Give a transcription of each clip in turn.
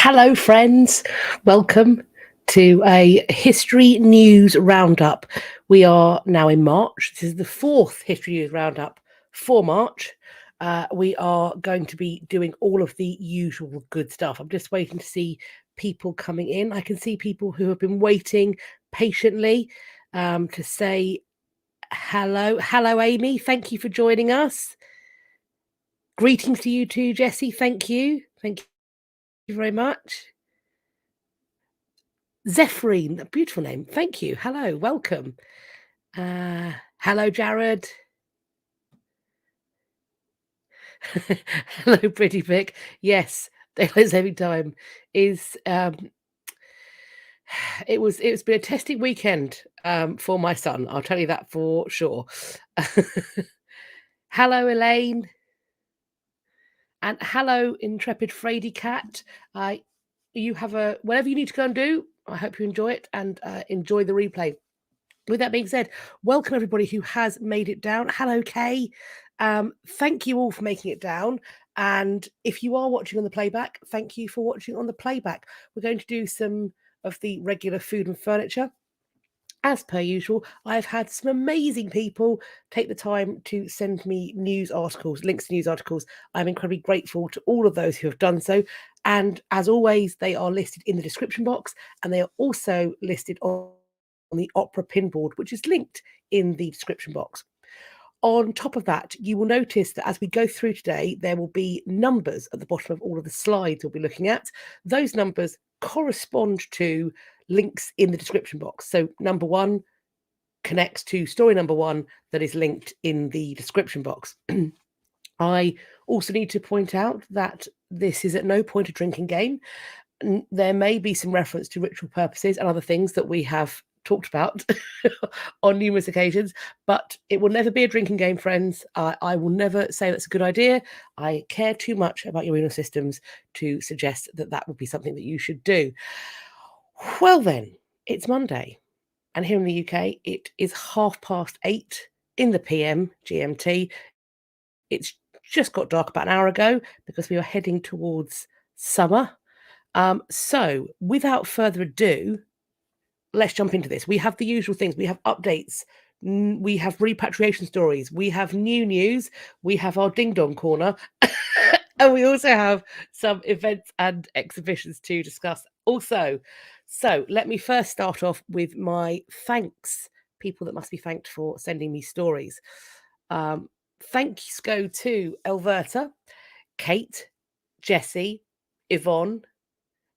Hello, friends. Welcome to a history news roundup. We are now in March. This is the fourth history news roundup for March. We are going to be doing all of the usual good stuff. I'm just waiting to see people coming in. I can see people who have been waiting patiently to say hello. Hello, Amy. Thank you for joining us. Greetings to you too, Jessie. Thank you. Thank you very much. Zephrine, a beautiful name. Thank you. Hello, welcome. Hello, Jared. Hello, Pretty Vic. Yes, daylight saving time is. It's been a testing weekend for my son. I'll tell you that for sure. Hello, Elaine. And hello, intrepid Frady Cat. You have whatever you need to go and do. I hope you enjoy it and enjoy the replay. With that being said, welcome everybody who has made it down. Hello, Kay. Thank you all for making it down. And if you are watching on the playback, thank you for watching on the playback. We're going to do some of the regular food and furniture. As per usual, I've had some amazing people take the time to send me news articles, links to news articles. I'm incredibly grateful to all of those who have done so. And as always, they are listed in the description box, and they are also listed on the Opera pinboard, which is linked in the description box. On top of that, you will notice that as we go through today, there will be numbers at the bottom of all of the slides we'll be looking at. Those numbers correspond to links in the description box. So number 1 connects to story number 1 that is linked in the description box. I also need to point out that this is at no point a drinking game. There may be some reference to ritual purposes and other things that we have talked about on numerous occasions, but it will never be a drinking game, friends. I will never say that's a good idea. I care too much about your renal systems to suggest that that would be something that you should do. Well then, it's Monday, and here in the UK, it is 8:30 in the PM GMT. It's just got dark about an hour ago because we are heading towards summer. So without further ado, let's jump into this. We have the usual things. We have updates. We have repatriation stories. We have new news. We have our ding dong corner. And we also have some events and exhibitions to discuss also. So let me first start off with my thanks, people that must be thanked for sending me stories. Thanks go to Elverta, Kate, Jessie, Yvonne,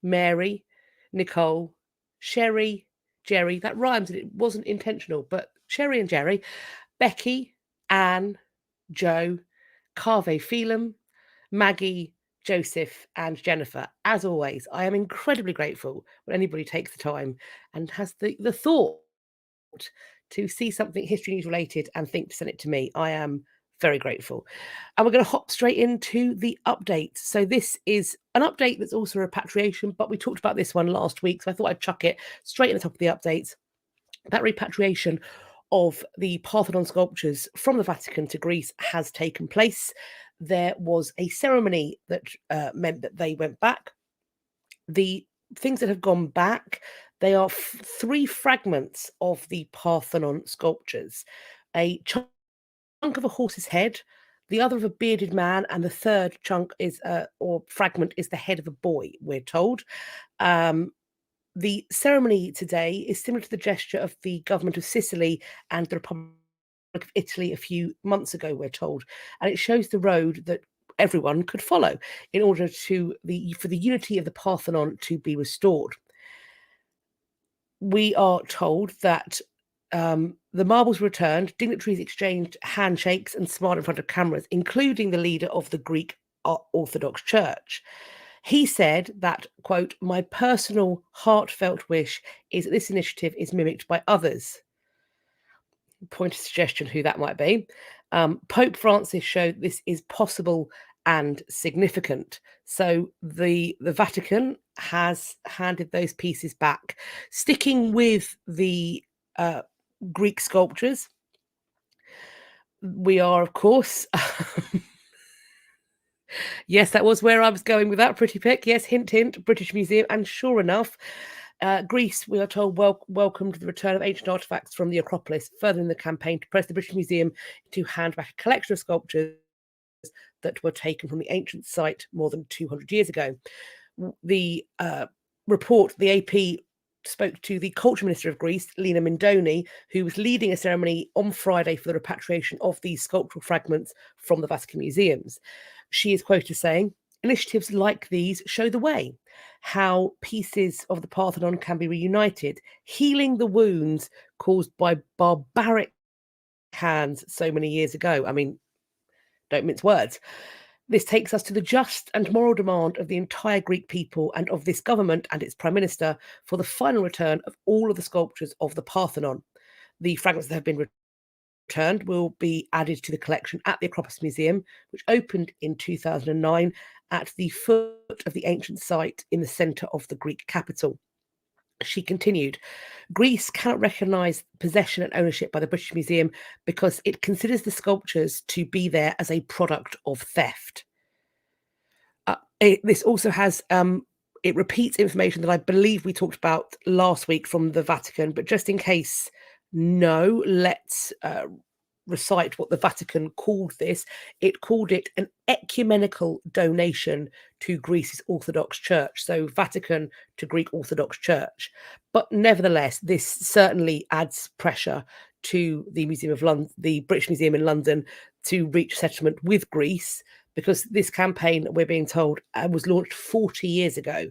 Mary, Nicole, Sheri, Gerry. That rhymes and it wasn't intentional, but Sheri and Gerry, Beccy, Anne, Joe, Felem, Maggie, Joseph, and Jennifer. As always, I am incredibly grateful when anybody takes the time and has the thought to see something history news related and think to send it to me. I am very grateful. And we're going to hop straight into the update. So this is an update that's also a repatriation, but we talked about this one last week, so I thought I'd chuck it straight in the top of the updates. That repatriation of the Parthenon sculptures from the Vatican to Greece has taken place. There was a ceremony that meant that they went back. The things that have gone back, they are 3 fragments of the Parthenon sculptures. A chunk of a horse's head, the other of a bearded man, and the third chunk is or fragment is the head of a boy, we're told. The ceremony today is similar to the gesture of the government of Sicily and the Republic of Italy a few months ago, we're told, and it shows the road that everyone could follow in order for the unity of the Parthenon to be restored. We are told that the marbles returned, dignitaries exchanged handshakes and smiled in front of cameras, including the leader of the Greek Orthodox Church. He said that, quote, "My personal heartfelt wish is that this initiative is mimicked by others." Point of suggestion who that might be. Pope Francis showed this is possible and significant. So the Vatican has handed those pieces back. Sticking with the Greek sculptures, we are, of course, Yes, that was where I was going with that pretty pick. Yes, hint, hint, British Museum. And sure enough, Greece, we are told, welcomed the return of ancient artifacts from the Acropolis, furthering the campaign to press the British Museum to hand back a collection of sculptures that were taken from the ancient site more than 200 years ago. The report, the AP spoke to the Culture Minister of Greece, Lina Mindoni, who was leading a ceremony on Friday for the repatriation of these sculptural fragments from the Vatican museums. She is quoted as saying, "Initiatives like these show the way, how pieces of the Parthenon can be reunited, healing the wounds caused by barbaric hands so many years ago." I mean, don't mince words. This takes us to the just and moral demand of the entire Greek people and of this government and its prime minister for the final return of all of the sculptures of the Parthenon. The fragments that have been returned will be added to the collection at the Acropolis Museum, which opened in 2009 at the foot of the ancient site in the centre of the Greek capital. She continued, "Greece cannot recognise possession and ownership by the British Museum because it considers the sculptures to be there as a product of theft." This also has, it repeats information that I believe we talked about last week from the Vatican, but just in case, no, let's recite what the Vatican called this. It called it an ecumenical donation to Greece's Orthodox Church. So Vatican to Greek Orthodox Church. But nevertheless, this certainly adds pressure to the Museum of London, the British Museum in London, to reach settlement with Greece, because this campaign, we're being told, was launched 40 years ago.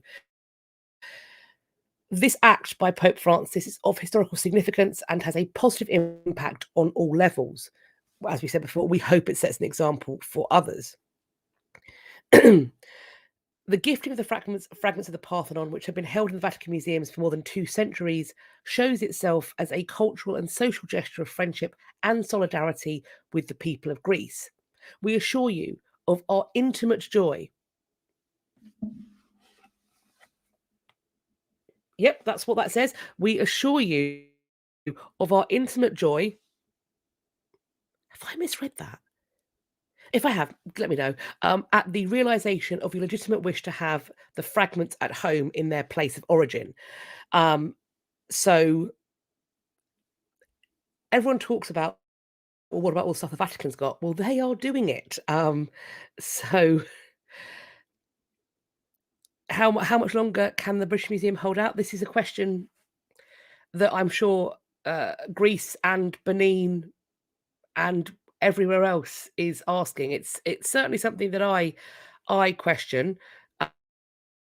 This act by Pope Francis is of historical significance and has a positive impact on all levels. As we said before, we hope it sets an example for others. The gifting of the fragments of the Parthenon, which have been held in the Vatican museums for more than 2 centuries, shows itself as a cultural and social gesture of friendship and solidarity with the people of Greece. We assure you of our intimate joy. Yep, that's what that says. We assure you of our intimate joy. Have I misread that? If I have, let me know. At the realization of your legitimate wish to have the fragments at home in their place of origin. So everyone talks about, well, what about all the stuff the Vatican's got? Well, they are doing it. So how much longer can the British Museum hold out? This is a question that I'm sure Greece and Benin and everywhere else is asking. It's certainly something that I question.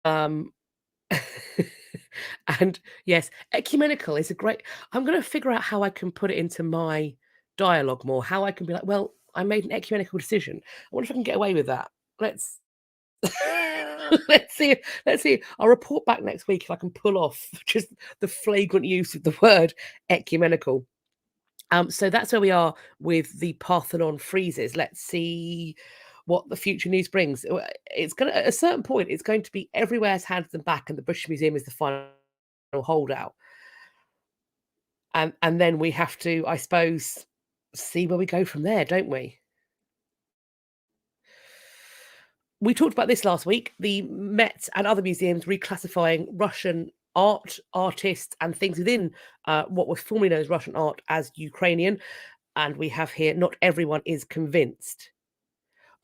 Um, and yes, ecumenical is a great. I'm going to figure out how I can put it into my dialogue more. How I can be like, well, I made an ecumenical decision. I wonder if I can get away with that. Let's let's see. Let's see. I'll report back next week if I can pull off just the flagrant use of the word ecumenical. So that's where we are with the Parthenon freezes. Let's see what the future news brings. It's going to, at a certain point, it's going to be everywhere's hands them back, and the British Museum is the final holdout. And then we have to, I suppose, see where we go from there, don't we? We talked about this last week. The Met and other museums reclassifying Russian art, artists, and things within what was formerly known as Russian art as Ukrainian. And we have here, not everyone is convinced.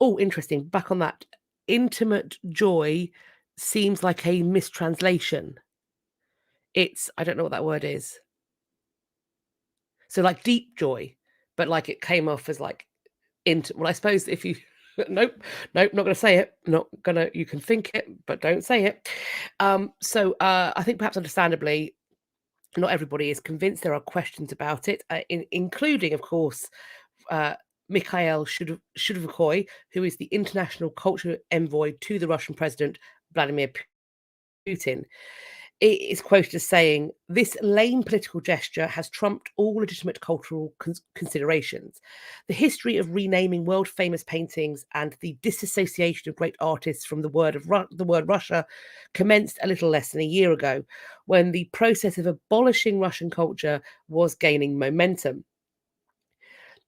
Oh, interesting. Back on that. Intimate joy seems like a mistranslation. It's, I don't know what that word is. So like deep joy, but like it came off as like well, I suppose if you nope, not gonna say it. Not gonna, you can think it, but don't say it. So I think perhaps understandably, not everybody is convinced. There are questions about it, including, of course, Mikhail Shudovkoy, who is the international culture envoy to the Russian president, Vladimir Putin. It is quoted as saying, "This lame political gesture has trumped all legitimate cultural considerations. The history of renaming world-famous paintings and the disassociation of great artists from the word Russia commenced a little less than a year ago, when the process of abolishing Russian culture was gaining momentum."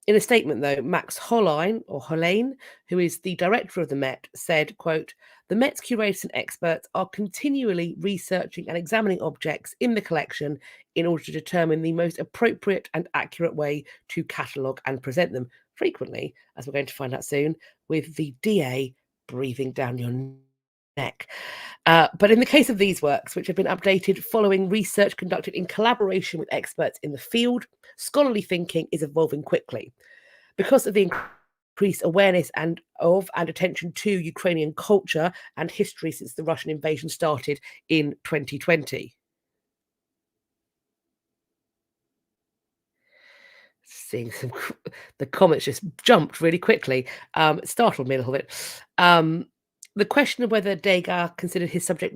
In a statement, though, Max Holein, who is the director of the Met, said, quote, "The Met's curators and experts are continually researching and examining objects in the collection in order to determine the most appropriate and accurate way to catalogue and present them, frequently, as we're going to find out soon, with the DA breathing down your neck." But in the case of these works, which have been updated following research conducted in collaboration with experts in the field, scholarly thinking is evolving quickly. Because of the increased awareness and attention to Ukrainian culture and history since the Russian invasion started in 2020. Seeing the comments just jumped really quickly. Startled me a little bit. The question of whether Degas considered his subject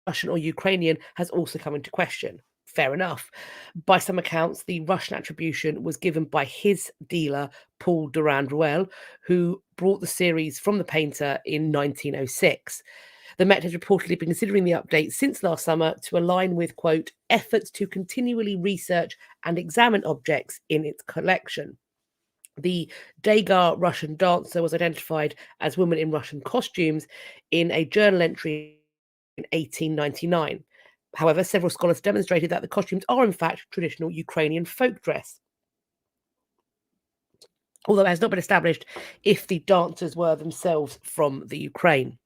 Russian or Ukrainian has also come into question. Fair enough. By some accounts, the Russian attribution was given by his dealer, Paul Durand-Ruel, who brought the series from the painter in 1906. The Met has reportedly been considering the update since last summer to align with, quote, efforts to continually research and examine objects in its collection. The Degas Russian dancer was identified as woman in Russian costumes in a journal entry in 1899. However, several scholars demonstrated that the costumes are in fact traditional Ukrainian folk dress, although it has not been established if the dancers were themselves from the Ukraine.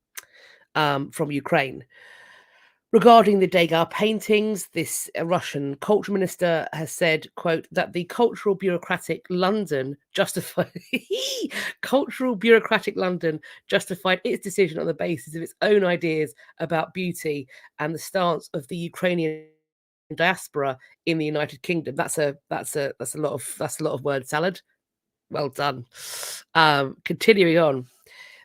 Regarding the Degas paintings, this Russian culture minister has said, quote, that the cultural bureaucratic London justified its decision on the basis of its own ideas about beauty and the stance of the Ukrainian diaspora in the United Kingdom. That's a lot of word salad. Well done. Continuing on.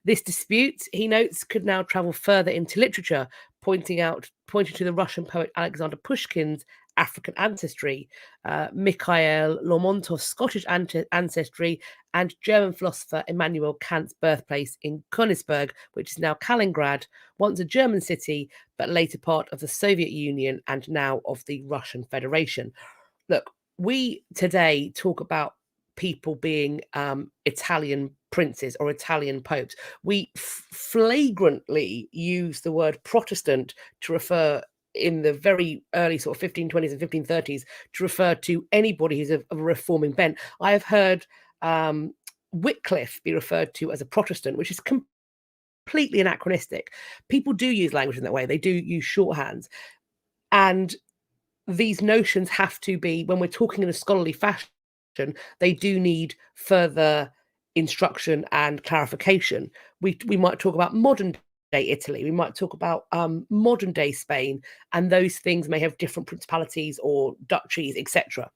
This dispute, he notes, could now travel further into literature, pointing to the Russian poet Alexander Pushkin's African ancestry, Mikhail Lermontov's Scottish ancestry, and German philosopher Immanuel Kant's birthplace in Königsberg, which is now Kaliningrad, once a German city, but later part of the Soviet Union and now of the Russian Federation. Look, we today talk about people being Italian princes or Italian popes. We flagrantly use the word Protestant to refer, in the very early sort of 1520s and 1530s, to refer to anybody who's of a reforming bent. I have heard Wycliffe be referred to as a Protestant, which is completely anachronistic. People do use language in that way. They do use shorthands. And these notions have to be, when we're talking in a scholarly fashion, they do need further instruction and clarification. We might talk about modern day Italy, we might talk about modern day Spain, and those things may have different principalities or duchies, etc.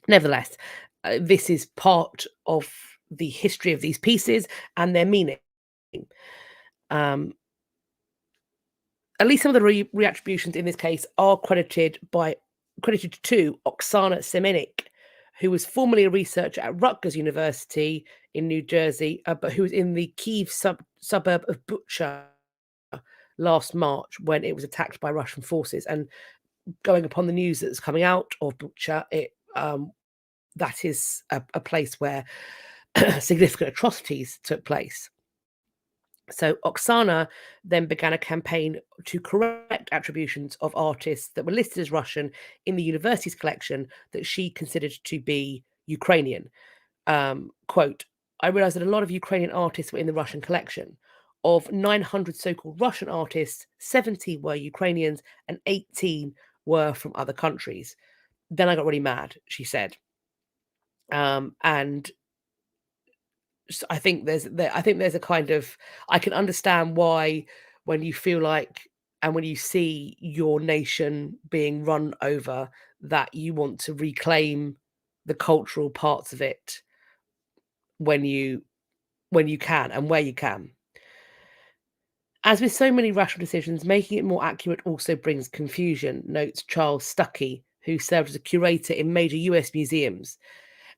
Nevertheless, this is part of the history of these pieces and their meaning. At least some of the reattributions in this case are credited to Oksana Semenik, who was formerly a researcher at Rutgers University in New Jersey, but who was in the Kyiv suburb of Bucha last March when it was attacked by Russian forces. And going upon the news that's coming out of Bucha, that is a place where significant atrocities took place. So Oksana then began a campaign to correct attributions of artists that were listed as Russian in the university's collection that she considered to be Ukrainian. Quote, I realized that a lot of Ukrainian artists were in the Russian collection. Of 900 so-called Russian artists, 70 were Ukrainians and 18 were from other countries. Then I got really mad, she said. And I think there's a kind of, I can understand why when you feel like, and when you see your nation being run over, that you want to reclaim the cultural parts of it when you can and where you can. As with so many rational decisions, making it more accurate also brings confusion, notes Charles Stuckey, who served as a curator in major US museums.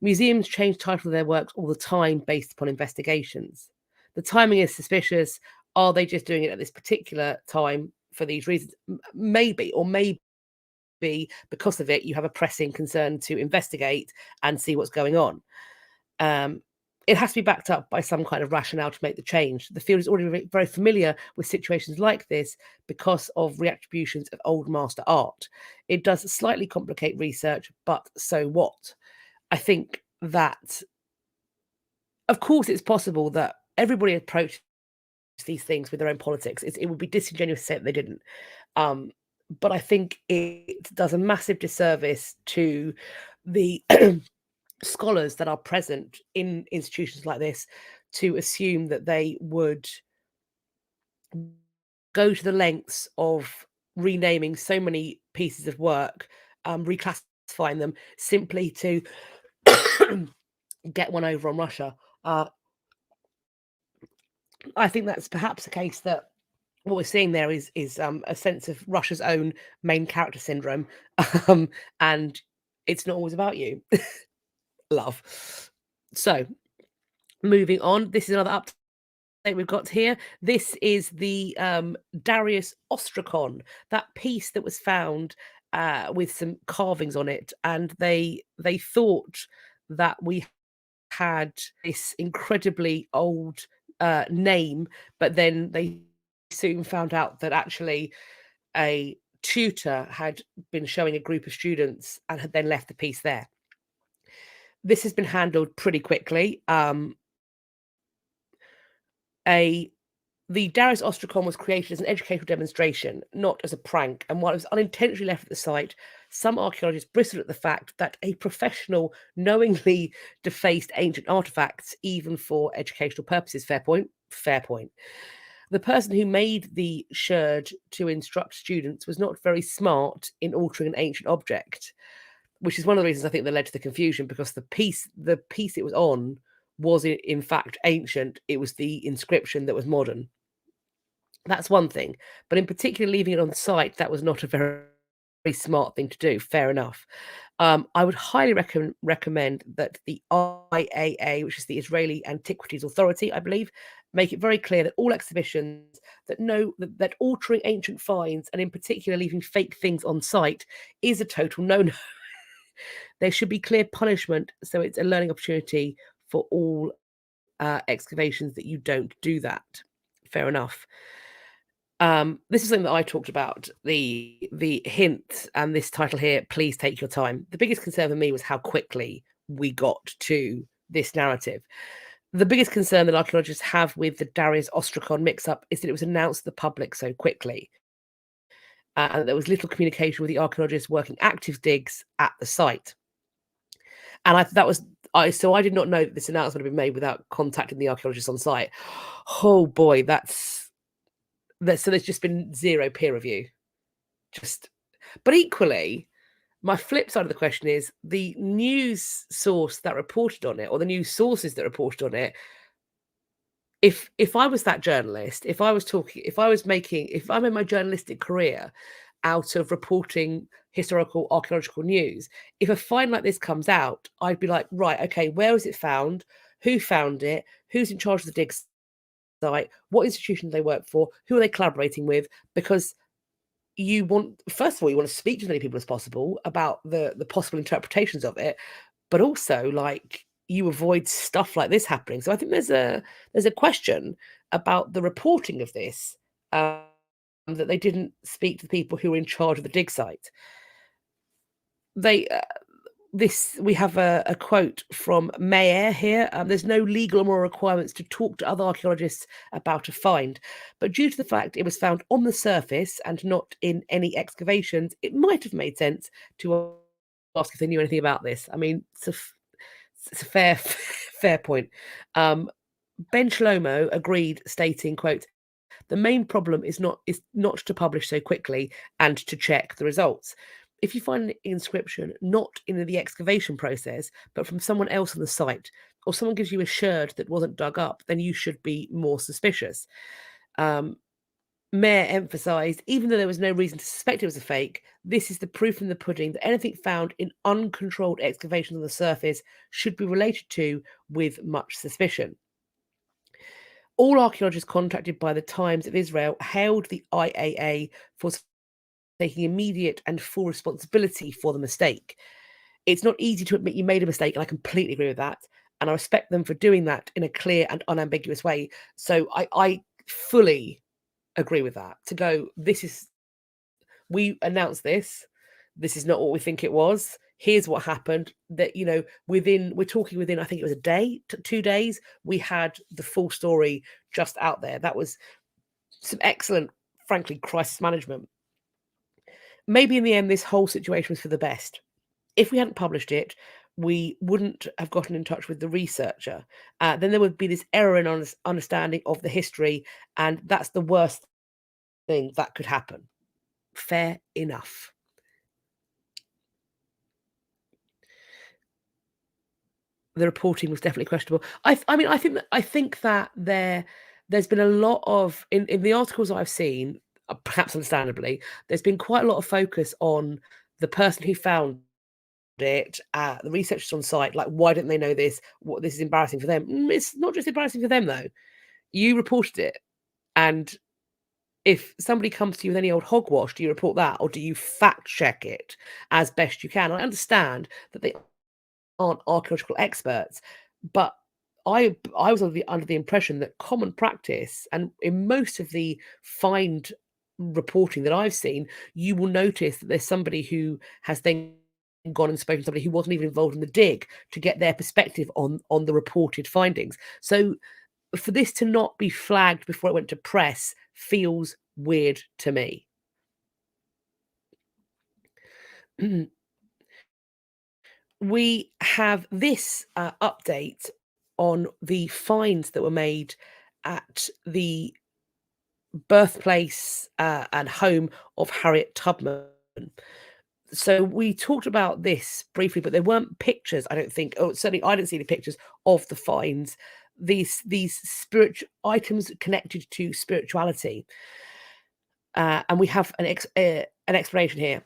Museums change title of their works all the time based upon investigations. The timing is suspicious. Are they just doing it at this particular time for these reasons? Maybe, or maybe because of it, you have a pressing concern to investigate and see what's going on. It has to be backed up by some kind of rationale to make the change. The field is already very familiar with situations like this because of reattributions of old master art. It does slightly complicate research, but so what? I think that, of course, it's possible that everybody approaches these things with their own politics. It would be disingenuous to say that they didn't. But I think it does a massive disservice to the scholars that are present in institutions like this to assume that they would go to the lengths of renaming so many pieces of work, reclassifying them simply to get one over on Russia. I think that's perhaps the case that what we're seeing there is a sense of Russia's own main character syndrome, and it's not always about you. Love. So, moving on, this is another update we've got here. This is the Darius Ostrakon, that piece that was found with some carvings on it, and they thought that we had this incredibly old name, but then they soon found out that actually a tutor had been showing a group of students and had then left the piece there. This has been handled pretty quickly. The Darius Ostrakon was created as an educational demonstration, not as a prank, and while it was unintentionally left at the site, some archaeologists bristled at the fact that a professional knowingly defaced ancient artifacts, even for educational purposes. Fair point. Fair point. The person who made the sherd to instruct students was not very smart in altering an ancient object, which is one of the reasons I think that led to the confusion, because the piece it was on was in fact ancient. It was the inscription that was modern. That's one thing, but in particular, leaving it on site, that was not a very, very smart thing to do. Fair enough. I would highly recommend that the IAA, which is the Israeli Antiquities Authority, I believe, make it very clear that all exhibitions that altering ancient finds, and in particular leaving fake things on site, is a total no-no. There should be clear punishment, so it's a learning opportunity for all excavations that you don't do that. Fair enough. This is something that I talked about, the hint and this title here, please take your time. The biggest concern for me was how quickly we got to this narrative. The biggest concern that archaeologists have with the Darius Ostrakon mix-up is that it was announced to the public so quickly. And there was little communication with the archaeologists working active digs at the site. And so I did not know that this announcement had been made without contacting the archaeologists on site. Oh boy, so there's just been zero peer review. But equally, my flip side of the question is the news source that reported on it, or the news sources that reported on it. If I was that journalist, if I made my journalistic career out of reporting historical archaeological news, if a find like this comes out, I'd be like, right, okay, where was it found? Who found it? Who's in charge of the dig site? What institution do they work for? Who are they collaborating with? Because first of all, you want to speak to as many people as possible about the possible interpretations of it, but also like you avoid stuff like this happening. So I think there's a question about the reporting of this, that they didn't speak to the people who were in charge of the dig site. We have a quote from Mayer here. There's no legal or moral requirements to talk to other archaeologists about a find, but due to the fact it was found on the surface and not in any excavations, it might have made sense to ask if they knew anything about this. I mean, it's a fair point. Ben Shlomo agreed, stating, quote, "The main problem is not to publish so quickly and to check the results. If you find an inscription not in the excavation process, but from someone else on the site, or someone gives you a sherd that wasn't dug up, then you should be more suspicious." Mayer emphasised, even though there was no reason to suspect it was a fake, this is the proof in the pudding that anything found in uncontrolled excavations on the surface should be related to with much suspicion. All archaeologists contacted by the Times of Israel hailed the IAA for taking immediate and full responsibility for the mistake. It's not easy to admit you made a mistake, and I completely agree with that. and I respect them for doing that in a clear and unambiguous way. So I fully agree with that. To go, we announced this. This is not what we think it was. Here's what happened. That, we're talking within, I think it was a day, 2 days, we had the full story just out there. That was some excellent, frankly, crisis management. Maybe in the end, this whole situation was for the best. If we hadn't published it, we wouldn't have gotten in touch with the researcher. Then there would be this error in understanding of the history, and that's the worst thing that could happen. Fair enough. The reporting was definitely questionable. I think that there's been a lot of in the articles I've seen, perhaps understandably, there's been quite a lot of focus on the person who found it, the researchers on site. Like, why didn't they know this? What, this is embarrassing for them. It's not just embarrassing for them though. You reported it, and if somebody comes to you with any old hogwash, do you report that, or do you fact check it as best you can? I understand that they aren't archaeological experts, but I was under the impression that common practice, and in most of the find reporting that I've seen, you will notice that there's somebody who has then gone and spoken to somebody who wasn't even involved in the dig to get their perspective on the reported findings. So for this to not be flagged before it went to press feels weird to me. We have this update on the finds that were made at the birthplace and home of Harriet Tubman. So we talked about this briefly, but there weren't pictures, I don't think. Oh, certainly I didn't see any pictures of the finds. These spiritual items connected to spirituality, and we have an explanation here.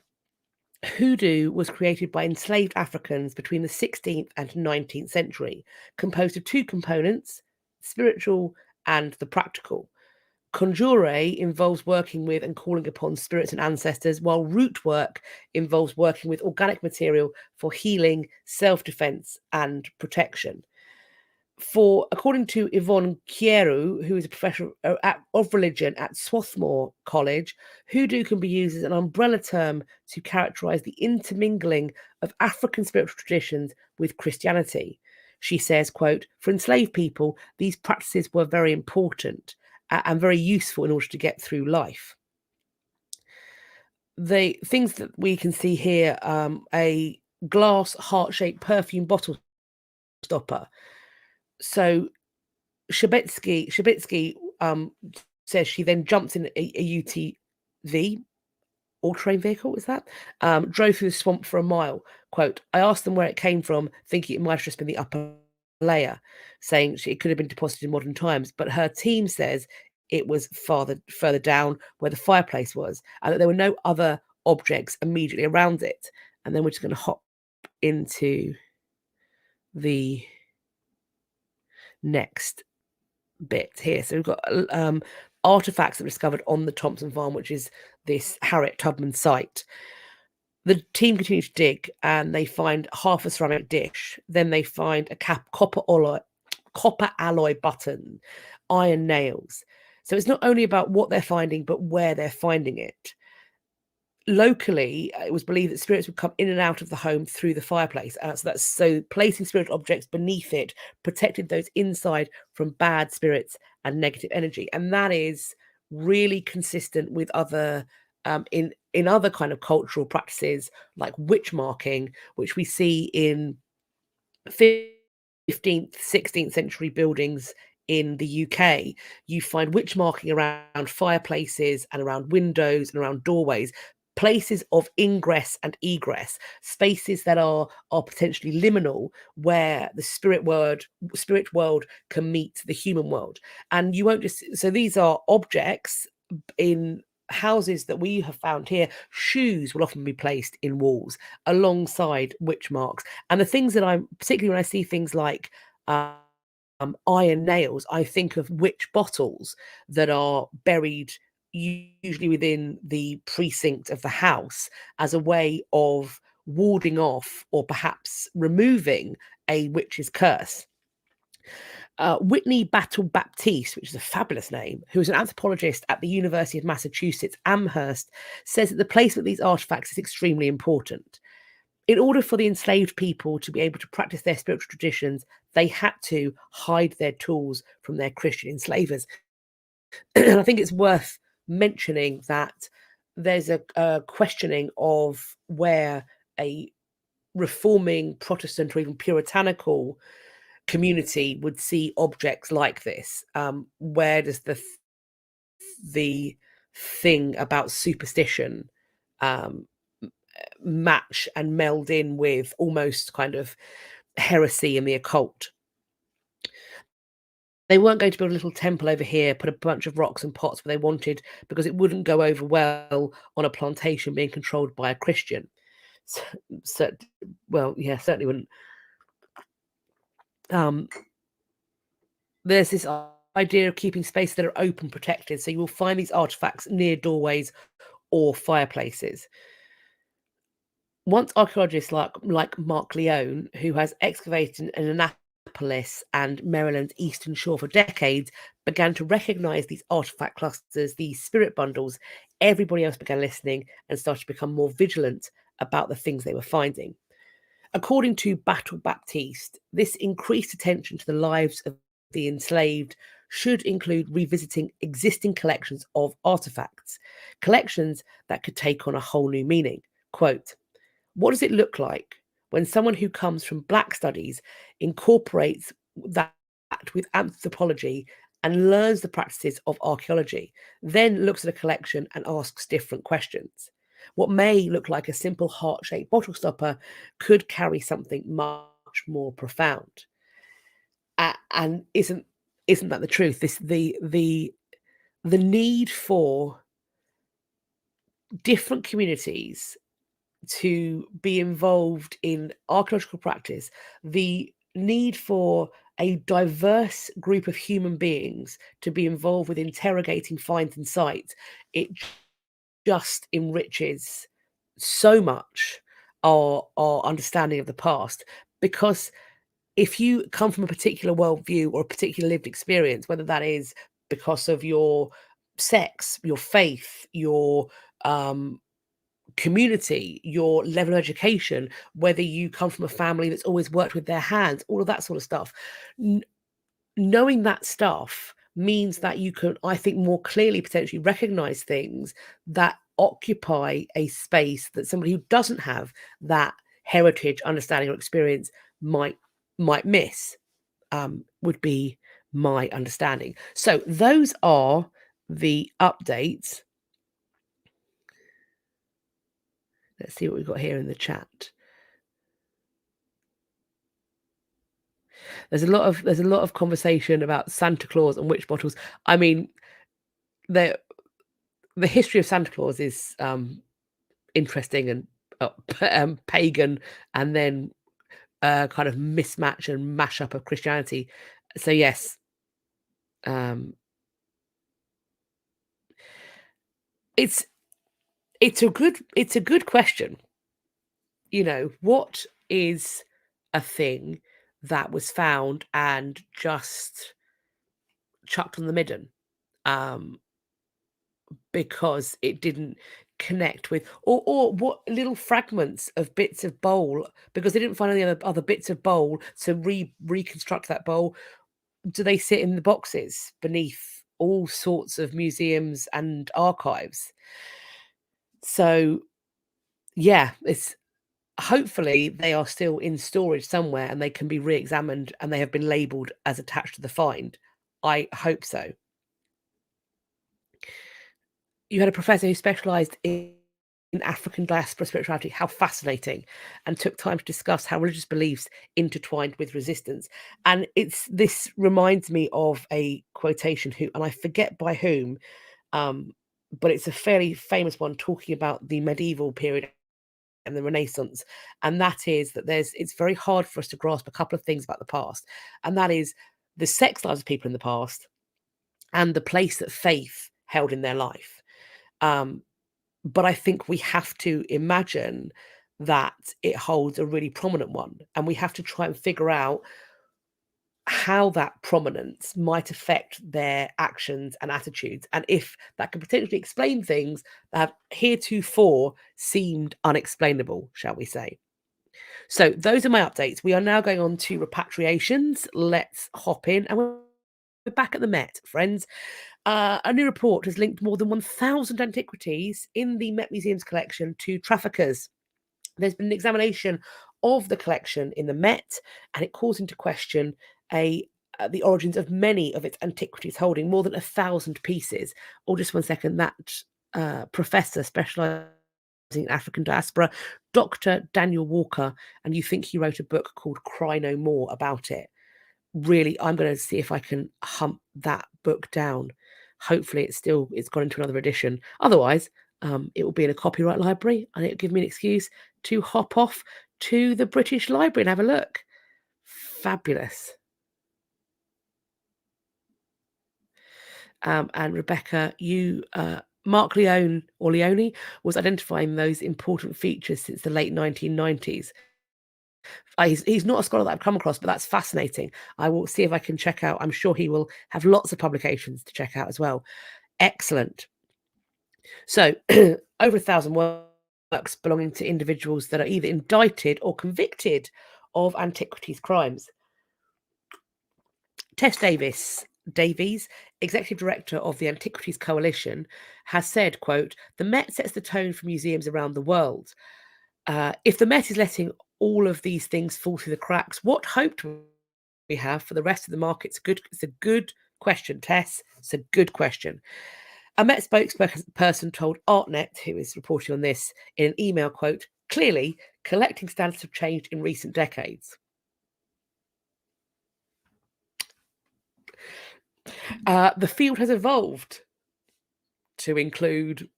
Hoodoo was created by enslaved Africans between the 16th and 19th century, composed of two components, spiritual and the practical. Conjure involves working with and calling upon spirits and ancestors, while root work involves working with organic material for healing, self-defense, and protection. According to Yvonne, who is a professor of religion at Swarthmore College, hoodoo can be used as an umbrella term to characterize the intermingling of African spiritual traditions with Christianity. She says, quote, "For enslaved people, these practices were very important and very useful in order to get through life." The things that we can see here, a glass heart-shaped perfume bottle stopper. So Shabitsky says she then jumped in a UTV, all-terrain vehicle, is that? Drove through the swamp for a mile. Quote, "I asked them where it came from, thinking it might have just been the upper layer," saying it could have been deposited in modern times. But her team says it was further down where the fireplace was, and that there were no other objects immediately around it. And then we're just going to hop into the next bit here. So we've got artifacts that were discovered on the Thompson farm, which is this Harriet Tubman site. The team continue to dig, and they find half a ceramic dish. Then they find a copper alloy button, iron nails. So it's not only about what they're finding, but where they're finding it. Locally, it was believed that spirits would come in and out of the home through the fireplace. So placing spiritual objects beneath it protected those inside from bad spirits and negative energy. And that is really consistent with other in other kind of cultural practices like witch marking, which we see in 15th, 16th century buildings in the UK. You find witch marking around fireplaces and around windows and around doorways, places of ingress and egress, spaces that are potentially liminal, where the spirit world can meet the human world. And you won't just, so these are objects in houses that we have found here. Shoes will often be placed in walls alongside witch marks. And the things that I'm particularly, when I see things like iron nails, I think of witch bottles that are buried usually within the precinct of the house as a way of warding off or perhaps removing a witch's curse. Whitney Battle Baptiste, which is a fabulous name, who is an anthropologist at the University of Massachusetts Amherst, says that the placement of these artifacts is extremely important. In order for the enslaved people to be able to practice their spiritual traditions, they had to hide their tools from their Christian enslavers. And I think it's worth mentioning that there's a questioning of where a reforming Protestant or even puritanical community would see objects like this. Where does the thing about superstition um, match and meld in with almost kind of heresy and the occult? They weren't going to build a little temple over here, put a bunch of rocks and pots where they wanted, because it wouldn't go over well on a plantation being controlled by a Christian. So, so well, yeah, certainly wouldn't. There's this idea of keeping spaces that are open, protected. So you will find these artifacts near doorways or fireplaces. Once archaeologists like Mark Leone, who has excavated in Annapolis and Maryland's eastern shore for decades, began to recognize these artifact clusters, these spirit bundles, everybody else began listening and started to become more vigilant about the things they were finding. According to Battle Baptiste, this increased attention to the lives of the enslaved should include revisiting existing collections of artifacts, collections that could take on a whole new meaning. Quote, what does it look like when someone who comes from Black studies incorporates that with anthropology and learns the practices of archaeology, then looks at a collection and asks different questions? What may look like a simple heart-shaped bottle stopper could carry something much more profound. And isn't that the truth? The need for different communities to be involved in archaeological practice, the need for a diverse group of human beings to be involved with interrogating finds and sites, it just enriches so much our understanding of the past. Because if you come from a particular worldview or a particular lived experience, whether that is because of your sex, your faith, your community, your level of education, whether you come from a family that's always worked with their hands, all of that sort of stuff. Knowing that stuff means that you can, I think, more clearly potentially recognize things that occupy a space that somebody who doesn't have that heritage, understanding, or experience might miss. Would be my understanding. So those are the updates. Let's see what we've got here in the chat. There's a lot of conversation about Santa Claus and witch bottles. I mean, the history of Santa Claus is interesting and pagan, and then kind of mismatch and mashup of Christianity. So yes, it's a good question. You know, what is a thing that was found and just chucked on the midden because it didn't connect with, or what little fragments of bits of bowl, because they didn't find any other bits of bowl to reconstruct that bowl. Do they sit in the boxes beneath all sorts of museums and archives? So yeah, it's hopefully they are still in storage somewhere and they can be re-examined and they have been labeled as attached to the find. I hope so. You had a professor who specialized in African diaspora spirituality. How fascinating. And took time to discuss how religious beliefs intertwined with resistance. And this reminds me of a quotation and I forget by whom, but it's a fairly famous one talking about the medieval period and the Renaissance. And that is that it's very hard for us to grasp a couple of things about the past. And that is the sex lives of people in the past and the place that faith held in their life. But I think we have to imagine that it holds a really prominent one. And we have to try and figure out how that prominence might affect their actions and attitudes, and if that could potentially explain things that have heretofore seemed unexplainable, shall we say. So those are my updates. We are now going on to repatriations. Let's hop in, and we're back at the Met, friends. A new report has linked more than 1,000 antiquities in the Met Museum's collection to traffickers. There's been an examination of the collection in the Met, and it calls into question the origins of many of its antiquities, holding more than 1,000 pieces. Or just one second, that professor specialising in African diaspora, Dr. Daniel Walker, and you think he wrote a book called Cry No More about it. Really, I'm going to see if I can hunt that book down. Hopefully it's gone into another edition. Otherwise, it will be in a copyright library, and it'll give me an excuse to hop off to the British Library and have a look. Fabulous. And Rebecca, Mark Leone was identifying those important features since the late 1990s. He's not a scholar that I've come across, but that's fascinating. I will see if I can check out. I'm sure he will have lots of publications to check out as well. Excellent. So, over 1,000 works belonging to individuals that are either indicted or convicted of antiquities crimes. Tess Davies, Executive Director of the Antiquities Coalition, has said, quote, "The Met sets the tone for museums around the world. If the Met is letting all of these things fall through the cracks, what hope do we have for the rest of the market?" It's a good question, Tess. It's a good question. A Met spokesperson told ArtNet, who is reporting on this, in an email, quote, "Clearly, collecting standards have changed in recent decades." The field has evolved to include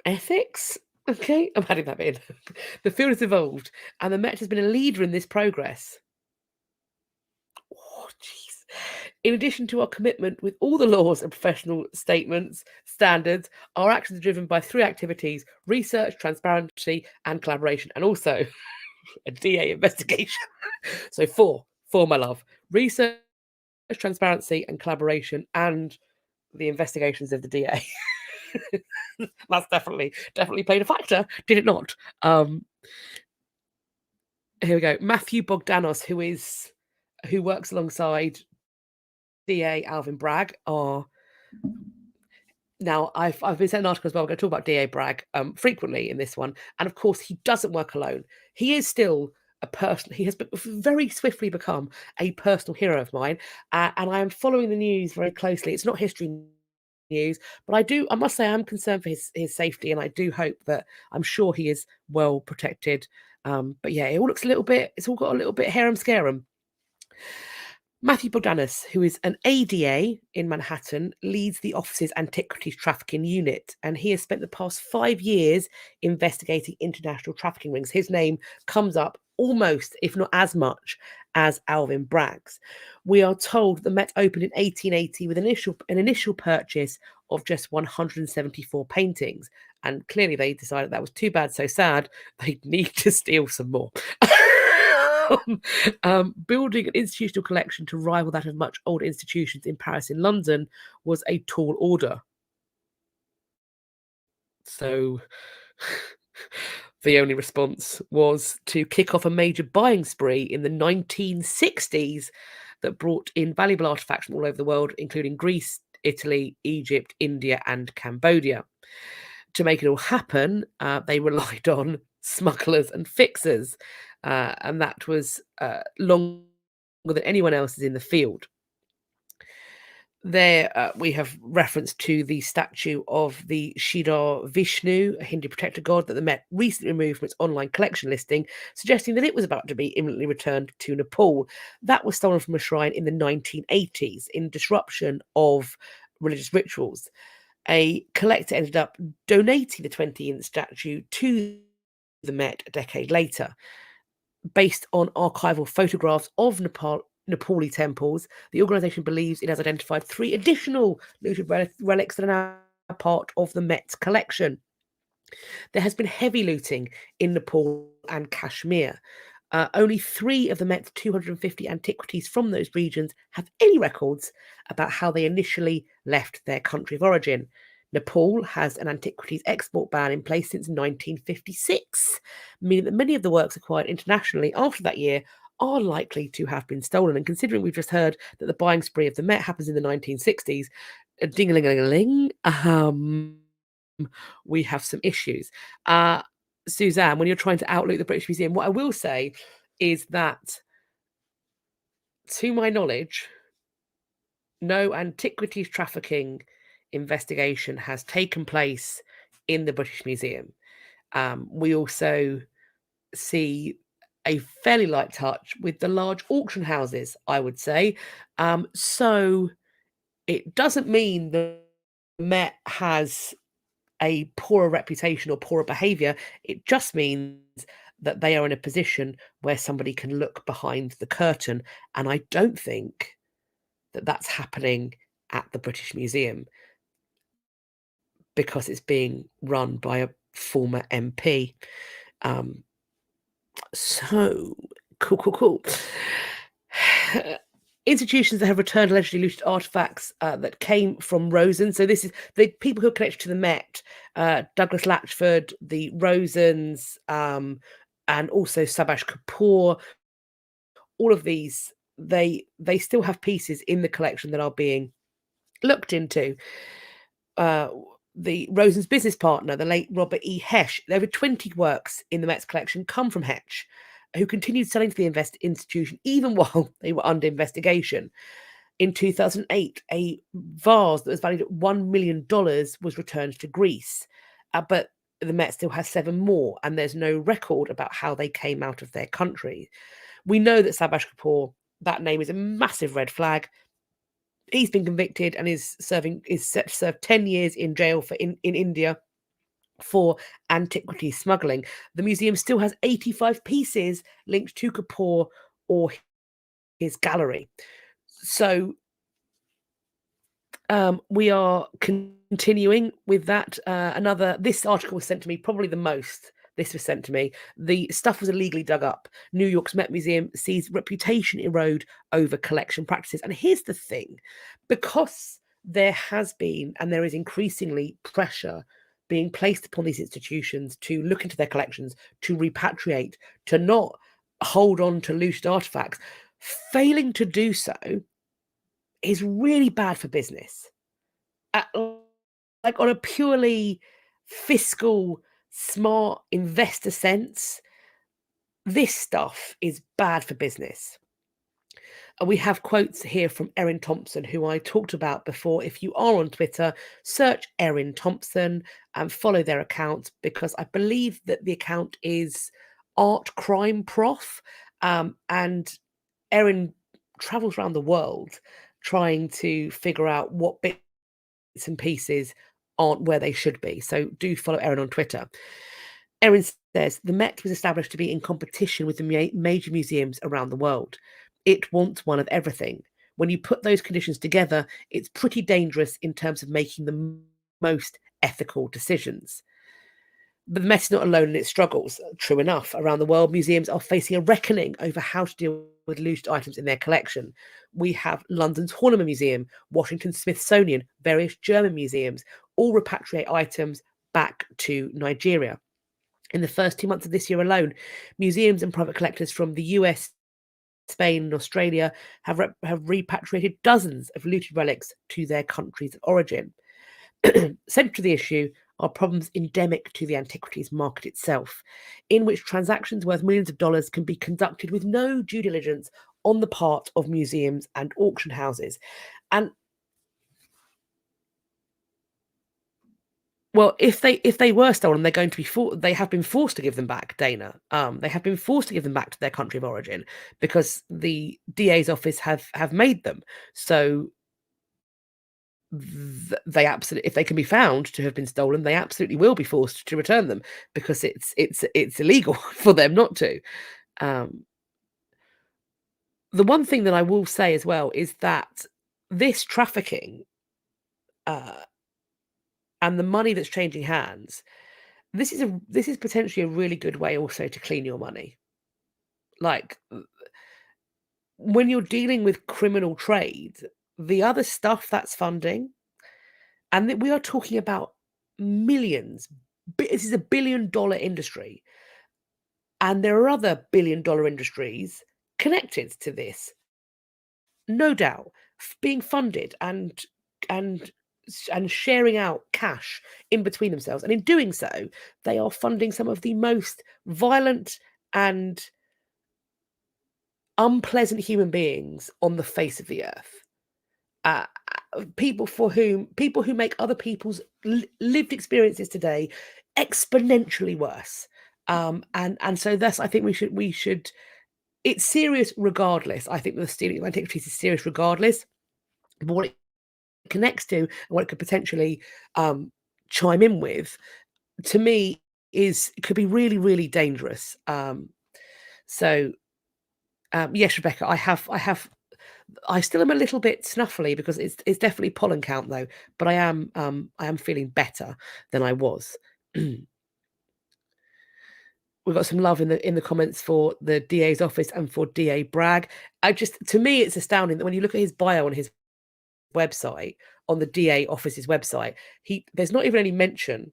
ethics. Okay, I'm adding that in. The field has evolved, and the Met has been a leader in this progress. Oh, jeez. In addition to our commitment with all the laws and professional standards, our actions are driven by 3 activities: research, transparency, and collaboration, and also a DA investigation. So 4, my love: research, transparency, and collaboration, and the investigations of the DA. That's definitely played a factor, did it not? Here we go. Matthew Bogdanos, who works alongside DA Alvin Bragg, now I've been sent an article as well. We're going to talk about DA Bragg frequently in this one, and of course he doesn't work alone. He is still a person. He has very swiftly become a personal hero of mine, and I am following the news very closely. It's not history news, but I must say I'm concerned for his safety, and I do hope that, I'm sure he is well protected. But yeah, it's all got a little bit harum scarum. Matthew Bogdanos, who is an ADA in Manhattan, leads the office's antiquities trafficking unit, and he has spent the past 5 years investigating international trafficking rings. His name comes up almost, if not as much, as Alvin Bragg's. We are told the Met opened in 1880 with an initial purchase of just 174 paintings, and clearly they decided that was too bad, so sad, they'd need to steal some more. Building an institutional collection to rival that of much older institutions in Paris and London was a tall order. So the only response was to kick off a major buying spree in the 1960s that brought in valuable artifacts from all over the world, including Greece, Italy, Egypt, India, and Cambodia. To make it all happen, they relied on smugglers and fixers, and that was longer than anyone else is in the field. There, we have reference to the statue of the Shidar Vishnu, a Hindu protector god, that the Met recently removed from its online collection listing, suggesting that it was about to be imminently returned to Nepal. That was stolen from a shrine in the 1980s in disruption of religious rituals. A collector ended up donating the 20-inch statue to the Met a decade later. Based on archival photographs of Nepali temples, the organisation believes it has identified 3 additional looted relics that are now part of the Met's collection. There has been heavy looting in Nepal and Kashmir. Only 3 of the Met's 250 antiquities from those regions have any records about how they initially left their country of origin. Nepal has an antiquities export ban in place since 1956, meaning that many of the works acquired internationally after that year are likely to have been stolen. And considering we've just heard that the buying spree of the Met happens in the 1960s, ding-a-ling-a-ling-a-ling, we have some issues. Suzanne, when you're trying to outlook the British Museum, what I will say is that, to my knowledge, no antiquities trafficking investigation has taken place in the British Museum. We also see a fairly light touch with the large auction houses, I would say. So it doesn't mean the Met has a poorer reputation or poorer behavior. It just means that they are in a position where somebody can look behind the curtain. And I don't think that that's happening at the British Museum because it's being run by a former MP. So cool, cool, cool. Institutions that have returned allegedly looted artifacts that came from Rosen. So this is the people who are connected to the Met, Douglas Latchford, the Rosens, and also Subhash Kapoor. All of these, they still have pieces in the collection that are being looked into. The Rosen's business partner, the late Robert E. Hesh, over 20 works in the Met's collection come from Hesh, who continued selling to the institution even while they were under investigation. In 2008, a vase that was valued at $1 million was returned to Greece, but the Met still has 7 more, and there's no record about how they came out of their country. We know that Subhash Kapoor, that name is a massive red flag. He's been convicted and is set to serve 10 years in jail in India for antiquity smuggling. The museum still has 85 pieces linked to Kapoor or his gallery. So we are continuing with that. This article was sent to me, probably the most. This was sent to me. The stuff was illegally dug up. New York's Met Museum sees reputation erode over collection practices. And here's the thing, because there has been and there is increasingly pressure being placed upon these institutions to look into their collections, to repatriate, to not hold on to looted artifacts, failing to do so is really bad for business. Like on a purely fiscal, smart investor sense, this stuff is bad for business. We have quotes here from Erin Thompson, who I talked about before. If you are on Twitter, search Erin Thompson and follow their account, because I believe that the account is Art Crime Prof. And Erin travels around the world trying to figure out what bits and pieces aren't where they should be. So do follow Erin on Twitter. Erin says, the Met was established to be in competition with the major museums around the world. It wants one of everything. When you put those conditions together, it's pretty dangerous in terms of making the most ethical decisions. But the Met is not alone in its struggles. True enough, around the world, museums are facing a reckoning over how to deal with looted items in their collection. We have London's Horniman Museum, Washington's Smithsonian, various German museums, all repatriate items back to Nigeria. In the first 2 months of this year alone, museums and private collectors from the US, Spain, and Australia have repatriated dozens of looted relics to their countries of origin. Central to the issue are problems endemic to the antiquities market itself, in which transactions worth millions of dollars can be conducted with no due diligence on the part of museums and auction houses. And well, if they were stolen, they're going to be they have been forced to give them back, Dana. They have been forced to give them back to their country of origin because the DA's office have made them. So they absolutely, if they can be found to have been stolen, they absolutely will be forced to return them because it's illegal for them not to. The one thing that I will say as well is that this trafficking and the money that's changing hands, this is potentially a really good way also to clean your money. Like, when you're dealing with criminal trade, the other stuff that's funding, and we are talking about millions. This is $1 billion industry, and there are other $1 billion industries connected to this, no doubt, being funded and and sharing out cash in between themselves. And in doing so, they are funding some of the most violent and unpleasant human beings on the face of the earth. People who make other people's lived experiences today exponentially worse. And so thus I think we should it's serious regardless. I think the stealing of antiquities is serious regardless. But what it connects to and what it could potentially chime in with, to me, is it could be really, really dangerous. So yes, Rebecca, I still am a little bit snuffly because it's definitely pollen count though, but I am feeling better than I was. We've got some love in the comments for the DA's office and for DA Bragg. To me, it's astounding that when you look at his bio on his website, on the DA office's website, there's not even any mention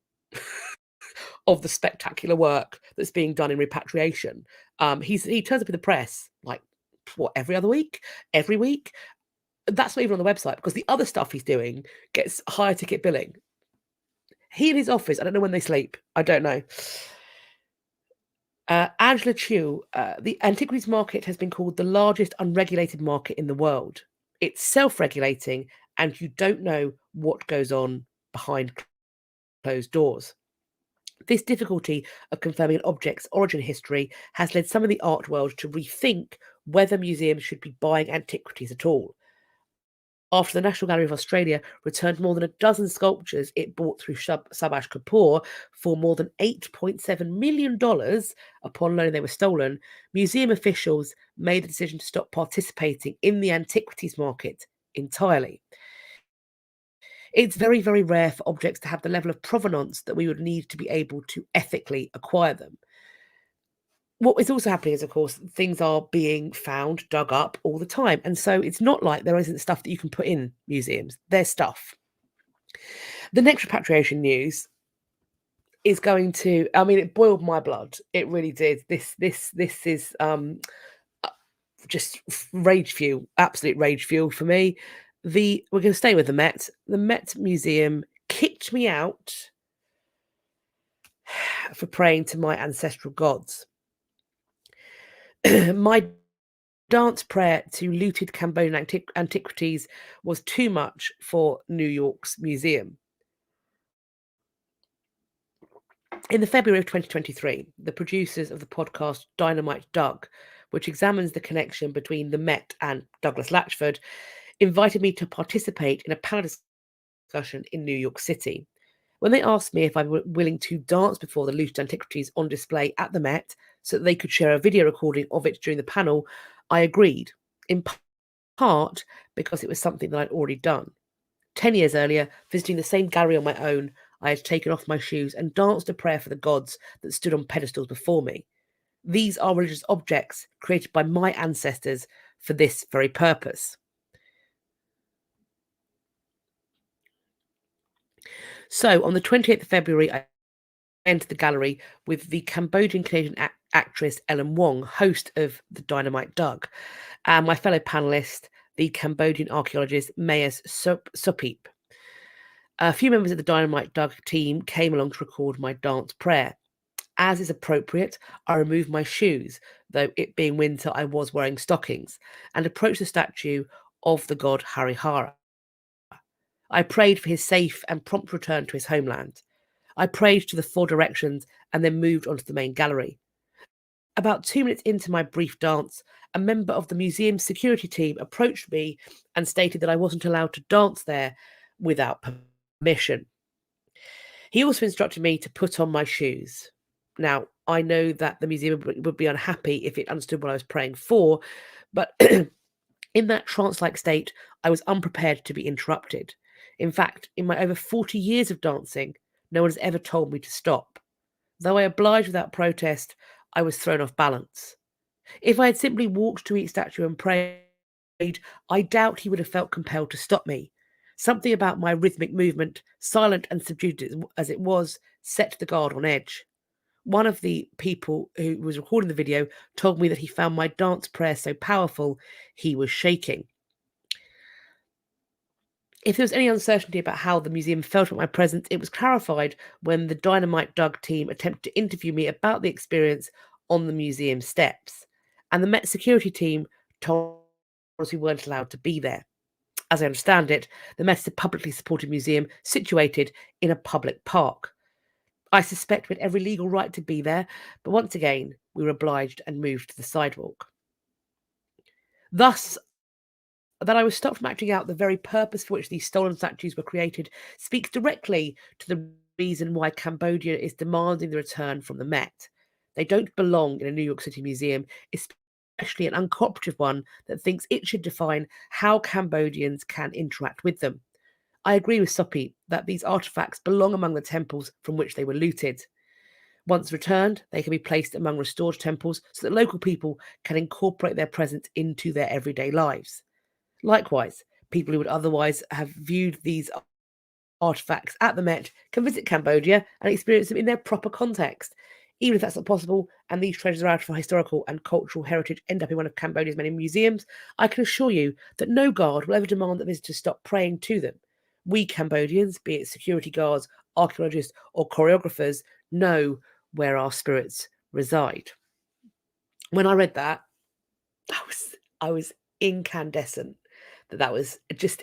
of the spectacular work that's being done in repatriation. He turns up in the press like every other week, every week. That's not even on the website because the other stuff he's doing gets higher ticket billing. He and his office, I don't know when they sleep. I don't know. Angela Chu, the antiquities market has been called the largest unregulated market in the world. It's self-regulating and you don't know what goes on behind closed doors. This difficulty of confirming an object's origin history has led some of the art world to rethink whether museums should be buying antiquities at all. After the National Gallery of Australia returned more than a dozen sculptures it bought through Subhash Kapoor for more than $8.7 million upon learning they were stolen, museum officials made the decision to stop participating in the antiquities market entirely. It's very, very rare for objects to have the level of provenance that we would need to be able to ethically acquire them. What is also happening is, of course, things are being found, dug up all the time. And so it's not like there isn't stuff that you can put in museums. There's stuff. The next repatriation news is going to, I mean, it boiled my blood. It really did. This is just rage fuel, absolute rage fuel for me. We're going to stay with the Met. The Met Museum kicked me out for praying to my ancestral gods. My dance prayer to looted Cambodian antiquities was too much for New York's museum. In the February of 2023, the producers of the podcast Dynamite Doug, which examines the connection between the Met and Douglas Latchford, invited me to participate in a panel discussion in New York City. When they asked me if I were willing to dance before the looted antiquities on display at the Met so that they could share a video recording of it during the panel, I agreed, in part because it was something that I'd already done. 10 years earlier, visiting the same gallery on my own, I had taken off my shoes and danced a prayer for the gods that stood on pedestals before me. These are religious objects created by my ancestors for this very purpose. So on the 28th of February, I entered the gallery with the Cambodian-Canadian actress Ellen Wong, host of the Dynamite Doug, and my fellow panellist, the Cambodian archaeologist Mayas Sopip. A few members of the Dynamite Doug team came along to record my dance prayer. As is appropriate, I removed my shoes, though it being winter, I was wearing stockings, and approached the statue of the god Harihara. I prayed for his safe and prompt return to his homeland. I prayed to the 4 directions and then moved onto the main gallery. About 2 minutes into my brief dance, a member of the museum's security team approached me and stated that I wasn't allowed to dance there without permission. He also instructed me to put on my shoes. Now, I know that the museum would be unhappy if it understood what I was praying for, but in that trance-like state, I was unprepared to be interrupted. In fact, in my over 40 years of dancing, no one has ever told me to stop. Though I obliged without protest, I was thrown off balance. If I had simply walked to each statue and prayed, I doubt he would have felt compelled to stop me. Something about my rhythmic movement, silent and subdued as it was, set the guard on edge. One of the people who was recording the video told me that he found my dance prayer so powerful he was shaking. If there was any uncertainty about how the museum felt about my presence, it was clarified when the Dynamite Doug team attempted to interview me about the experience on the museum steps. And the Met security team told us we weren't allowed to be there. As I understand it, the Met is a publicly supported museum situated in a public park. I suspect we had every legal right to be there, but once again, we were obliged and moved to the sidewalk. Thus, that I was stopped from acting out the very purpose for which these stolen statues were created speaks directly to the reason why Cambodia is demanding the return from the Met. They don't belong in a New York City museum, especially an uncooperative one that thinks it should define how Cambodians can interact with them. I agree with Soppy that these artifacts belong among the temples from which they were looted. Once returned, they can be placed among restored temples so that local people can incorporate their presence into their everyday lives. Likewise, people who would otherwise have viewed these artifacts at the Met can visit Cambodia and experience them in their proper context. Even if that's not possible, and these treasures are out of historical and cultural heritage end up in one of Cambodia's many museums, I can assure you that no guard will ever demand that visitors stop praying to them. We Cambodians, be it security guards, archaeologists, or choreographers, know where our spirits reside. When I read that, I was incandescent. That was just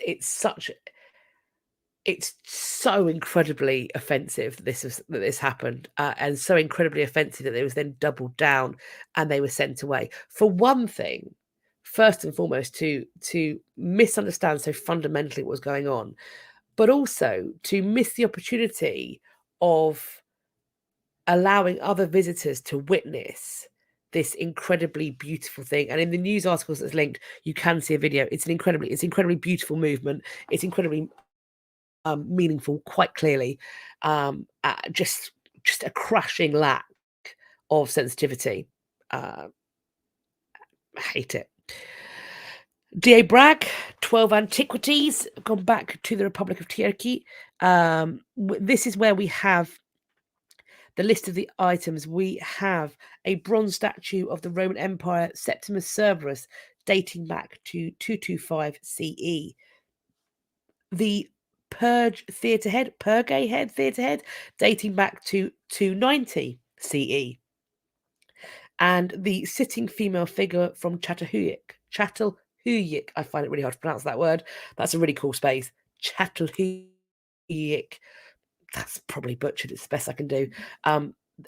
it's so incredibly offensive that this happened, and so incredibly offensive that it was then doubled down and they were sent away. For one thing, first and foremost, to misunderstand so fundamentally what was going on, but also to miss the opportunity of allowing other visitors to witness this incredibly beautiful thing. And in the news articles that's linked, you can see a video. It's incredibly beautiful movement. It's incredibly meaningful, quite clearly. Just a crashing lack of sensitivity. I hate it. D.A. Bragg, 12 antiquities, gone back to the Republic of Turkey. This is where we have the list of the items. We have a bronze statue of the Roman Empire Septimus Severus dating back to 225 CE. The Purge head theatre head dating back to 290 CE. And the sitting female figure from Çatalhöyük. I find it really hard to pronounce that word. That's a really cool space. Çatalhöyük. That's probably butchered. It's the best I can do.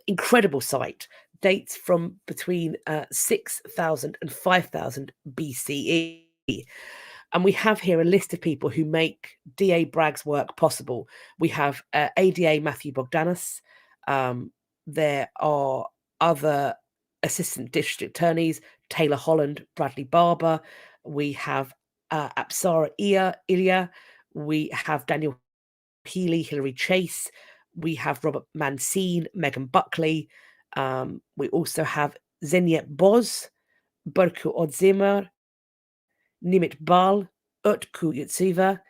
Incredible site. Dates from between 6,000 and 5,000 BCE. And we have here a list of people who make D.A. Bragg's work possible. We have ADA Matthew Bogdanos. There are other assistant district attorneys, Taylor Holland, Bradley Barber. We have Apsara Ilya. We have Daniel Healy, Hilary Chase. We have Robert Mancine, Megan Buckley. We also have Zeynep Boz, Berku Odzimir, Nimit Bal, Utku Yutsiva,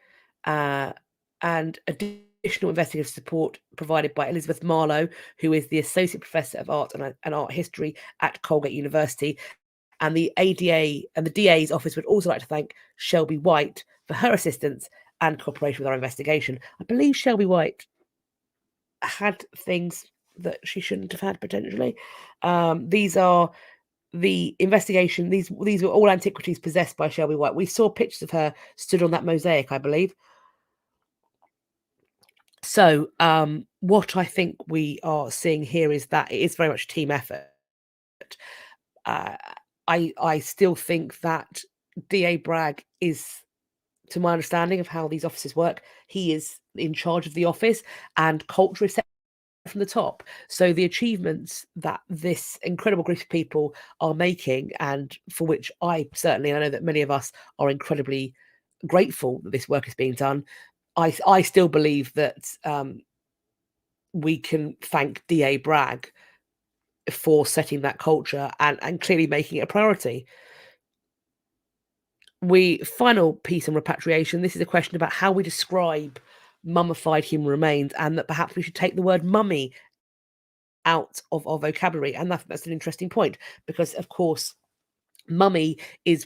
and additional investigative support provided by Elizabeth Marlowe, who is the Associate Professor of Art and Art History at Colgate University. And the ADA and the DA's office would also like to thank Shelby White for her assistance and cooperation with our investigation. I believe Shelby White had things that she shouldn't have had potentially. These are the investigation. These were all antiquities possessed by Shelby White. We saw pictures of her stood on that mosaic, I believe. So what I think we are seeing here is that it is very much a team effort. I still think that D.A. Bragg is, to my understanding of how these offices work, he is in charge of the office and culture is set from the top. So the achievements that this incredible group of people are making, and for which I certainly, and I know that many of us are incredibly grateful that this work is being done, I still believe that we can thank D.A. Bragg for setting that culture and clearly making it a priority. Final piece on repatriation. This is a question about how we describe mummified human remains, and that perhaps we should take the word mummy out of our vocabulary. And that's an interesting point, because of course mummy is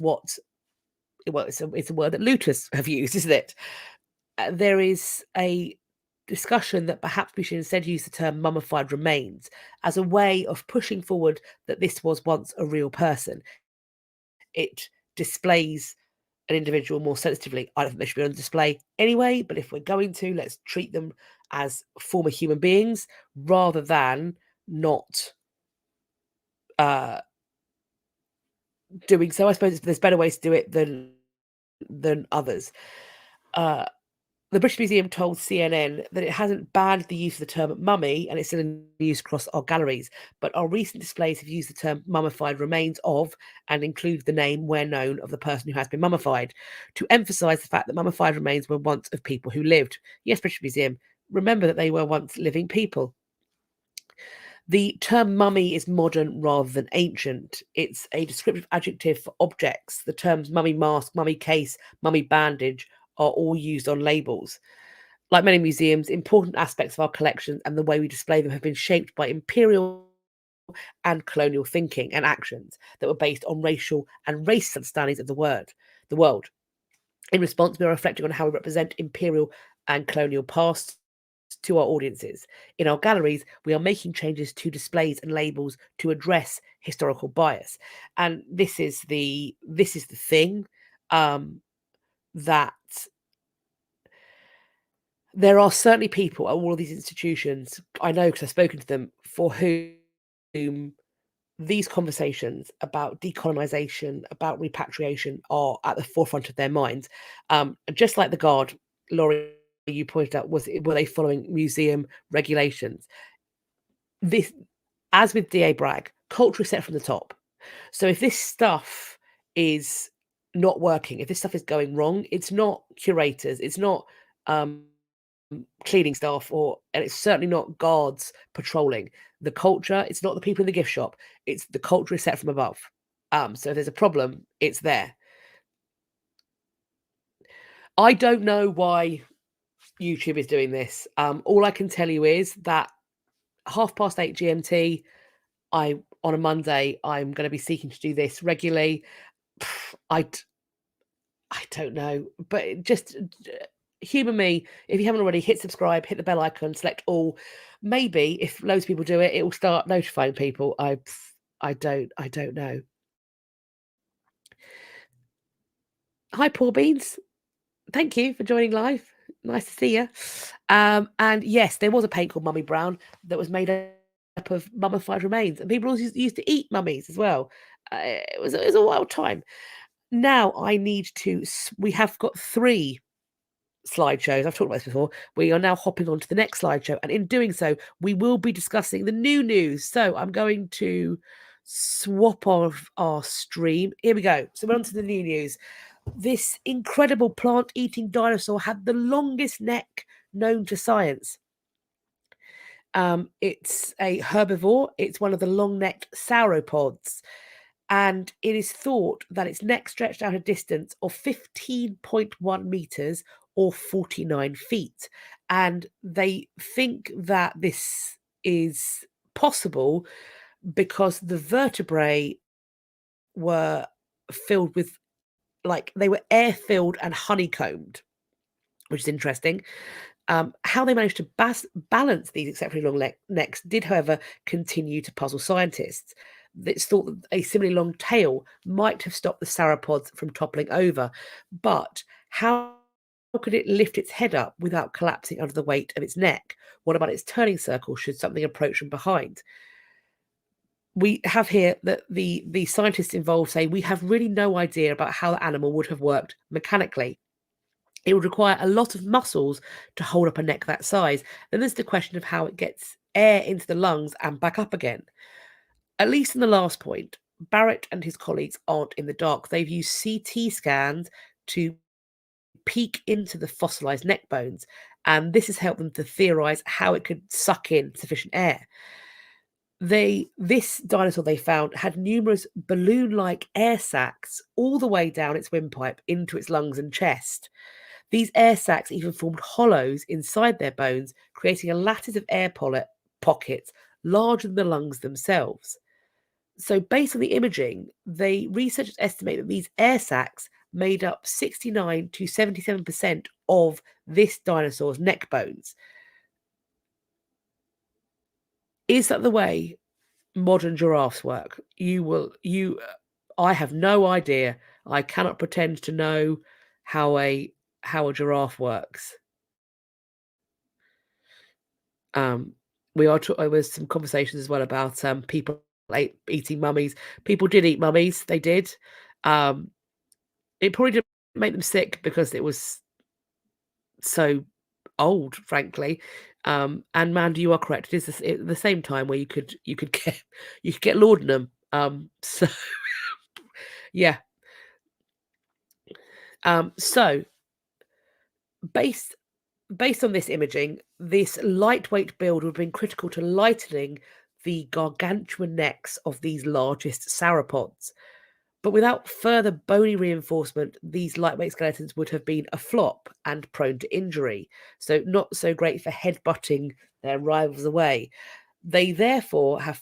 it's a word that looters have used, isn't it? There is a discussion that perhaps we should instead use the term mummified remains as a way of pushing forward that this was once a real person. It displays an individual more sensitively. I don't think they should be on display anyway, but if we're going to, let's treat them as former human beings rather than not doing so. I suppose there's better ways to do it than others. The British Museum told CNN that it hasn't banned the use of the term mummy, and it's still in use across our galleries, but our recent displays have used the term mummified remains of and include the name where known of the person who has been mummified, to emphasise the fact that mummified remains were once of people who lived. Yes, British Museum, remember that they were once living people. The term mummy is modern rather than ancient. It's a descriptive adjective for objects. The terms mummy mask, mummy case, mummy bandage are all used on labels. Like many museums, important aspects of our collections and the way we display them have been shaped by imperial and colonial thinking and actions that were based on racial and racist understandings of the world. In response, we are reflecting on how we represent imperial and colonial past to our audiences. In our galleries, we are making changes to displays and labels to address historical bias. And this is the thing, that there are certainly people at all of these institutions, I know because I've spoken to them, for whom these conversations about decolonization, about repatriation are at the forefront of their minds. Just like the Guard, Laurie, you pointed out, were they following museum regulations? This, as with DA Bragg, culture is set from the top. So if this stuff is not working, if this stuff is going wrong, it's not curators, it's not cleaning staff, and it's certainly not guards patrolling the culture. It's not the people in the gift shop. It's the culture is set from above. So if there's a problem, it's there. I don't know why YouTube is doing this. All I can tell you is that 8:30 GMT, on a Monday, I'm going to be seeking to do this regularly. I don't know, but just humour me. If you haven't already, hit subscribe, hit the bell icon, select all. Maybe if loads of people do it, it will start notifying people. I don't know. Hi, Paul Beans. Thank you for joining live. Nice to see you. And yes, there was a paint called Mummy Brown that was made up of mummified remains, and people also used to eat mummies as well. It was a wild time. Now I need to. We have got 3 slideshows. I've talked about this before. We are now hopping on to the next slideshow, and in doing so, we will be discussing the new news. So I'm going to swap off our stream. Here we go. So we're on to the new news. This incredible plant-eating dinosaur had the longest neck known to science. It's a herbivore. It's one of the long-necked sauropods. And it is thought that its neck stretched out a distance of 15.1 meters or 49 feet. And they think that this is possible because the vertebrae were filled with, they were air-filled and honeycombed, which is interesting. How they managed to balance these exceptionally long necks did, however, continue to puzzle scientists. It's thought that a similarly long tail might have stopped the sauropods from toppling over, but how could it lift its head up without collapsing under the weight of its neck? What about its turning circle should something approach from behind? We have here that the scientists involved say we have really no idea about how the animal would have worked mechanically. It would require a lot of muscles to hold up a neck that size. Then there's the question of how it gets air into the lungs and back up again. At least in the last point, Barrett and his colleagues aren't in the dark. They've used CT scans to peek into the fossilized neck bones, and this has helped them to theorize how it could suck in sufficient air. This dinosaur they found had numerous balloon-like air sacs all the way down its windpipe into its lungs and chest. These air sacs even formed hollows inside their bones, creating a lattice of air pockets larger than the lungs themselves. So, based on the imaging, researchers estimate that these air sacs made up 69 to 77% of this dinosaur's neck bones. Is that the way modern giraffes work? I have no idea. I cannot pretend to know how a giraffe works. Um, there was some conversations as well about people eating mummies. People did eat mummies. They did. Um, it probably didn't make them sick because it was so old, frankly. And Mandy, you are correct. It is the same time where you could get laudanum. So yeah. So based based on this imaging, this lightweight build would have been critical to lightening the gargantuan necks of these largest sauropods. But without further bony reinforcement, these lightweight skeletons would have been a flop and prone to injury. So, not so great for headbutting their rivals away. They therefore have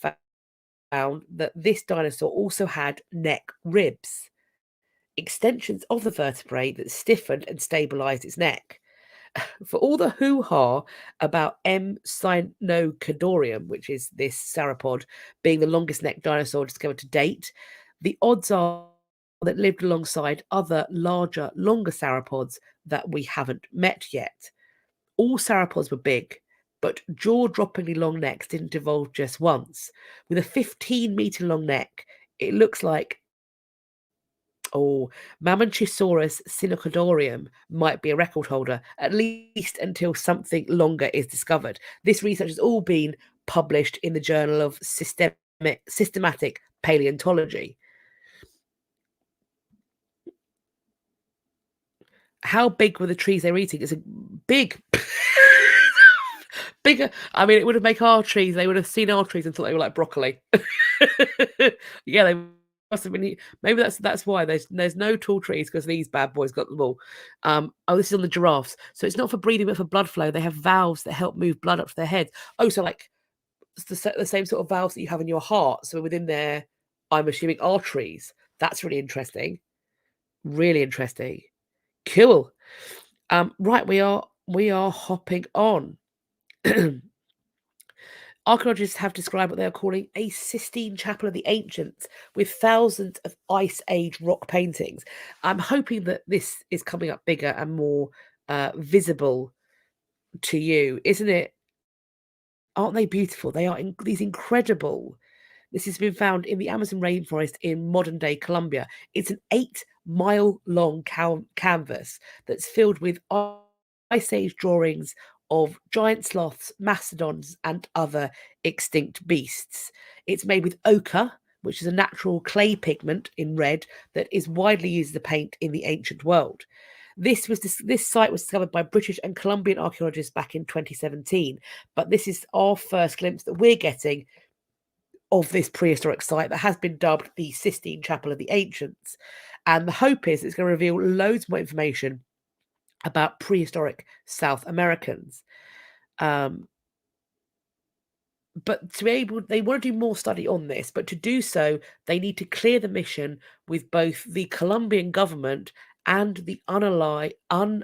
found that this dinosaur also had neck ribs, extensions of the vertebrae that stiffened and stabilized its neck. For all the hoo-ha about M. cyanocadorium, which is this sauropod being the longest necked dinosaur discovered to date, the odds are that lived alongside other larger, longer sauropods that we haven't met yet. All sauropods were big, but jaw-droppingly long necks didn't evolve just once. With a 15-meter long neck, it looks like Mamenchisaurus sinocadorium might be a record holder, at least until something longer is discovered. This research has all been published in the Journal of Systematic Paleontology. How big were the trees they were eating? It's a big, bigger. I mean, it would have made our trees. They would have seen our trees and thought they were like broccoli. Yeah, they must have been. Maybe that's why there's no tall trees, because these bad boys got them all. This is on the giraffes, so it's not for breathing but for blood flow. They have valves that help move blood up to their heads. Oh, so like it's the same sort of valves that you have in your heart. So within there, I'm assuming arteries. That's really interesting. Really interesting. Cool. Right, we are hopping on. Archaeologists have described what they are calling a Sistine Chapel of the Ancients, with thousands of Ice Age rock paintings. I'm hoping that this is coming up bigger and more visible to you, isn't it? Aren't they beautiful? They are these incredible. This has been found in the Amazon rainforest in modern day Colombia. It's an 8-mile long canvas that's filled with Ice Age drawings of giant sloths, mastodons, and other extinct beasts. It's made with ochre, which is a natural clay pigment in red that is widely used as a paint in the ancient world. This site was discovered by British and Colombian archaeologists back in 2017, but this is our first glimpse that we're getting of this prehistoric site that has been dubbed the Sistine Chapel of the Ancients. And the hope is it's going to reveal loads more information about prehistoric South Americans. But they want to do more study on this, but to do so, they need to clear the mission with both the Colombian government and the unallied, wow,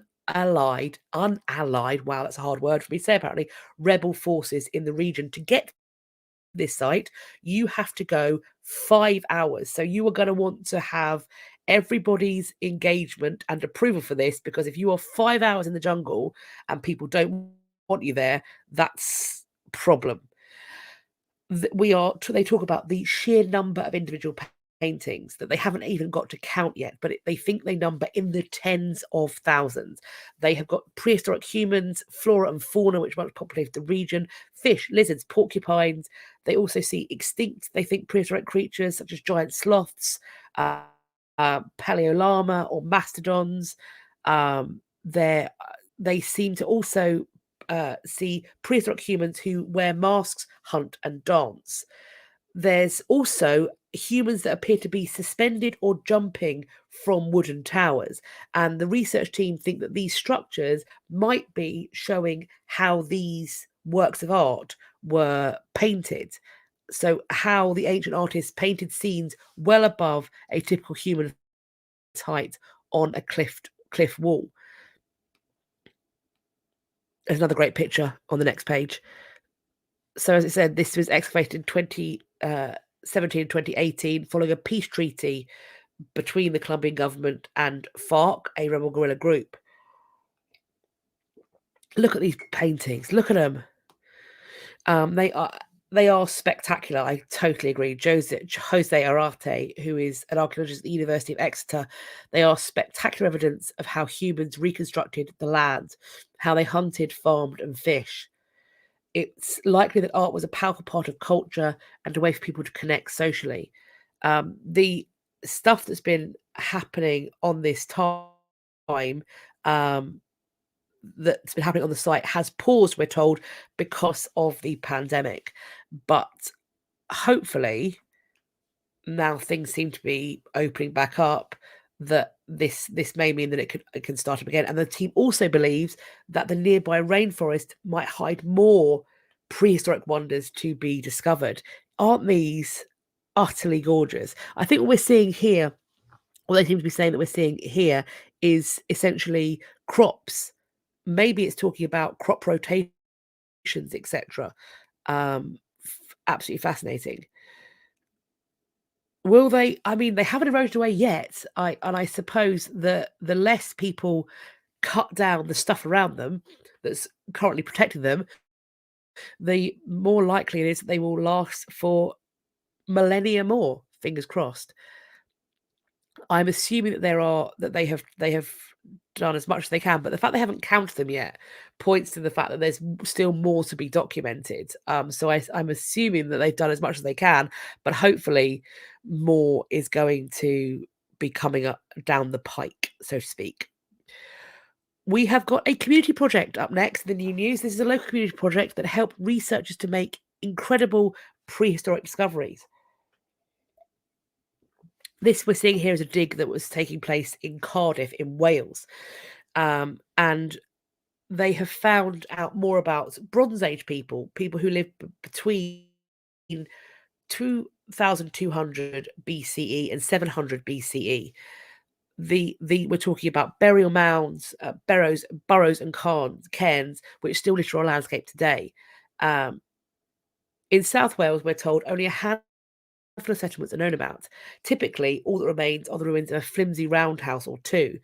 that's a hard word for me to say apparently, rebel forces in the region. To get this site, you have to go 5 hours. So you are going to want to have everybody's engagement and approval for this, because if you are 5 hours in the jungle and people don't want you there, that's a problem. They talk about the sheer number of individual paintings that they haven't even got to count yet, but they think they number in the tens of thousands. They have got prehistoric humans, flora and fauna, which might populate the region, fish, lizards, porcupines. They also see extinct, they think, prehistoric creatures such as giant sloths, paleolama or mastodons. They seem to also see prehistoric humans who wear masks, hunt, and dance. There's also humans that appear to be suspended or jumping from wooden towers. And the research team think that these structures might be showing how these works of art were painted. So, how the ancient artists painted scenes well above a typical human height on a cliff wall. There's another great picture on the next page. So, as I said, this was excavated in 2017 and 2018 following a peace treaty between the Colombian government and FARC, a rebel guerrilla group. Look at these paintings. Look at them. They are spectacular. I totally agree. Jose Arate, who is an archaeologist at the University of Exeter, they are spectacular evidence of how humans reconstructed the land, how they hunted, farmed, and fished. It's likely that art was a powerful part of culture and a way for people to connect socially. The stuff that's been happening on this time, that's been happening on the site has paused, we're told, because of the pandemic. But hopefully, now things seem to be opening back up, that this may mean that it can start up again. And the team also believes that the nearby rainforest might hide more prehistoric wonders to be discovered. Aren't these utterly gorgeous? I think what we're seeing here, what they seem to be saying that we're seeing here, is essentially crops. Maybe it's talking about crop rotations, etc. Absolutely fascinating. Will they? I mean, they haven't eroded away yet. I suppose the less people cut down the stuff around them that's currently protecting them, the more likely it is that they will last for millennia more. Fingers crossed. I'm assuming that they have done as much as they can, but the fact they haven't counted them yet points to the fact that there's still more to be documented. So I'm assuming that they've done as much as they can, but hopefully more is going to be coming up down the pike, so to speak. We have got a community project up next in the new news. This is a local community project that helped researchers to make incredible prehistoric discoveries. This we're seeing here is a dig that was taking place in Cardiff in Wales. And they have found out more about Bronze Age people who lived between 2200 BCE and 700 BCE. We're talking about burial mounds, burrows and cairns, which still litter our landscape today. In South Wales, we're told only a handful of settlements are known about. Typically, all that remains are the ruins of a flimsy roundhouse or two,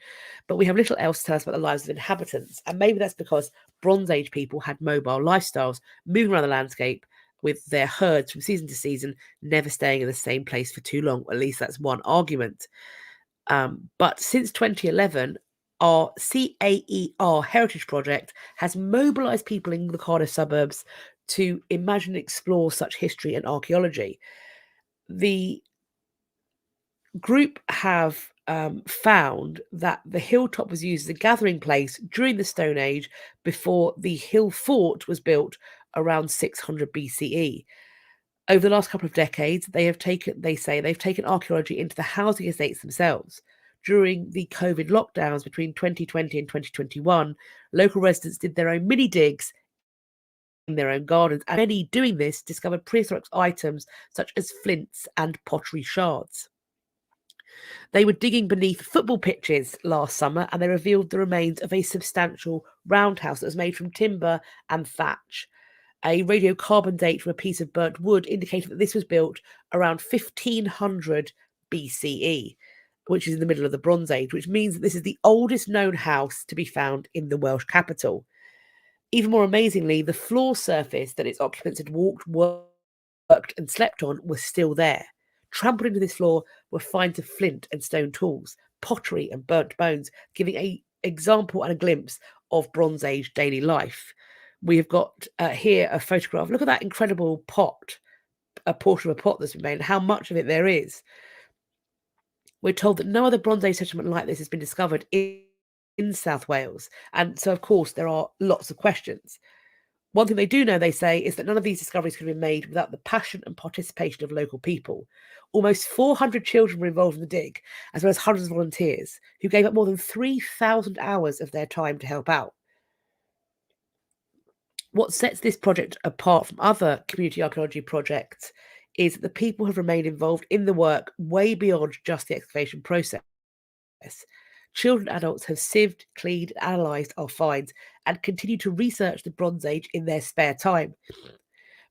but we have little else to tell us about the lives of inhabitants, and maybe that's because Bronze Age people had mobile lifestyles, moving around the landscape with their herds from season to season, never staying in the same place for too long. At least that's one argument. But since 2011, our CAER Heritage Project has mobilised people in the Cardiff suburbs to imagine and explore such history and archaeology. The group have found that the hilltop was used as a gathering place during the Stone Age before the hill fort was built around 600 BCE. Over the last couple of decades, they say they've taken archaeology into the housing estates themselves. During the COVID lockdowns between 2020 and 2021, local residents did their own mini digs in their own gardens, and many doing this discovered prehistoric items such as flints and pottery shards. They were digging beneath football pitches last summer, and they revealed the remains of a substantial roundhouse that was made from timber and thatch. A radiocarbon date from a piece of burnt wood indicated that this was built around 1500 BCE, which is in the middle of the Bronze Age, which means that this is the oldest known house to be found in the Welsh capital. Even more amazingly, the floor surface that its occupants had walked, worked, and slept on was still there. Trampled into this floor were finds of flint and stone tools, pottery and burnt bones, giving an example and a glimpse of Bronze Age daily life. We have got here a photograph. Look at that incredible pot, a portion of a pot that's been made, and how much of it there is. We're told that no other Bronze Age settlement like this has been discovered in in South Wales. And so, of course, there are lots of questions. One thing they do know, they say, is that none of these discoveries could have been made without the passion and participation of local people. Almost 400 children were involved in the dig, as well as hundreds of volunteers who gave up more than 3,000 hours of their time to help out. What sets this project apart from other community archaeology projects is that the people have remained involved in the work way beyond just the excavation process. Children and adults have sieved, cleaned, and analysed our finds and continue to research the Bronze Age in their spare time.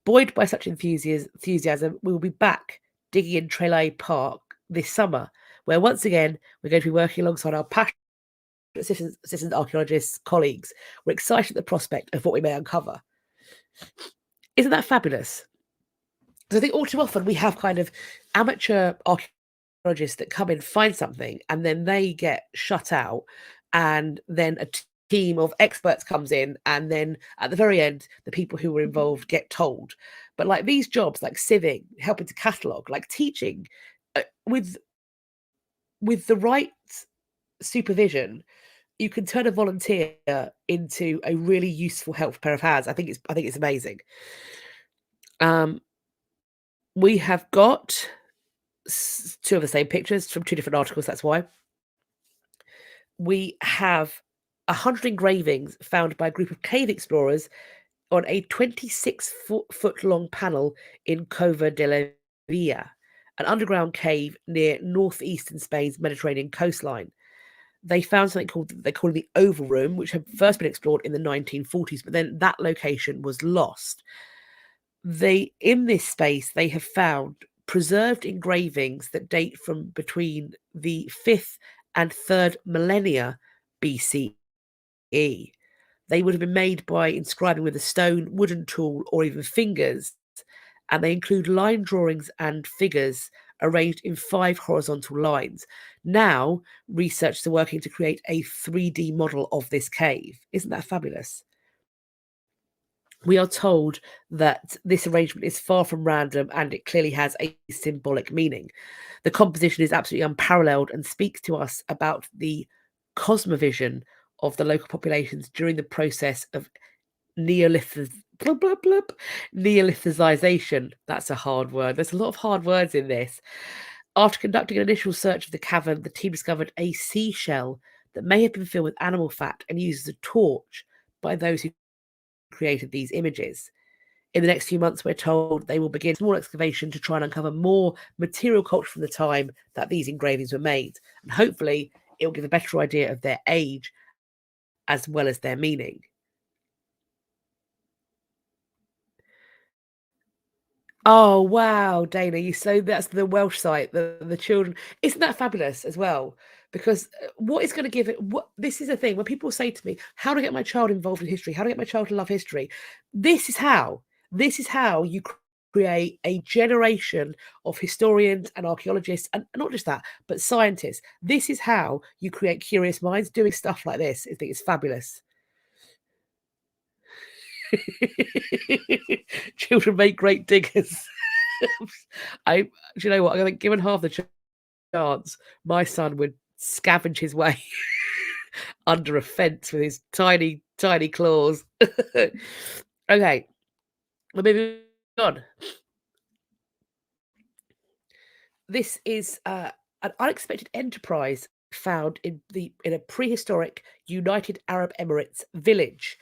Buoyed by such enthusiasm, we will be back digging in Trelay Park this summer, where once again we're going to be working alongside our passionate assistant archaeologists colleagues. We're excited at the prospect of what we may uncover. Isn't that fabulous? So I think all too often we have kind of amateur archaeologists that come in, find something, and then they get shut out, and then a team of experts comes in, and then at the very end, the people who were involved get told. But like these jobs, like sieving, helping to catalogue, like teaching, with the right supervision, you can turn a volunteer into a really useful, helpful pair of hands. I think it's amazing. We have got two of the same pictures from two different articles. That's why we have 100 engravings found by a group of cave explorers on a 26-foot long panel in Cova de la Villa, an underground cave near northeastern Spain's Mediterranean coastline. They found something they call the Oval Room, which had first been explored in the 1940s, but then that location was lost. In this space, they have found preserved engravings that date from between the 5th and 3rd millennia BCE. They would have been made by inscribing with a stone, wooden tool, or even fingers, and they include line drawings and figures arranged in 5 horizontal lines. Now, researchers are working to create a 3D model of this cave. Isn't that fabulous? We are told that this arrangement is far from random, and it clearly has a symbolic meaning. The composition is absolutely unparalleled and speaks to us about the cosmovision of the local populations during the process of Neolithization. That's a hard word. There's a lot of hard words in this. After conducting an initial search of the cavern, the team discovered a seashell that may have been filled with animal fat and used as a torch by those who created these images. In the next few months, we're told they will begin small excavation to try and uncover more material culture from the time that these engravings were made. And hopefully it will give a better idea of their age as well as their meaning. Oh, wow, Dana, so that's the Welsh site, the children. Isn't that fabulous as well? Because what is going to give it, this is the thing, when people say to me, how to get my child involved in history? How to get my child to love history? This is how you create a generation of historians and archaeologists, and not just that, but scientists. This is how you create curious minds doing stuff like this. I think it's fabulous. Children make great diggers. Do you know what? I think given half the chance, my son would scavenge his way under a fence with his tiny, tiny claws. Okay, we're moving on. This is an unexpected enterprise found in a prehistoric United Arab Emirates village.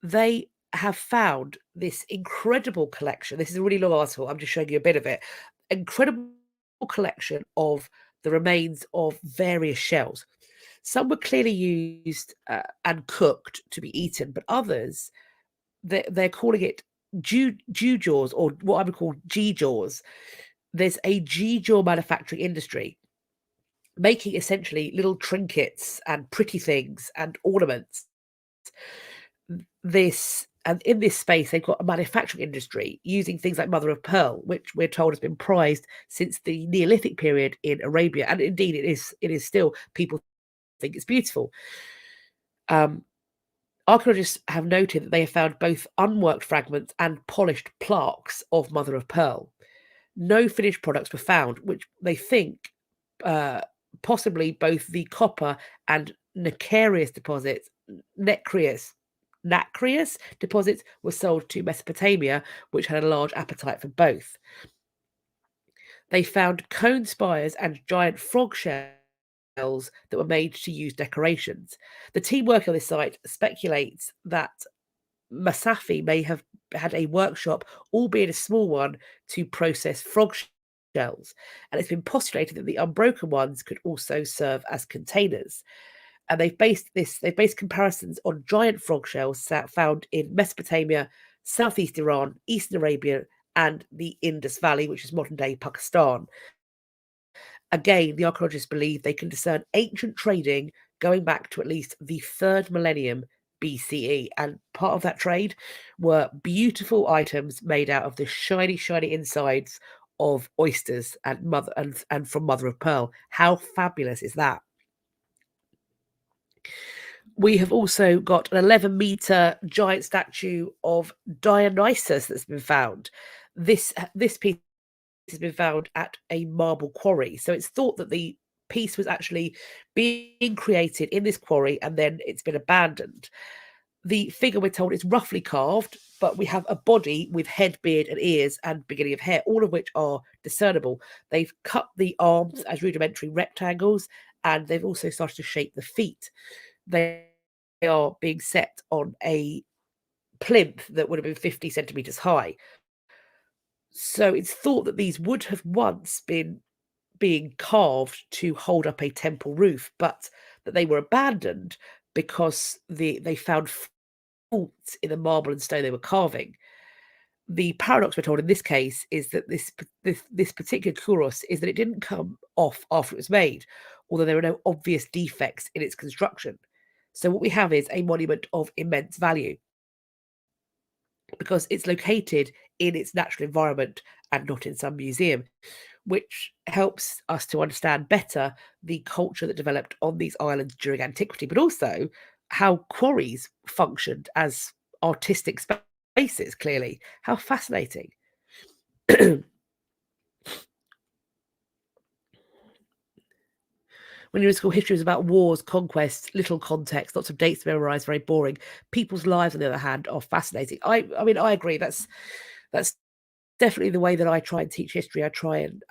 They have found this incredible collection. This is a really long article. I'm just showing you a bit of it. Incredible collection of the remains of various shells. Some were clearly used and cooked to be eaten, but others, they're calling it Jew jaws, or what I would call G jaws. There's a G jaw manufacturing industry making essentially little trinkets and pretty things and ornaments. And in this space, they've got a manufacturing industry using things like mother of pearl, which we're told has been prized since the Neolithic period in Arabia. And indeed, it is still, people think it's beautiful. Archaeologists have noted that they have found both unworked fragments and polished plaques of mother of pearl. No finished products were found, which they think possibly both the copper and nacreous deposits, nacreous deposits were sold to Mesopotamia, which had a large appetite for both. They found cone spires and giant frog shells that were made to use decorations. The team working on this site speculates that Masafi may have had a workshop, albeit a small one, to process frog shells, and it's been postulated that the unbroken ones could also serve as containers. And they've based comparisons on giant frog shells found in Mesopotamia, southeast Iran, eastern Arabia, and the Indus Valley, which is modern day Pakistan. Again, the archaeologists believe they can discern ancient trading going back to at least the 3rd millennium BCE. And part of that trade were beautiful items made out of the shiny, shiny insides of oysters and from mother of pearl. How fabulous is that? We have also got an 11-meter giant statue of Dionysus that's been found. This piece has been found at a marble quarry. So it's thought that the piece was actually being created in this quarry and then it's been abandoned. The figure, we're told, is roughly carved, but we have a body with head, beard, and ears and beginning of hair, all of which are discernible. They've cut the arms as rudimentary rectangles, and they've also started to shape the feet. They are being set on a plinth that would have been 50 centimeters high. So it's thought that these would have once been being carved to hold up a temple roof, but that they were abandoned because they found faults in the marble and stone they were carving. The paradox, we're told in this case, is that this particular kuros is that it didn't come off after it was made, although there are no obvious defects in its construction. So what we have is a monument of immense value because it's located in its natural environment and not in some museum, which helps us to understand better the culture that developed on these islands during antiquity, but also how quarries functioned as artistic spaces, clearly. How fascinating. When you're in school, history was about wars, conquests, little context, lots of dates memorized, very boring. People's lives, on the other hand, are fascinating. I mean, I agree. That's definitely the way that I try and teach history. I try and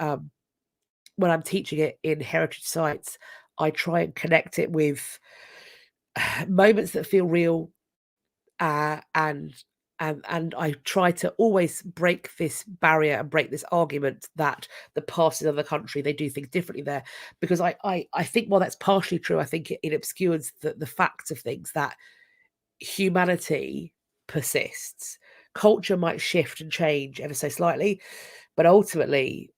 when I'm teaching it in heritage sites, I try and connect it with moments that feel real, and I try to always break this barrier and break this argument that the past is another country, they do things differently there. Because I think while that's partially true, I think it obscures the facts of things, that humanity persists. Culture might shift and change ever so slightly, but ultimately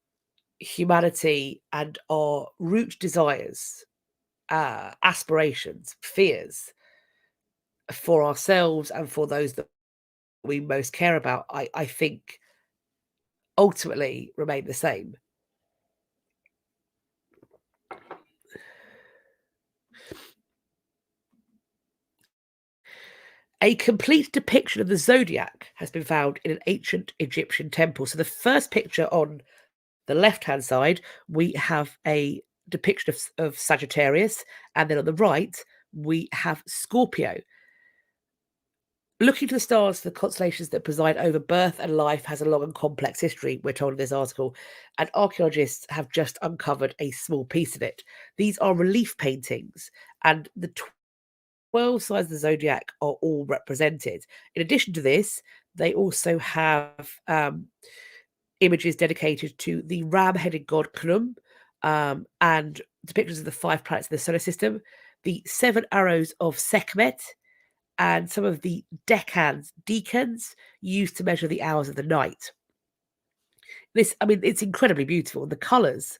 humanity and our root desires, aspirations, fears for ourselves and for those that we most care about, I think ultimately remain the same. A complete depiction of the zodiac has been found in an ancient Egyptian temple. So the first picture on the left-hand side, we have a depiction of Sagittarius, and then on the right, we have Scorpio. Looking to the stars for the constellations that preside over birth and life has a long and complex history, we're told in this article, and archaeologists have just uncovered a small piece of it. These are relief paintings, and the 12 signs of the zodiac are all represented. In addition to this, they also have images dedicated to the ram-headed god Khnum, and depictions of the 5 planets in the solar system, the 7 arrows of Sekhmet, and some of the decans used to measure the hours of the night. I mean, it's incredibly beautiful. The colours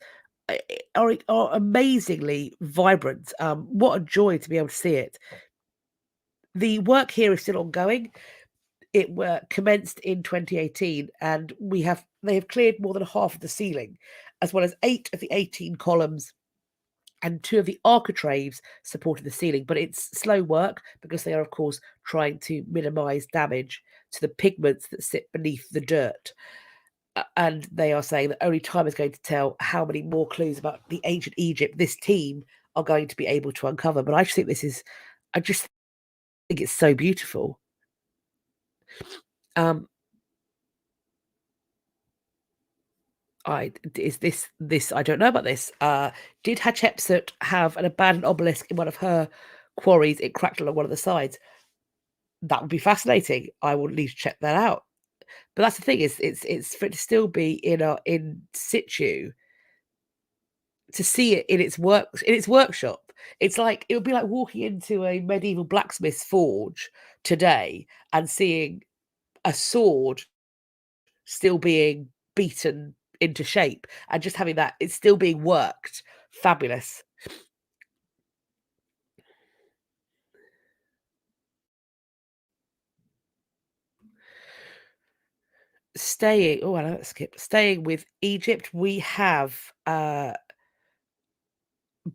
are amazingly vibrant. What a joy to be able to see it. The work here is still ongoing. It commenced in 2018, and they have cleared more than half of the ceiling, as well as 8 of the 18 columns and 2 of the architraves supporting the ceiling. But it's slow work because they are, of course, trying to minimize damage to the pigments that sit beneath the dirt. And they are saying that only time is going to tell how many more clues about the ancient Egypt this team are going to be able to uncover. But I just think I just think it's so beautiful. Um, I don't know about this. Did Hatshepsut have an abandoned obelisk in one of her quarries? It cracked along one of the sides. That would be fascinating. I will need to check that out. But that's the thing, is it's for it to still be in situ, to see it in its workshop. It's like it would be like walking into a medieval blacksmith's forge today and seeing a sword still being beaten into shape, and just having that it's still being worked. Fabulous. Staying with Egypt, we have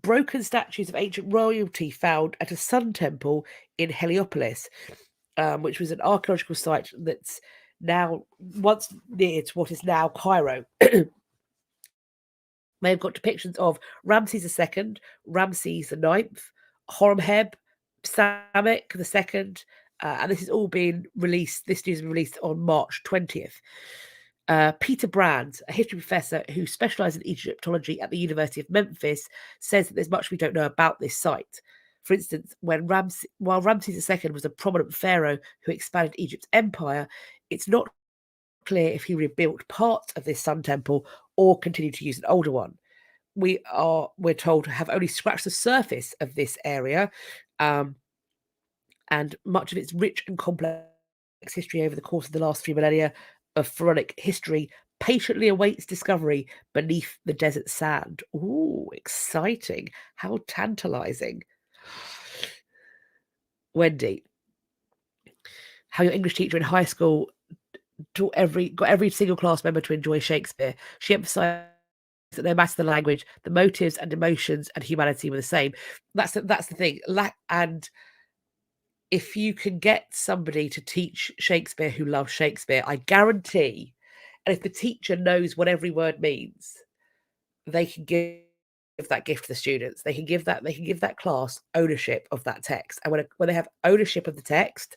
broken statues of ancient royalty found at a sun temple in Heliopolis, which was an archaeological site that's now once near to what is now Cairo. They've got depictions of Ramses II, Ramses IX, Horemheb, Psamek II, and this is all being released. This news was released on March 20th. Peter Brand, a history professor who specialized in Egyptology at the University of Memphis, says that there's much we don't know about this site. For instance, while Ramses II was a prominent pharaoh who expanded Egypt's empire, it's not clear if he rebuilt parts of this sun temple or continued to use an older one. We're told to have only scratched the surface of this area, and much of its rich and complex history over the course of the last few millennia of pharaonic history patiently awaits discovery beneath the desert sand. Ooh, exciting. How tantalizing. Wendy, how your English teacher in high school got every single class member to enjoy Shakespeare. She emphasized that no matter the language, the motives and emotions and humanity were the same. That's the thing. And if you can get somebody to teach Shakespeare who loves Shakespeare, I guarantee, and if the teacher knows what every word means, they can give that gift to the students. They can give that class ownership of that text. And when they have ownership of the text,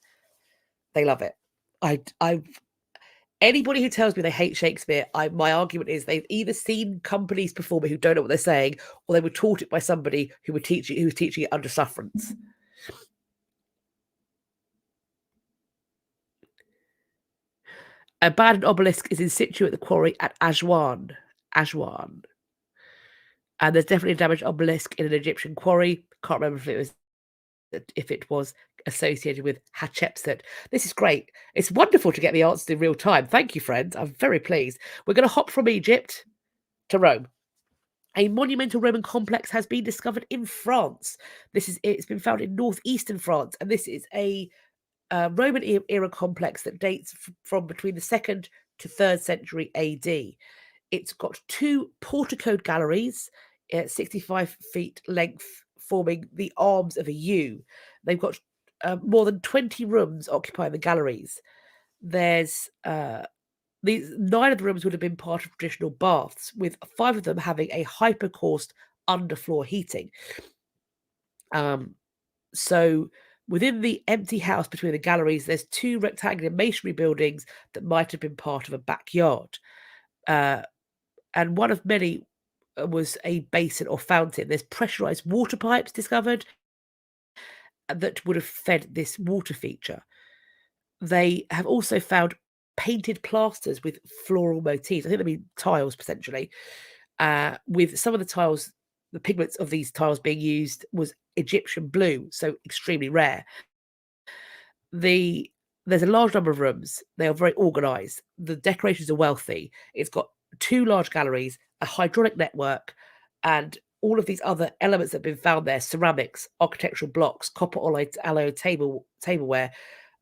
they love it. I Anybody who tells me they hate Shakespeare, my argument is they've either seen companies perform it who don't know what they're saying, or they were taught it by somebody who was teaching it under sufferance. Abandoned obelisk is in situ at the quarry at Aswan. Aswan. And there's definitely a damaged obelisk in an Egyptian quarry. Can't remember if it was associated with Hatshepsut. This is great. It's wonderful to get the answers in real time. Thank you, friends. I'm very pleased. We're going to hop from Egypt to Rome. A monumental Roman complex has been discovered in France. It's been found in northeastern France, and this is a Roman era complex that dates from between the 2nd to 3rd century AD. It's got 2 porticoed galleries at 65 feet length, forming the arms of a U. They've got more than 20 rooms occupying the galleries. There's these 9 of the rooms would have been part of traditional baths, with 5 of them having a hypercaust underfloor heating. So within the empty house between the galleries, there's 2 rectangular masonry buildings that might have been part of a backyard. And one of many was a basin or fountain. There's pressurized water pipes discovered that would have fed this water feature. They have also found painted plasters with floral motifs. I think they mean tiles, potentially. With some of the tiles, the pigments of these tiles being used was Egyptian blue, so extremely rare. There's a large number of rooms. They are very organized. The decorations are wealthy. It's got 2 large galleries, a hydraulic network, and all of these other elements that have been found there, ceramics, architectural blocks, copper alloy tableware,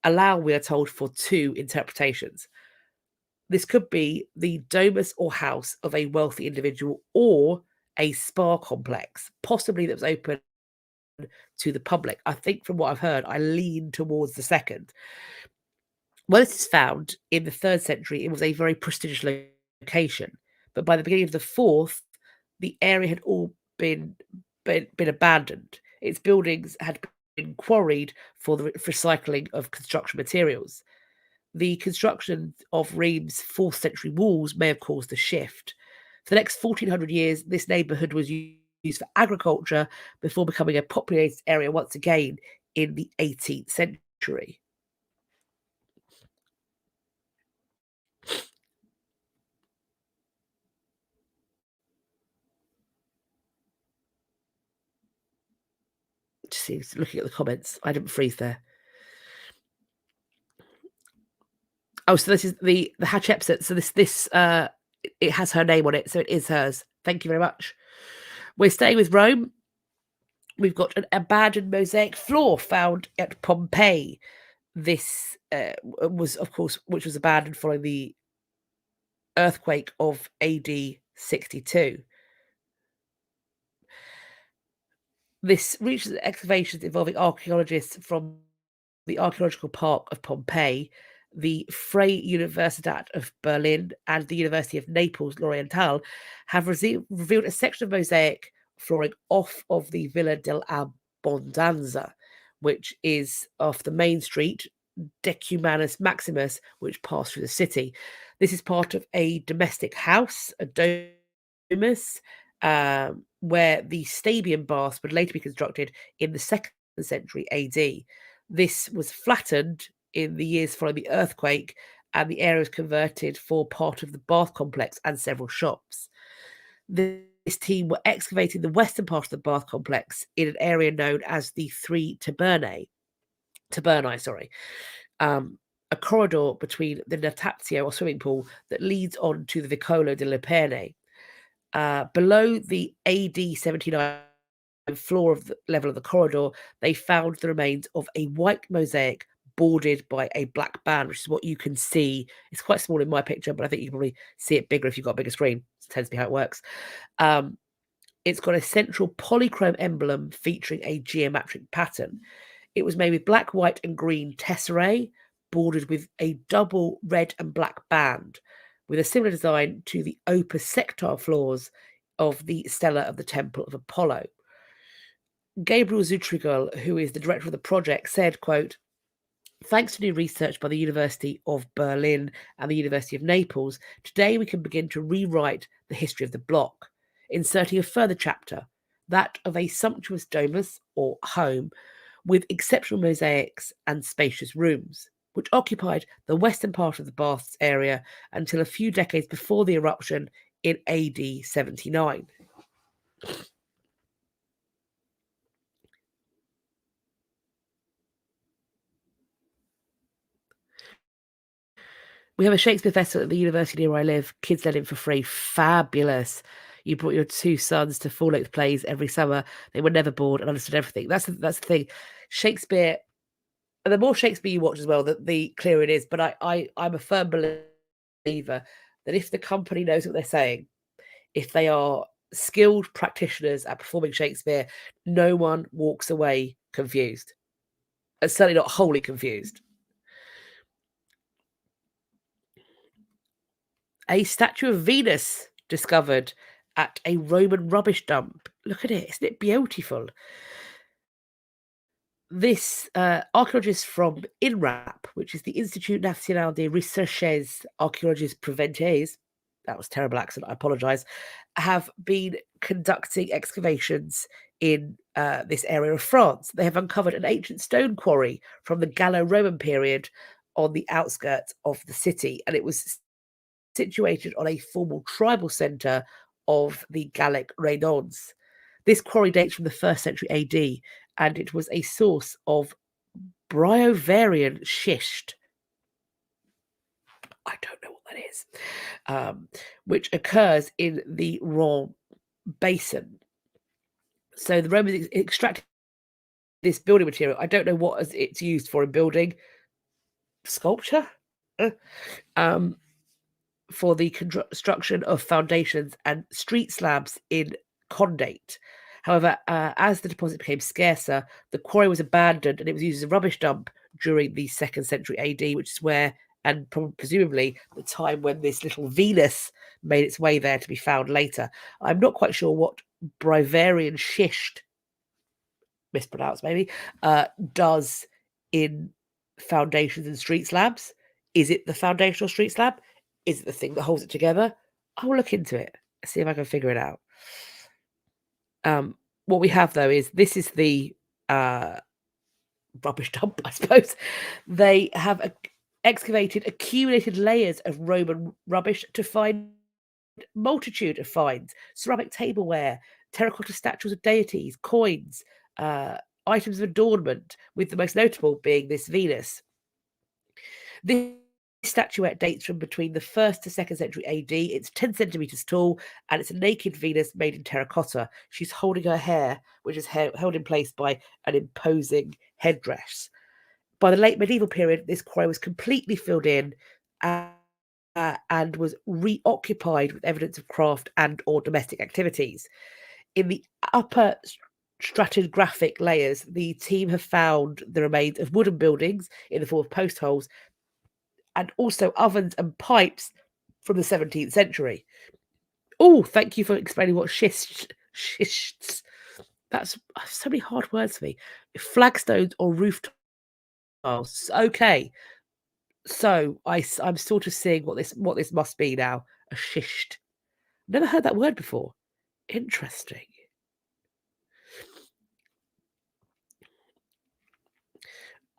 allow, we are told, for 2 interpretations. This could be the domus or house of a wealthy individual, or a spa complex, possibly that was open to the public. I think from what I've heard, I lean towards the second. When this is found in the 3rd century, it was a very prestigious location. But by the beginning of the 4th, the area had all been been abandoned. Its buildings had been quarried for the recycling of construction materials. The construction of Rheims' 4th century walls may have caused the shift. For the next 1400 years, this neighbourhood was used for agriculture before becoming a populated area once again in the 18th century. Just looking at the comments, I didn't freeze there. Oh, so this is the Hatshepsut. So this it has her name on it, so it is hers. Thank you very much. We're staying with Rome. We've got an abandoned mosaic floor found at Pompeii. This was, of course, which was abandoned following the earthquake of AD 62. This reaches excavations involving archaeologists from the Archaeological Park of Pompeii, the Freie Universität of Berlin, and the University of Naples L'Orientale have revealed a section of mosaic flooring off of the Villa dell'Abbondanza, which is off the main street, Decumanus Maximus, which passed through the city. This is part of a domestic house, a domus, where the Stabian baths would later be constructed in the 2nd century AD. This was flattened in the years following the earthquake, and the area was converted for part of the bath complex and several shops. This team were excavating the western part of the bath complex in an area known as the Three Tabernae, a corridor between the natatio or swimming pool that leads on to the Vicolo delle Perne. Below the AD 79 floor of the level of the corridor, they found the remains of a white mosaic bordered by a black band, which is what you can see. It's quite small in my picture, but I think you can probably see it bigger if you've got a bigger screen. It tends to be how it works. It's got a central polychrome emblem featuring a geometric pattern. It was made with black, white, and green tesserae, bordered with a double red and black band, with a similar design to the opus sectile floors of the Stela of the Temple of Apollo. Gabriel Zutrigel, who is the director of the project, said, quote, "Thanks to new research by the University of Berlin and the University of Naples, today we can begin to rewrite the history of the block, inserting a further chapter, that of a sumptuous domus, or home, with exceptional mosaics and spacious rooms, which occupied the western part of the baths area until a few decades before the eruption in AD 79. We have a Shakespeare festival at the university near where I live. Kids let in for free. Fabulous. You brought your 2 sons to full-length plays every summer. They were never bored and understood everything. That's the thing. Shakespeare, and the more Shakespeare you watch as well, the clearer it is. But I'm a firm believer that if the company knows what they're saying, if they are skilled practitioners at performing Shakespeare, no one walks away confused. And certainly not wholly confused. A statue of Venus discovered at a Roman rubbish dump. Look at it. Isn't it beautiful? This archaeologist from INRAP, which is the Institut National des Recherches Archéologiques Préventives, that was a terrible accent, I apologise, have been conducting excavations in this area of France. They have uncovered an ancient stone quarry from the Gallo-Roman period on the outskirts of the city, and it was situated on a formal tribal centre of the Gallic Raynons. This quarry dates from the 1st century AD, and it was a source of Briovarian schist. I don't know what that is, which occurs in the Rhone basin. So the Romans extracted this building material. I don't know what it's used for in building. Sculpture? For the construction of foundations and street slabs in Condate. However, as the deposit became scarcer, the quarry was abandoned and it was used as a rubbish dump during the 2nd century AD, which is where, and presumably the time when this little Venus made its way there to be found later. I'm not quite sure what Brivarian schist, mispronounced maybe, does in foundations and street slabs. Is it the foundational street slab? Is it the thing that holds it together? I will look into it, see if I can figure it out. What we have though is this is the rubbish dump, I suppose. They have excavated accumulated layers of Roman rubbish to find multitude of finds: ceramic tableware, terracotta statues of deities, coins, items of adornment, with the most notable being this Venus. This statuette dates from between the 1st to 2nd century AD. It's 10 centimeters tall, and it's a naked Venus made in terracotta. She's holding her hair, which is held in place by an imposing headdress. By the late medieval period, this quarry was completely filled in and was reoccupied with evidence of craft and or domestic activities. In the upper stratigraphic layers, the team have found the remains of wooden buildings in the form of post holes and also ovens and pipes from the 17th century. Oh, thank you for explaining what schists. That's so many hard words for me. Flagstones or roof tiles. Okay. So I'm sort of seeing what this must be now. A schist. Never heard that word before. Interesting.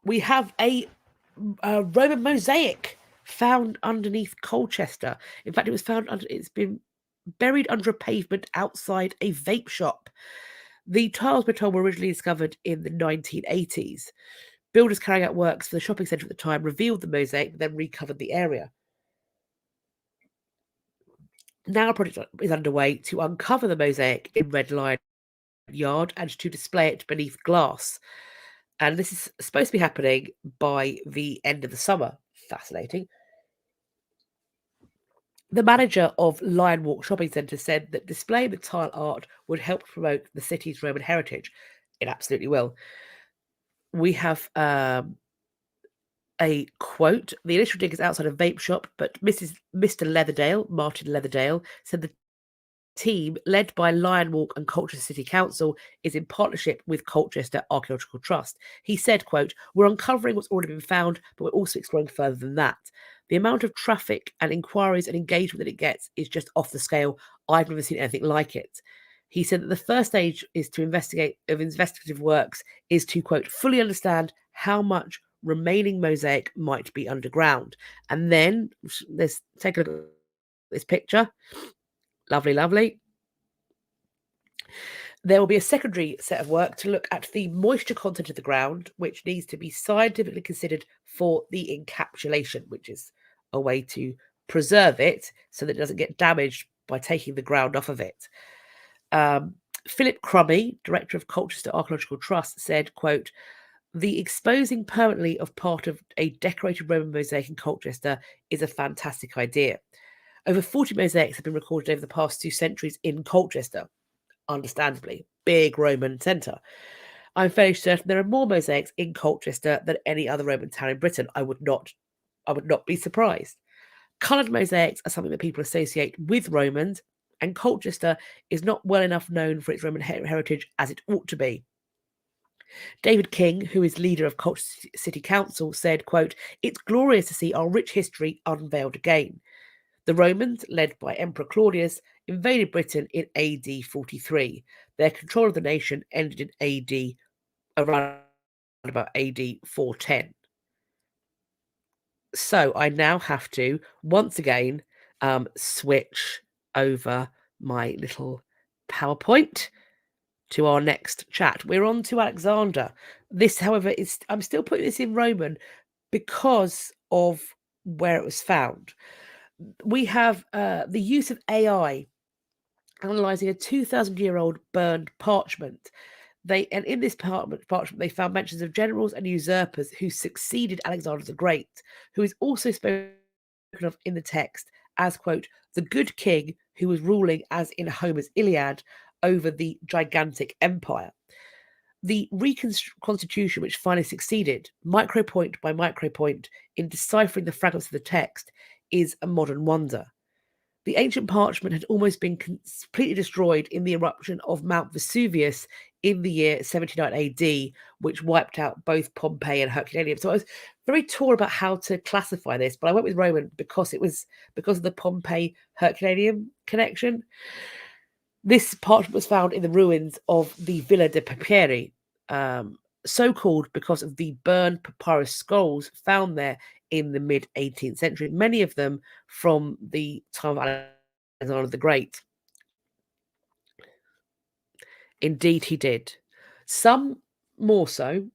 We have a Roman mosaic found underneath Colchester. In fact, it's been buried under a pavement outside a vape shop. The tiles were told were originally discovered in the 1980s. Builders carrying out works for the shopping centre at the time revealed the mosaic, then recovered the area. Now a project is underway to uncover the mosaic in Red Lion Yard and to display it beneath glass. And this is supposed to be happening by the end of the summer. Fascinating. The manager of Lion Walk Shopping Centre said that displaying the tile art would help promote the city's Roman heritage. It absolutely will. We have a quote. The initial dig is outside a vape shop, but Mr. Martin Leatherdale, said the team, led by Lion Walk and Colchester City Council, is in partnership with Colchester Archaeological Trust. He said, quote, "We're uncovering what's already been found, but we're also exploring further than that. The amount of traffic and inquiries and engagement that it gets is just off the scale. I've never seen anything like it." He said that the first stage is to investigative works is to, quote, "fully understand how much remaining mosaic might be underground." And then let's take a look at this picture. Lovely, lovely. There will be a secondary set of work to look at the moisture content of the ground, which needs to be scientifically considered for the encapsulation, which is a way to preserve it so that it doesn't get damaged by taking the ground off of it. Philip Crummy, director of Colchester Archaeological Trust, said, quote, "The exposing permanently of part of a decorated Roman mosaic in Colchester is a fantastic idea. Over 40 mosaics have been recorded over the past 2 centuries in Colchester. Understandably, big Roman centre. I'm fairly certain there are more mosaics in Colchester than any other Roman town in Britain. I would not be surprised. Coloured mosaics are something that people associate with Romans, and Colchester is not well enough known for its Roman heritage as it ought to be." David King, who is leader of Colchester City Council, said, quote, "It's glorious to see our rich history unveiled again. The Romans, led by Emperor Claudius, invaded Britain in AD 43. Their control of the nation ended in around about AD 410. So I now have to, once again, switch over my little PowerPoint to our next chat. We're on to Alexander. This, however, I'm still putting this in Roman because of where it was found. We have the use of AI analysing a 2,000-year-old burned parchment. In this parchment, they found mentions of generals and usurpers who succeeded Alexander the Great, who is also spoken of in the text as, quote, "the good king who was ruling as in Homer's Iliad over the gigantic empire." The reconstitution, which finally succeeded, micropoint by micropoint, in deciphering the fragments of the text, is a modern wonder. The ancient parchment had almost been completely destroyed in the eruption of Mount Vesuvius in the year 79 AD, which wiped out both Pompeii and Herculaneum. So I was very torn about how to classify this, but I went with Roman because it was because of the Pompeii Herculaneum connection. This parchment was found in the ruins of the Villa de Papieri, so called because of the burned papyrus scrolls found there in the mid 18th century, many of them from the time of Alexander the Great. Indeed, he did. Some more so,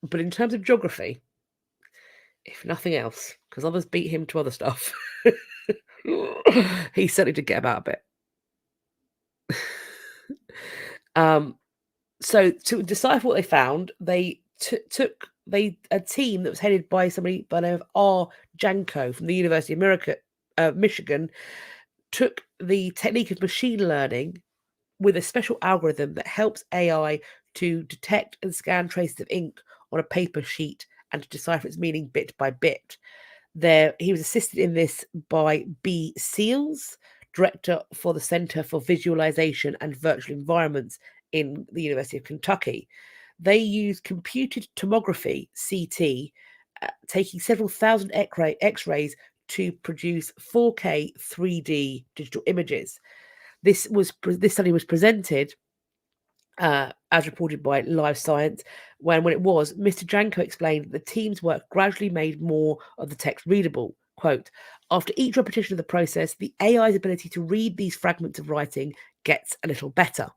but in terms of geography, if nothing else, because others beat him to other stuff, he certainly did get about a bit. So to decipher what they found, they took a team that was headed by somebody by the name of R. Janko from the University of Michigan, took the technique of machine learning with a special algorithm that helps AI to detect and scan traces of ink on a paper sheet and to decipher its meaning bit by bit. He was assisted in this by B. Seals, director for the Center for Visualization and Virtual Environments in the University of Kentucky. They used computed tomography, CT, taking several thousand X-rays to produce 4K 3D digital images. This study was presented as reported by Live Science, when it was, Mr. Janko explained that the team's work gradually made more of the text readable. Quote, after each repetition of the process, the AI's ability to read these fragments of writing gets a little better.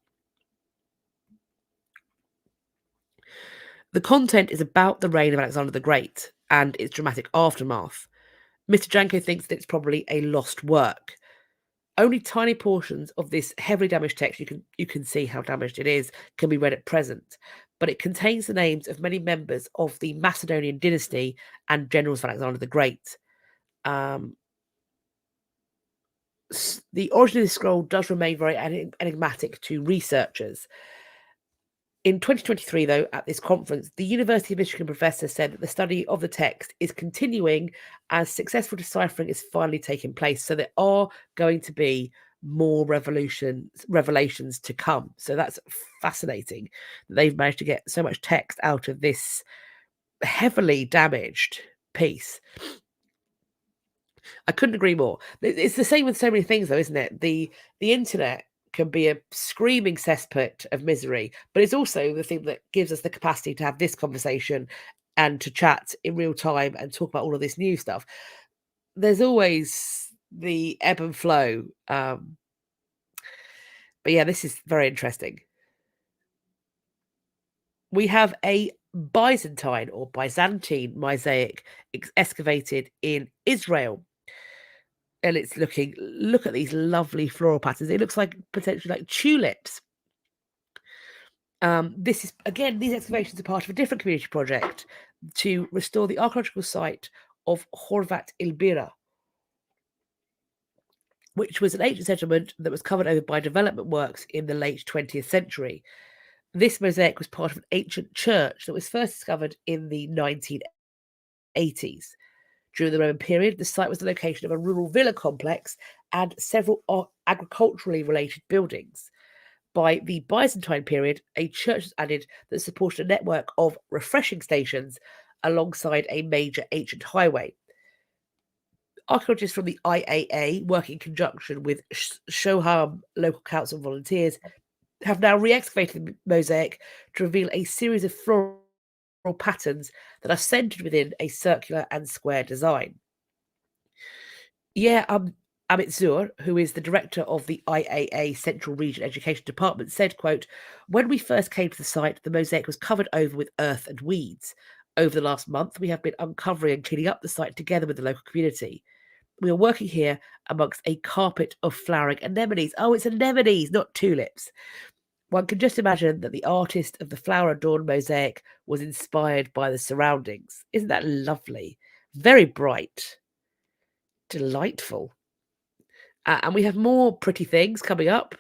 The content is about the reign of Alexander the Great and its dramatic aftermath. Mr. Janko thinks that it's probably a lost work. Only tiny portions of this heavily damaged text, you can see how damaged it is, can be read at present, but it contains the names of many members of the Macedonian dynasty and generals of Alexander the Great. The origin of this scroll does remain very enigmatic to researchers. In 2023, though, at this conference, the University of Michigan professor said that the study of the text is continuing as successful deciphering is finally taking place. So there are going to be more revelations to come. So that's fascinating that they've managed to get so much text out of this heavily damaged piece. I couldn't agree more. It's the same with so many things, though, isn't it? The internet can be a screaming cesspit of misery, but it's also the thing that gives us the capacity to have this conversation and to chat in real time and talk about all of this new stuff. There's always the ebb and flow. But yeah, this is very interesting. We have a Byzantine or Byzantine mosaic excavated in Israel. And it's look at these lovely floral patterns. It looks like potentially like tulips. This is, again, these excavations are part of a different community project to restore the archaeological site of Horvat Ilbira, which was an ancient settlement that was covered over by development works in the late 20th century. This mosaic was part of an ancient church that was first discovered in the 1980s. During the Roman period, the site was the location of a rural villa complex and several agriculturally related buildings. By the Byzantine period, a church was added that supported a network of refreshing stations alongside a major ancient highway. Archaeologists from the IAA, working in conjunction with Shoham local council volunteers, have now re-excavated the mosaic to reveal a series of floral patterns that are centered within a circular and square design. Yeah, Amit Zur, who is the director of the IAA Central Region Education Department, said, quote, when we first came to the site, the mosaic was covered over with earth and weeds. Over the last month, we have been uncovering and cleaning up the site together with the local community. We are working here amongst a carpet of flowering anemones. Oh, it's anemones, not tulips. One can just imagine that the artist of the flower-adorned mosaic was inspired by the surroundings. Isn't that lovely? Very bright. Delightful. And we have more pretty things coming up.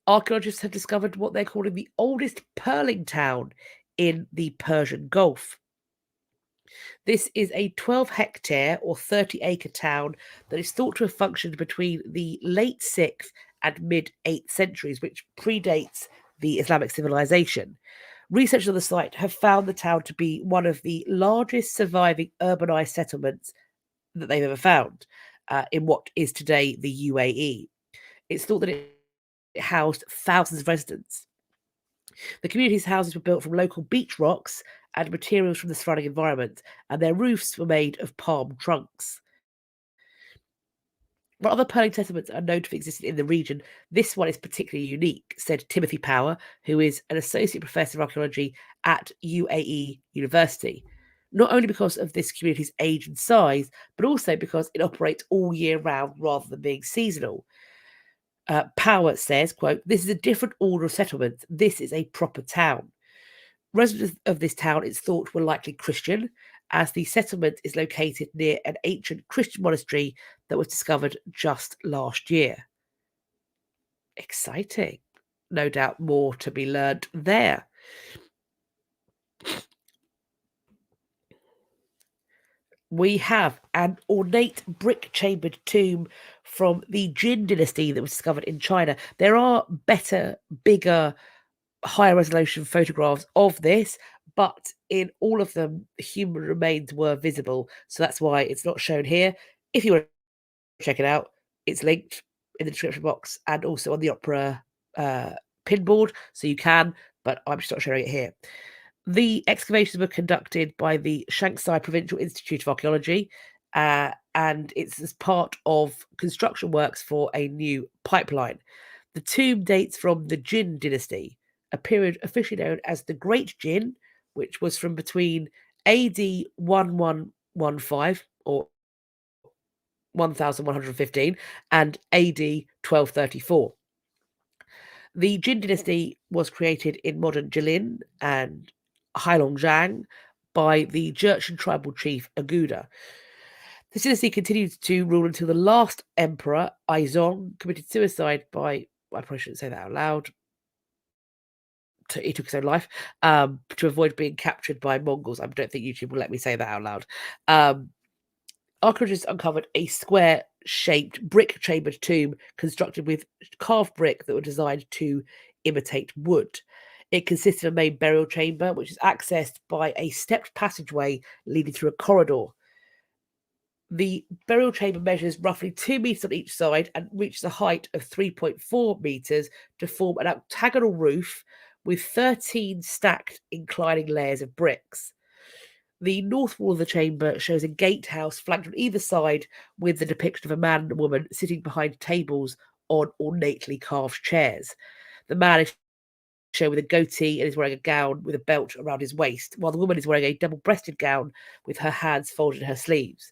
Archaeologists have discovered what they're calling the oldest pearling town in the Persian Gulf. This is a 12-hectare or 30-acre town that is thought to have functioned between the late 6th and mid-8th centuries, which predates the Islamic civilization. Researchers on the site have found the town to be one of the largest surviving urbanized settlements that they've ever found in what is today the UAE. It's thought that it housed thousands of residents. The community's houses were built from local beach rocks and materials from the surrounding environment, and their roofs were made of palm trunks. While other Perling settlements are known to have existed in the region, this one is particularly unique, said Timothy Power, who is an associate professor of archaeology at UAE University. Not only because of this community's age and size, but also because it operates all year round rather than being seasonal. Power says, quote, "This is a different order of settlement. This is a proper town." Residents of this town, it's thought, were likely Christian, as the settlement is located near an ancient Christian monastery that was discovered just last year. Exciting. No doubt more to be learned there. We have an ornate brick-chambered tomb from the Jin dynasty that was discovered in China. There are better, bigger, higher resolution photographs of this, but in all of them, human remains were visible. So that's why it's not shown here. If you want to check it out, it's linked in the description box and also on the Opera pinboard, so you can, but I'm just not showing it here. The excavations were conducted by the Shanxi Provincial Institute of Archaeology, and it's as part of construction works for a new pipeline. The tomb dates from the Jin dynasty, a period officially known as the Great Jin, which was from between AD 1115 or 1115 and AD 1234. The Jin dynasty was created in modern Jilin and Heilongjiang by the Jurchen tribal chief Aguda. This dynasty continued to rule until the last emperor, Aizong, committed suicide by, I probably shouldn't say that out loud, he took his own life to avoid being captured by Mongols. I don't think YouTube will let me say that out loud. Archaeologists uncovered a square-shaped brick-chambered tomb constructed with carved brick that were designed to imitate wood. It consisted of a main burial chamber, which is accessed by a stepped passageway leading through a corridor. The burial chamber measures roughly 2 meters on each side and reaches a height of 3.4 meters to form an octagonal roof with 13 stacked inclining layers of bricks. The north wall of the chamber shows a gatehouse flanked on either side with the depiction of a man and a woman sitting behind tables on ornately carved chairs. The man is shown with a goatee and is wearing a gown with a belt around his waist, while the woman is wearing a double-breasted gown with her hands folded in her sleeves.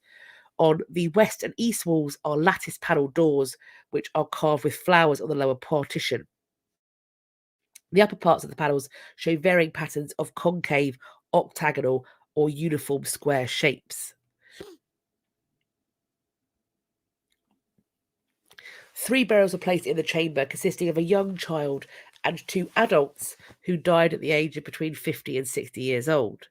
On the west and east walls are lattice panel doors, which are carved with flowers on the lower partition. The upper parts of the panels show varying patterns of concave, octagonal, or uniform square shapes. 3 burials were placed in the chamber, consisting of a young child and 2 adults who died at the age of between 50 and 60 years old.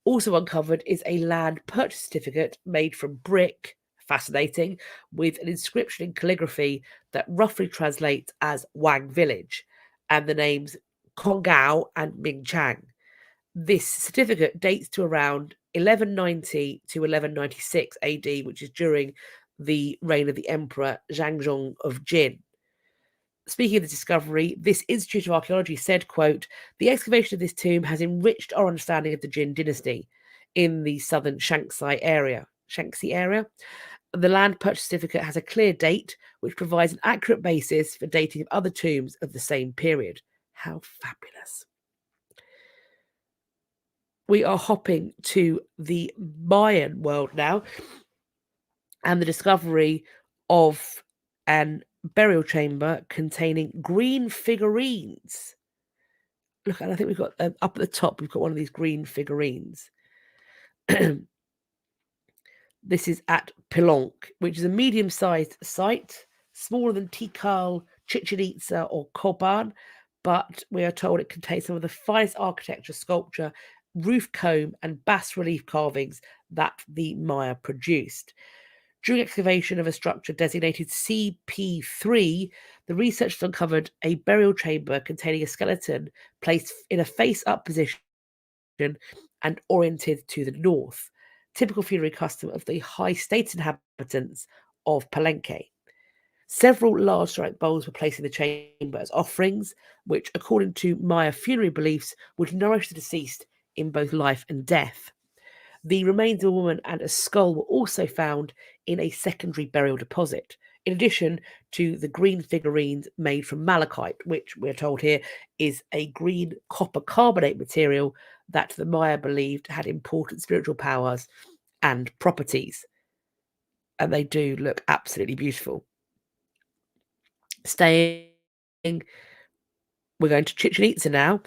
Also uncovered is a land purchase certificate made from brick, fascinating, with an inscription in calligraphy that roughly translates as Wang Village, and the names Konggao and Mingchang. This certificate dates to around 1190 to 1196 AD, which is during the reign of the Emperor Zhangzong of Jin. Speaking of the discovery, this Institute of Archaeology said, quote, "The excavation of this tomb has enriched our understanding of the Jin dynasty in the southern Shanxi area. The land purchase certificate has a clear date, which provides an accurate basis for dating of other tombs of the same period." How fabulous. We are hopping to the Mayan world now and the discovery of an burial chamber containing green figurines. Look, and I think we've got up at the top, we've got one of these green figurines. This is at Pelonk, which is a medium-sized site, smaller than Tikal, Chichen Itza, or Koban, but we are told it contains some of the finest architecture, sculpture, roof comb, and bas relief carvings that the Maya produced. During excavation of a structure designated CP3, the researchers uncovered a burial chamber containing a skeleton placed in a face-up position and oriented to the north, typical funerary custom of the high status inhabitants of Palenque. Several large ceramic bowls were placed in the chamber as offerings, which, according to Maya funerary beliefs, would nourish the deceased in both life and death. The remains of a woman and a skull were also found in a secondary burial deposit, in addition to the green figurines made from malachite, which we're told here is a green copper carbonate material that the Maya believed had important spiritual powers and properties. And they do look absolutely beautiful. Staying, we're going to Chichen Itza now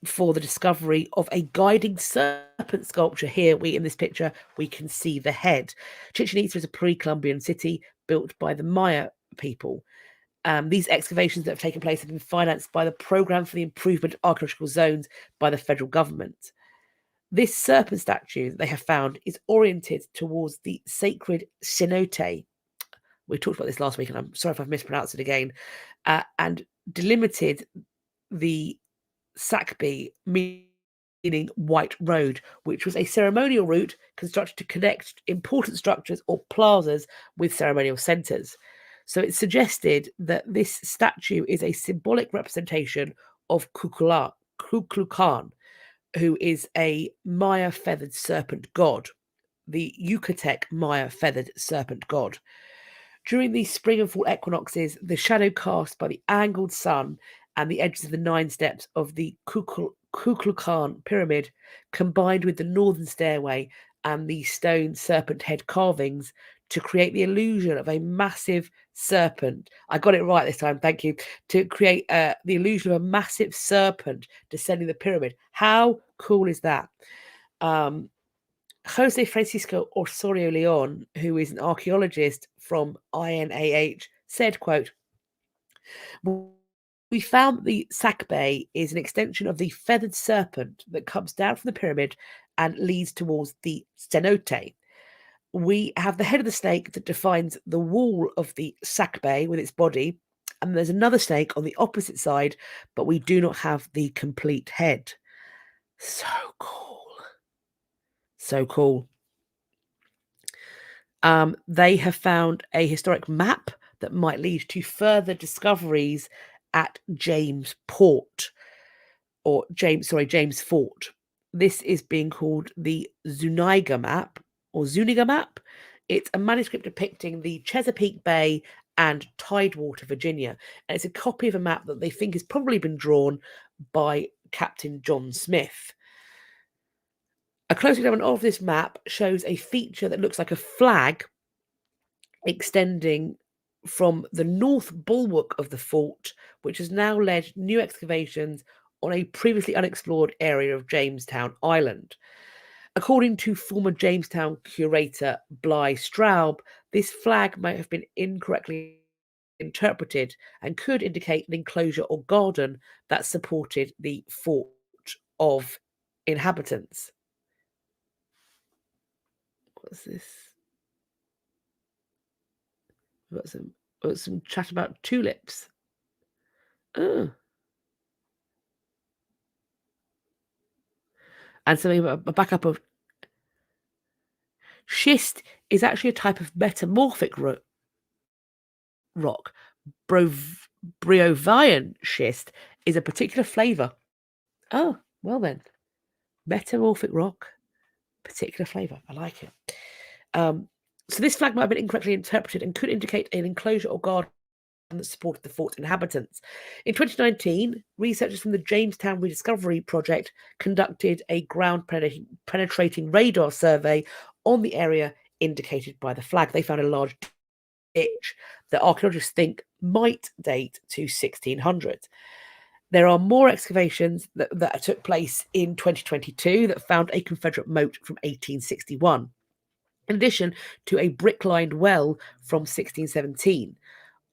for the discovery of a guiding serpent sculpture. Here, in this picture, we can see the head. Chichen Itza is a pre-Columbian city built by the Maya people. These excavations that have taken place have been financed by the Program for the Improvement of Archaeological Zones by the federal government. This serpent statue that they have found is oriented towards the sacred cenote. We talked about this last week, and I'm sorry if I've mispronounced it again, and delimited the Sakbi, meaning White Road, which was a ceremonial route constructed to connect important structures or plazas with ceremonial centres. So it's suggested that this statue is a symbolic representation of Kukulkan, who is a Maya feathered serpent god, the Yucatec Maya feathered serpent god. During the spring and fall equinoxes, the shadow cast by the angled sun and the edges of the 9 steps of the Kukulkan pyramid, combined with the northern stairway and the stone serpent head carvings, to create the illusion of a massive serpent. I got it right this time, thank you. To create the illusion of a massive serpent descending the pyramid. How cool is that? Jose Francisco Osorio Leon, who is an archaeologist from INAH, said, quote, "We found that the Sakbe is an extension of the feathered serpent that comes down from the pyramid and leads towards the cenote. We have the head of the snake that defines the wall of the Sakbe with its body, and there's another snake on the opposite side, but we do not have the complete head." So cool. So cool. They have found a historic map that might lead to further discoveries at James Fort. This is being called the Zuniga map. It's a manuscript depicting the Chesapeake Bay and Tidewater, Virginia. And it's a copy of a map that they think has probably been drawn by Captain John Smith. A close examination of this map shows a feature that looks like a flag extending from the north bulwark of the fort, which has now led new excavations on a previously unexplored area of Jamestown Island. According to former Jamestown curator Bly Straub, this flag may have been incorrectly interpreted and could indicate an enclosure or garden that supported the fort of inhabitants. What's this? We've got some chat about tulips. Oh. And something about a backup of schist is actually a type of metamorphic rock. Briovian schist is a particular flavour. Oh, well then. Metamorphic rock, particular flavour. I like it. So this flag might have been incorrectly interpreted and could indicate an enclosure or garden that supported the fort's inhabitants. In 2019, researchers from the Jamestown Rediscovery Project conducted a ground penetrating radar survey on the area indicated by the flag. They found a large ditch that archaeologists think might date to 1600. There are more excavations that took place in 2022 that found a Confederate moat from 1861, in addition to a brick-lined well from 1617,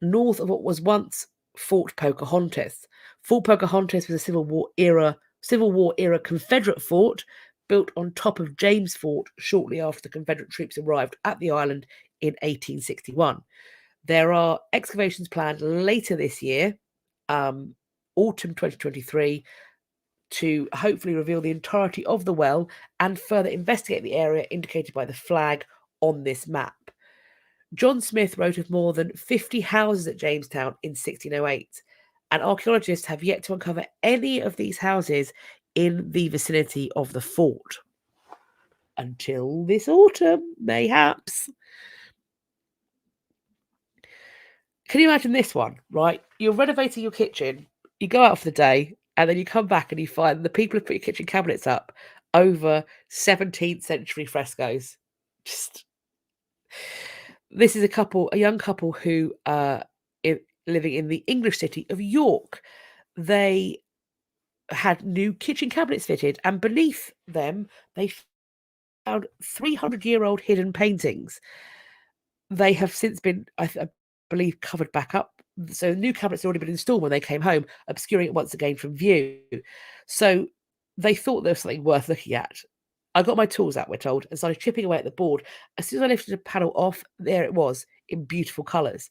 north of what was once Fort Pocahontas. Fort Pocahontas was a Civil War era Civil War era Confederate fort built on top of James Fort shortly after the Confederate troops arrived at the island in 1861. There are excavations planned later this year, autumn 2023, to hopefully reveal the entirety of the well and further investigate the area indicated by the flag on this map. John Smith wrote of more than 50 houses at Jamestown in 1608, and archaeologists have yet to uncover any of these houses in the vicinity of the fort. Until this autumn, mayhaps. Can you imagine this one, right? You're renovating your kitchen, you go out for the day, and then you come back and you find the people have put your kitchen cabinets up over 17th century frescoes. This is a young couple who living in the English city of York. They had new kitchen cabinets fitted, and beneath them they found 300-year-old hidden paintings. They have since been, I believe, covered back up. So new cabinets had already been installed when they came home, obscuring it once again from view. So they thought there was something worth looking at. I got my tools out, we're told, and started chipping away at the board. As soon as I lifted the panel off, there it was, in beautiful colours.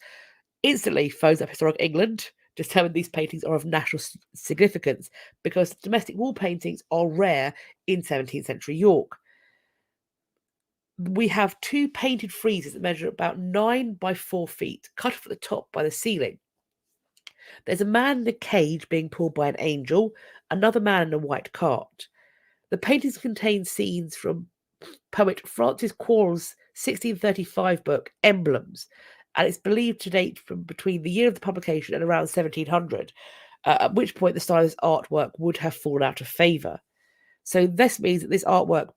Instantly phones up Historic England, determined these paintings are of national significance because domestic wall paintings are rare in 17th century York. We have two painted friezes that measure about 9 by 4 feet, cut off at the top by the ceiling. There's a man in a cage being pulled by an angel, another man in a white cart. The paintings contain scenes from poet Francis Quarles' 1635 book, Emblems, and it's believed to date from between the year of the publication and around 1700, at which point the stylist's artwork would have fallen out of favour. So this means that this artwork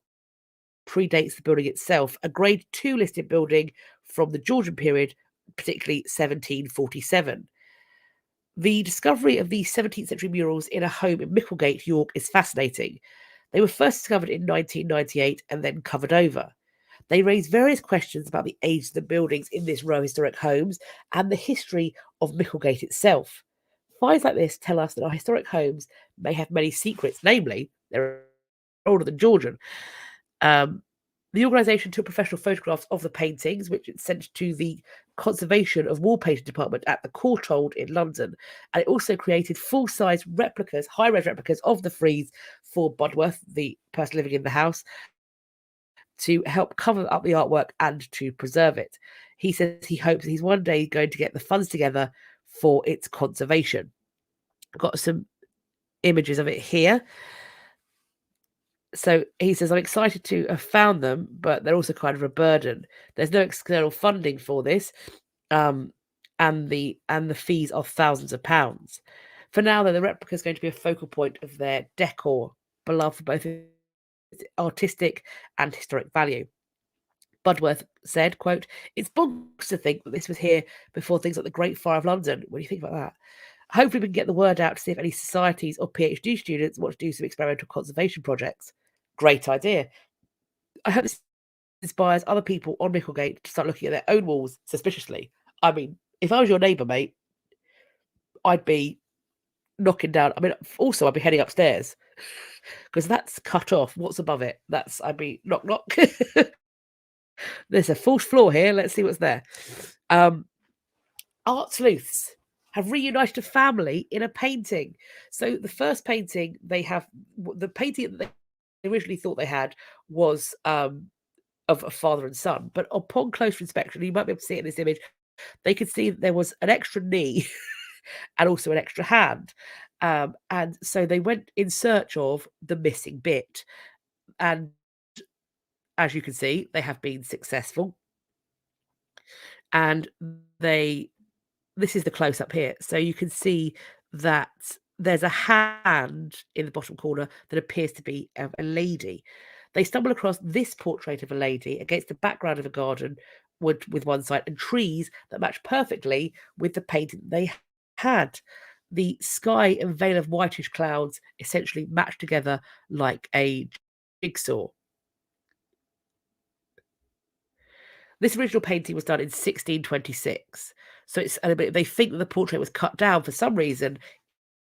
predates the building itself, a Grade 2 listed building from the Georgian period, particularly 1747. The discovery of these 17th century murals in a home in Micklegate, York, is fascinating. They were first discovered in 1998 and then covered over. They raise various questions about the age of the buildings in this row of historic homes and the history of Micklegate itself. Finds like this tell us that our historic homes may have many secrets, namely, they're older than Georgian. The organisation took professional photographs of the paintings, which it sent to the Conservation of Wall Painting Department at the Courtauld in London. And it also created full-size replicas, high-res replicas of the frieze for Budworth, the person living in the house, to help cover up the artwork and to preserve it. He says he hopes he's one day going to get the funds together for its conservation. I've got some images of it here. So he says, I'm excited to have found them, but they're also kind of a burden. There's no external funding for this, and the fees are thousands of pounds. For now, though, the replica is going to be a focal point of their decor, beloved for both its artistic and historic value. Budworth said, quote, it's bonkers to think that this was here before things like the Great Fire of London. What do you think about that? Hopefully we can get the word out to see if any societies or PhD students want to do some experimental conservation projects. Great idea. I hope this inspires other people on Micklegate to start looking at their own walls suspiciously. I mean, if I was your neighbour, mate, I'd be knocking down. I mean, also I'd be heading upstairs because that's cut off. What's above it? I'd be knock knock. There's a fourth floor here. Let's see what's there. Art sleuths have reunited a family in a painting. So the first painting they have, the painting that they originally thought they had was of a father and son. But upon closer inspection, you might be able to see it in this image, they could see that there was an extra knee and also an extra hand. And so they went in search of the missing bit. And as you can see, they have been successful. And this is the close up here. So you can see that there's a hand in the bottom corner that appears to be a lady. They stumble across this portrait of a lady against the background of a garden with one side and trees that match perfectly with the painting they had. The sky and veil of whitish clouds essentially match together like a jigsaw. This original painting was done in 1626. So they think that the portrait was cut down for some reason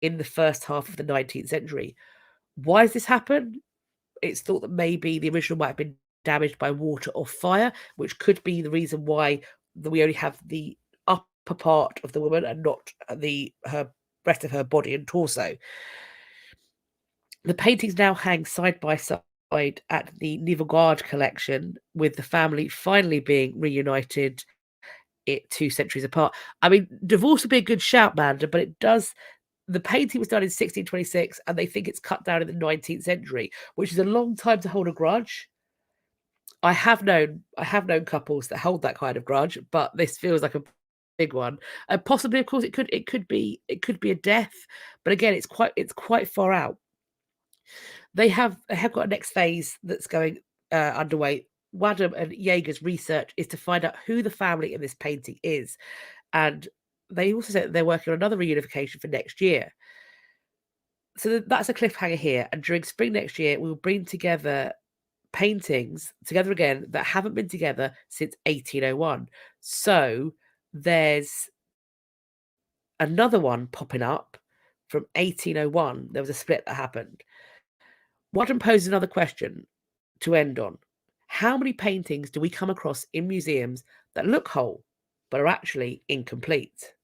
in the first half of the 19th century. Why does this happen? It's thought that maybe the original might have been damaged by water or fire, which could be the reason why we only have the upper part of the woman and not her rest of her body and torso. The paintings now hang side by side at the Nivogard collection, with the family finally being reunited 2 centuries apart. I mean, divorce would be a good shout, Manda, but it does. The painting was done in 1626, and they think it's cut down in the 19th century, which is a long time to hold a grudge. I have known couples that hold that kind of grudge, but this feels like a big one. And possibly, of course, it could be a death, but again, it's quite far out. They have got a next phase that's going underway. Wadham and Jaeger's research is to find out who the family in this painting is, and they also said that they're working on another reunification for next year. So that's a cliffhanger here. And during spring next year, we will bring together paintings together again that haven't been together since 1801. So there's another one popping up from 1801. There was a split that happened. Wadham poses another question to end on. How many paintings do we come across in museums that look whole but are actually incomplete?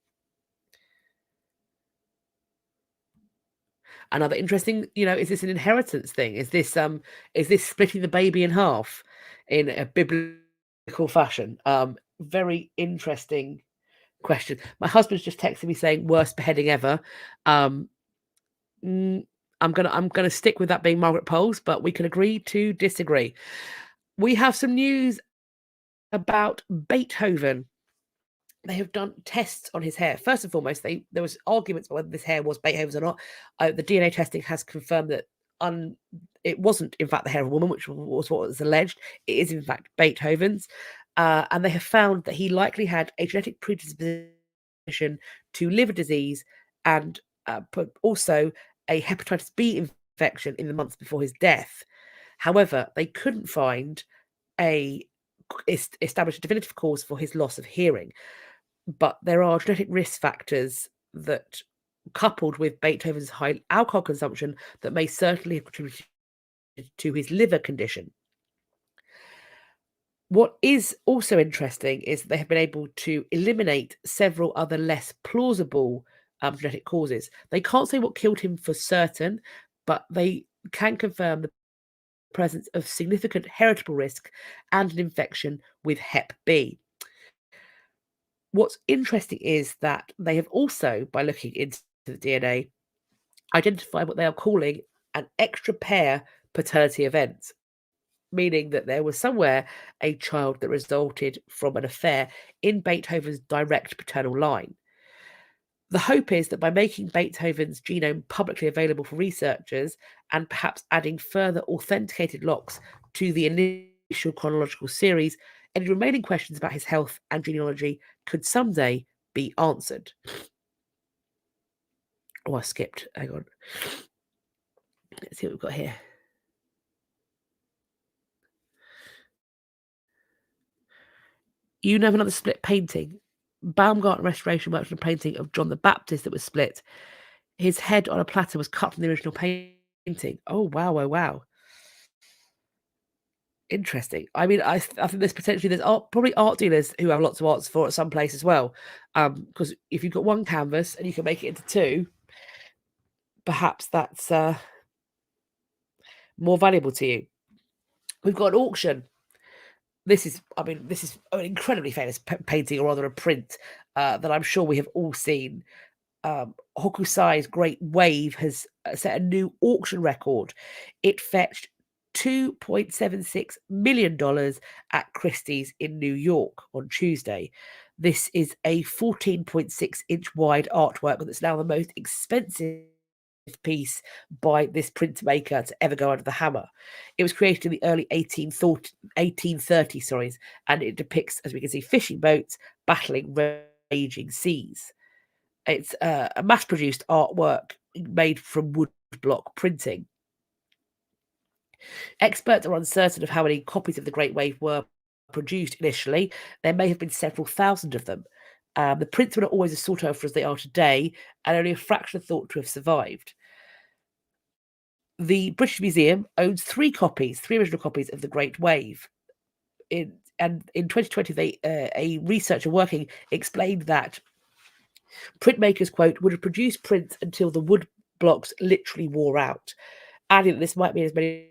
Another interesting, is this an inheritance thing? Is this splitting the baby in half in a biblical fashion? Very interesting question. My husband's just texted me saying worst beheading ever. Um, I'm gonna stick with that being Margaret Poles, but we can agree to disagree. We have some news about Beethoven. They have done tests on his hair. First and foremost, there was arguments about whether this hair was Beethoven's or not. The DNA testing has confirmed that it wasn't, in fact, the hair of a woman, which was what was alleged. It is, in fact, Beethoven's. And they have found that he likely had a genetic predisposition to liver disease and also a hepatitis B infection in the months before his death. However, they couldn't find establish a definitive cause for his loss of hearing. But there are genetic risk factors that, coupled with Beethoven's high alcohol consumption, that may certainly have contributed to his liver condition. What is also interesting is they have been able to eliminate several other less plausible genetic causes. They can't say what killed him for certain, but they can confirm the presence of significant heritable risk and an infection with Hep B. What's interesting is that they have also, by looking into the DNA, identified what they are calling an extra pair paternity event, meaning that there was somewhere a child that resulted from an affair in Beethoven's direct paternal line. The hope is that by making Beethoven's genome publicly available for researchers and perhaps adding further authenticated locks to the initial chronological series, any remaining questions about his health and genealogy could someday be answered. Oh, I skipped. Hang on. Let's see what we've got here. You know, another split painting. Baumgarten Restoration worked on a painting of John the Baptist that was split. His head on a platter was cut from the original painting. Oh, wow. Oh, wow. Interesting. I mean, I think there's probably art dealers who have lots of arts for at some place as well. Because if you've got one canvas and you can make it into two, perhaps that's more valuable to you. We've got an auction. This is an incredibly famous painting, or rather a print, that I'm sure we have all seen. Hokusai's Great Wave has set a new auction record. It fetched $2.76 million at Christie's in New York on Tuesday. This is a 14.6-inch wide artwork that's now the most expensive piece by this printmaker to ever go under the hammer. It was created in the early 1830s, and it depicts, as we can see, fishing boats battling raging seas. It's a mass-produced artwork made from woodblock printing. Experts are uncertain of how many copies of the Great Wave were produced initially. There may have been several thousand of them. The prints were not always as sought after as they are today, and only a fraction are thought to have survived. The British Museum owns three original copies of The Great Wave. In 2020, a researcher working explained that printmakers, quote, would have produced prints until the wood blocks literally wore out, adding that this might mean as many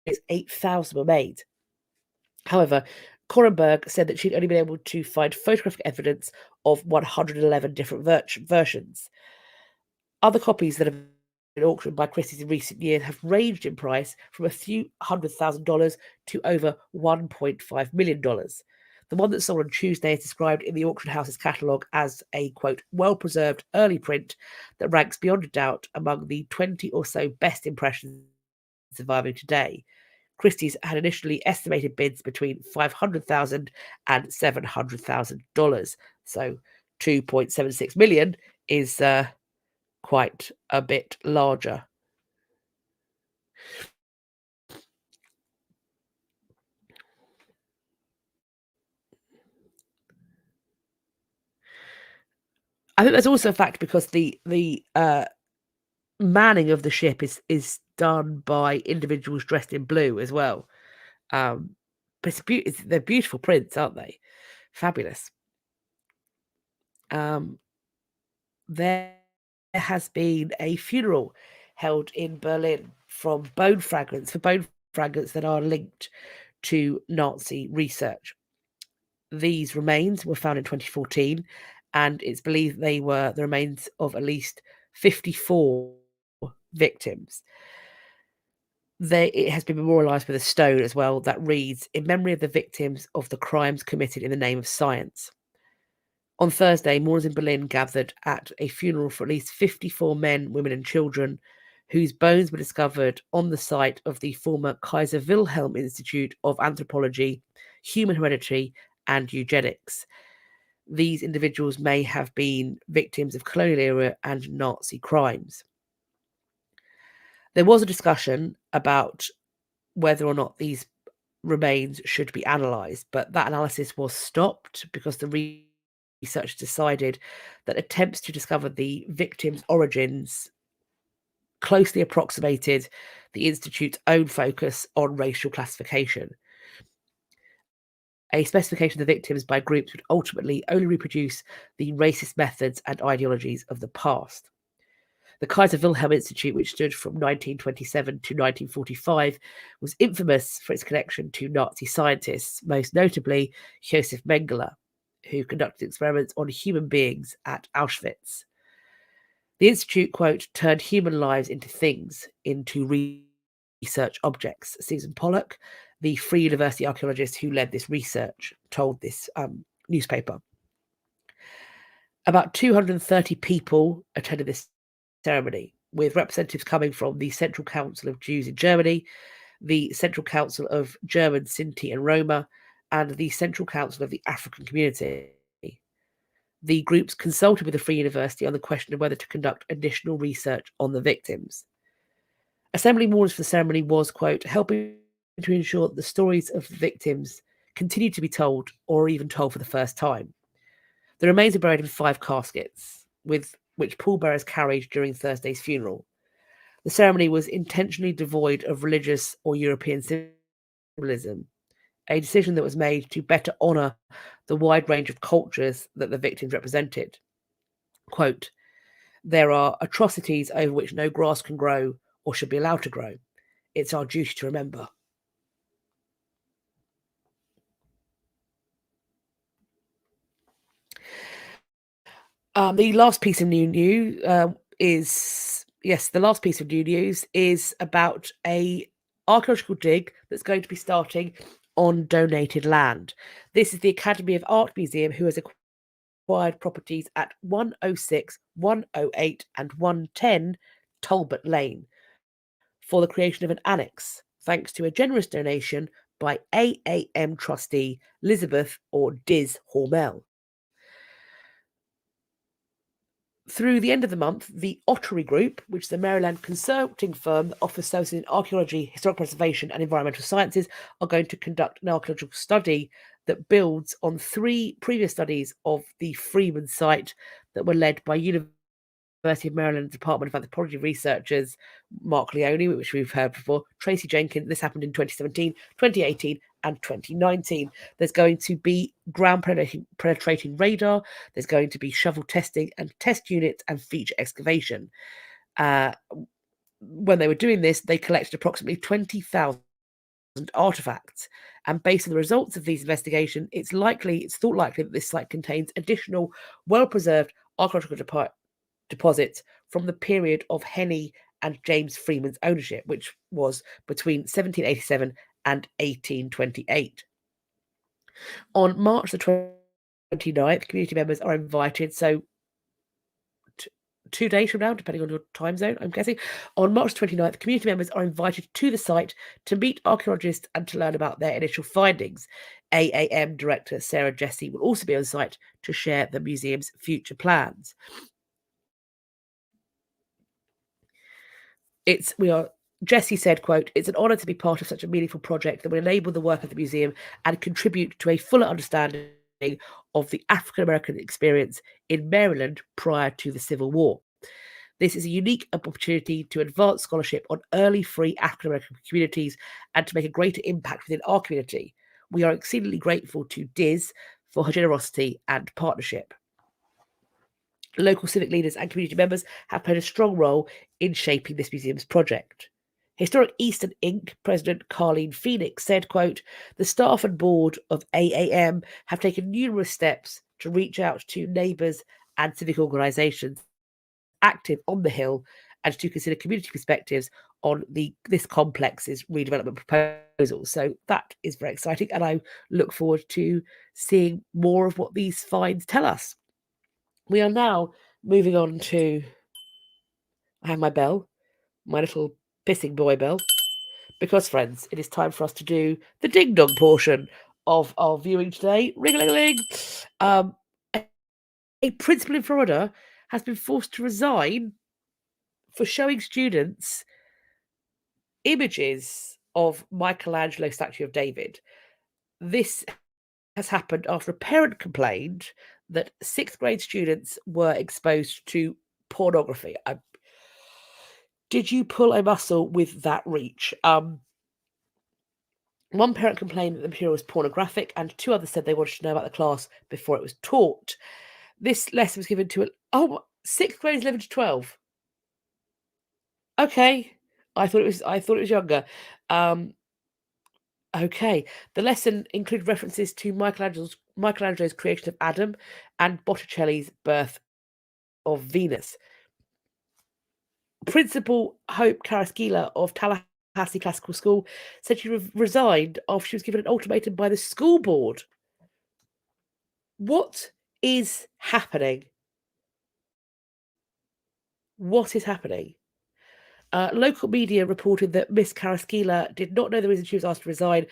as 8,000 were made. However, Korenberg said that she'd only been able to find photographic evidence of 111 different versions. Other copies that have been auctioned by Christie's in recent years have ranged in price from a few $100,000 to over $1.5 million. The one that sold on Tuesday is described in the auction house's catalogue as a, quote, well-preserved early print that ranks beyond a doubt among the 20 or so best impressions surviving today. Christie's had initially estimated bids between $500,000 and $700,000. So $2.76 million is quite a bit larger. I think there's also a fact because the manning of the ship is done by individuals dressed in blue as well. But they're beautiful prints, aren't they? Fabulous. There has been a funeral held in Berlin for bone fragments that are linked to Nazi research. These remains were found in 2014, and it's believed they were the remains of at least 54 victims. It has been memorialised with a stone as well that reads, "In memory of the victims of the crimes committed in the name of science." On Thursday, mourners in Berlin gathered at a funeral for at least 54 men, women, and children whose bones were discovered on the site of the former Kaiser Wilhelm Institute of Anthropology, Human Heredity, and Eugenics. These individuals may have been victims of colonial era and Nazi crimes. There was a discussion about whether or not these remains should be analysed, but that analysis was stopped because the research decided that attempts to discover the victims' origins closely approximated the Institute's own focus on racial classification. A specification of the victims by groups would ultimately only reproduce the racist methods and ideologies of the past. The Kaiser Wilhelm Institute, which stood from 1927 to 1945, was infamous for its connection to Nazi scientists, most notably Josef Mengele, who conducted experiments on human beings at Auschwitz. The Institute, quote, turned human lives into things, into research objects. Susan Pollock, the Free University archaeologist who led this research, told this newspaper. About 230 people attended this ceremony, with representatives coming from the Central Council of Jews in Germany, the Central Council of German, Sinti and Roma, and the Central Council of the African Community. The groups consulted with the Free University on the question of whether to conduct additional research on the victims. Assembling mourners for the ceremony was, quote, helping to ensure that the stories of the victims continue to be told or even told for the first time. The remains are buried in 5 caskets, with which pallbearers carried during Thursday's funeral. The ceremony was intentionally devoid of religious or European symbolism, a decision that was made to better honour the wide range of cultures that the victims represented. Quote, there are atrocities over which no grass can grow or should be allowed to grow. It's our duty to remember. The last piece of new news is about a archaeological dig that's going to be starting on donated land. This is the Academy of Art Museum, who has acquired properties at 106, 108 and 110 Talbot Lane for the creation of an annex, thanks to a generous donation by AAM trustee Elizabeth or Diz Hormel. Through the end of the month, the Ottery Group, which is a Maryland consulting firm that offers services in archaeology, historic preservation, and environmental sciences, are going to conduct an archaeological study that builds on 3 previous studies of the Freeman site that were led by University University of Maryland Department of Anthropology researchers Mark Leone, which we've heard before, Tracy Jenkins. This happened in 2017, 2018, and 2019. There's going to be ground penetrating radar. There's going to be shovel testing and test units and feature excavation. When they were doing this, they collected approximately 20,000 artifacts. And based on the results of these investigations, it's thought likely that this site contains additional well-preserved archaeological deposits from the period of Henny and James Freeman's ownership, which was between 1787 and 1828. On March the 29th, community members are invited, so 2 days from now, depending on your time zone, I'm guessing. On March 29th, community members are invited to the site to meet archaeologists and to learn about their initial findings. AAM director Sarah Jessie will also be on site to share the museum's future plans. Jessie said, quote, "It's an honour to be part of such a meaningful project that will enable the work of the museum and contribute to a fuller understanding of the African-American experience in Maryland prior to the Civil War. This is a unique opportunity to advance scholarship on early free African-American communities and to make a greater impact within our community. We are exceedingly grateful to Diz for her generosity and partnership." Local civic leaders and community members have played a strong role in shaping this museum's project. Historic Eastern Inc. President Carleen Phoenix said, quote, "The staff and board of AAM have taken numerous steps to reach out to neighbours and civic organisations active on the Hill and to consider community perspectives on this complex's redevelopment proposal." So that is very exciting, and I look forward to seeing more of what these finds tell us. We are now moving on to, I have my bell, my little pissing boy bell, because, friends, it is time for us to do the ding-dong portion of our viewing today. Ring-a-ling-a-ling. A principal in Florida has been forced to resign for showing students images of Michelangelo's statue of David. This has happened after a parent complained that 6th grade students were exposed to pornography. Did you pull a muscle with that reach? One parent complained that the material was pornographic, and 2 others said they wanted to know about the class before it was taught. This lesson was given to 6th grade 11 to 12. Okay, I thought it was younger. Okay, the lesson included references to Michelangelo's creation of Adam and Botticelli's birth of Venus. Principal Hope Carrasquilla of Tallahassee Classical School said she resigned after she was given an ultimatum by the school board. What is happening? What is happening? Local media reported that Miss Carrasquilla did not know the reason she was asked to resign,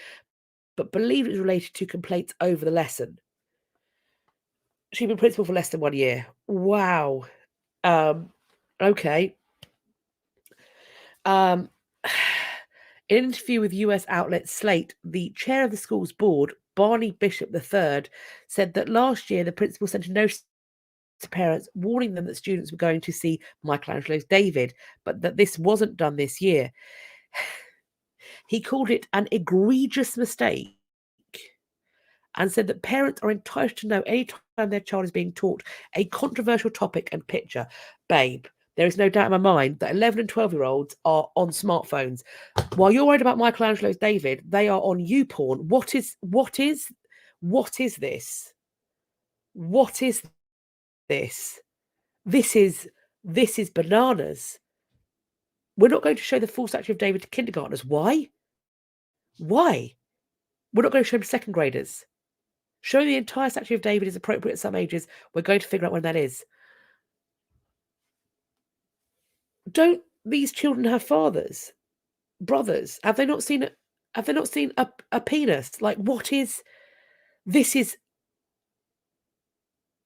but believed it was related to complaints over the lesson. She'd been principal for less than 1 year. Wow. Okay. In an interview with US outlet Slate, the chair of the school's board, Barney Bishop III, said that last year the principal sent a notice to parents warning them that students were going to see Michelangelo's David, but that this wasn't done this year. He called it an egregious mistake and said that parents are entitled to know any time their child is being taught a controversial topic and picture. Babe, there is no doubt in my mind that 11 and 12-year-olds are on smartphones. While you're worried about Michelangelo's David, they are on YouPorn. What is this? What is this? This is bananas. We're not going to show the full statue of David to kindergartners. Why? We're not going to show them to second graders. Showing the entire statue of David is appropriate at some ages. We're going to figure out when that is. Don't these children have fathers, brothers? Have they not seen a penis? Like, what is this?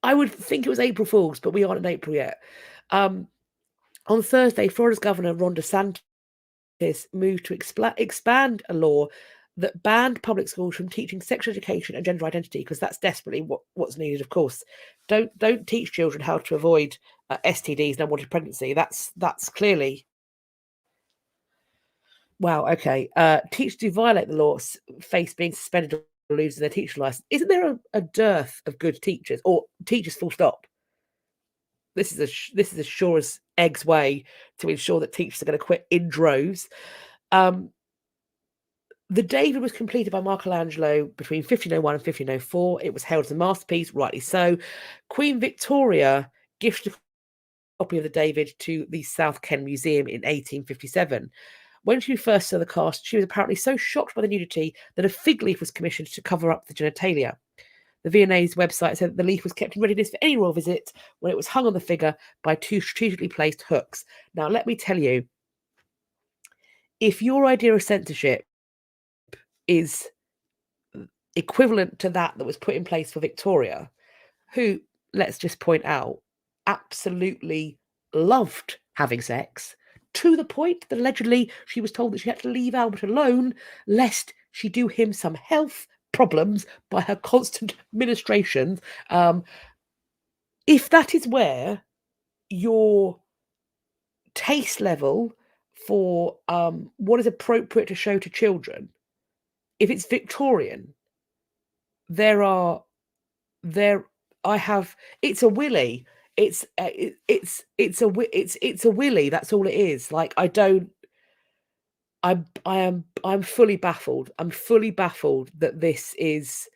I would think it was April Fool's, but we aren't in April yet. On Thursday, Florida's Governor Ron DeSantis moved to expand a law that banned public schools from teaching sexual education and gender identity, because that's desperately what's needed, of course. Don't teach children how to avoid STDs and unwanted pregnancy. That's clearly... Wow, okay. Teachers who violate the law face being suspended or losing their teacher license. Isn't there a dearth of good teachers, or teachers full stop? This is as sure as eggs way to ensure that teachers are going to quit in droves. The David was completed by Michelangelo between 1501 and 1504. It was hailed as a masterpiece, rightly so. Queen Victoria gifted a copy of the David to the South Ken Museum in 1857. When she first saw the cast, she was apparently so shocked by the nudity that a fig leaf was commissioned to cover up the genitalia. The V&A's website said that the leaf was kept in readiness for any royal visit when it was hung on the figure by 2 strategically placed hooks. Now, let me tell you, if your idea of censorship is equivalent to that was put in place for Victoria, who, let's just point out, absolutely loved having sex, to the point that allegedly she was told that she had to leave Albert alone lest she do him some health problems by her constant ministrations. If that is where your taste level for what is appropriate to show to children, if it's Victorian, it's a willy. It's a willy. That's all it is. Like, I'm fully baffled. I'm fully baffled that this is...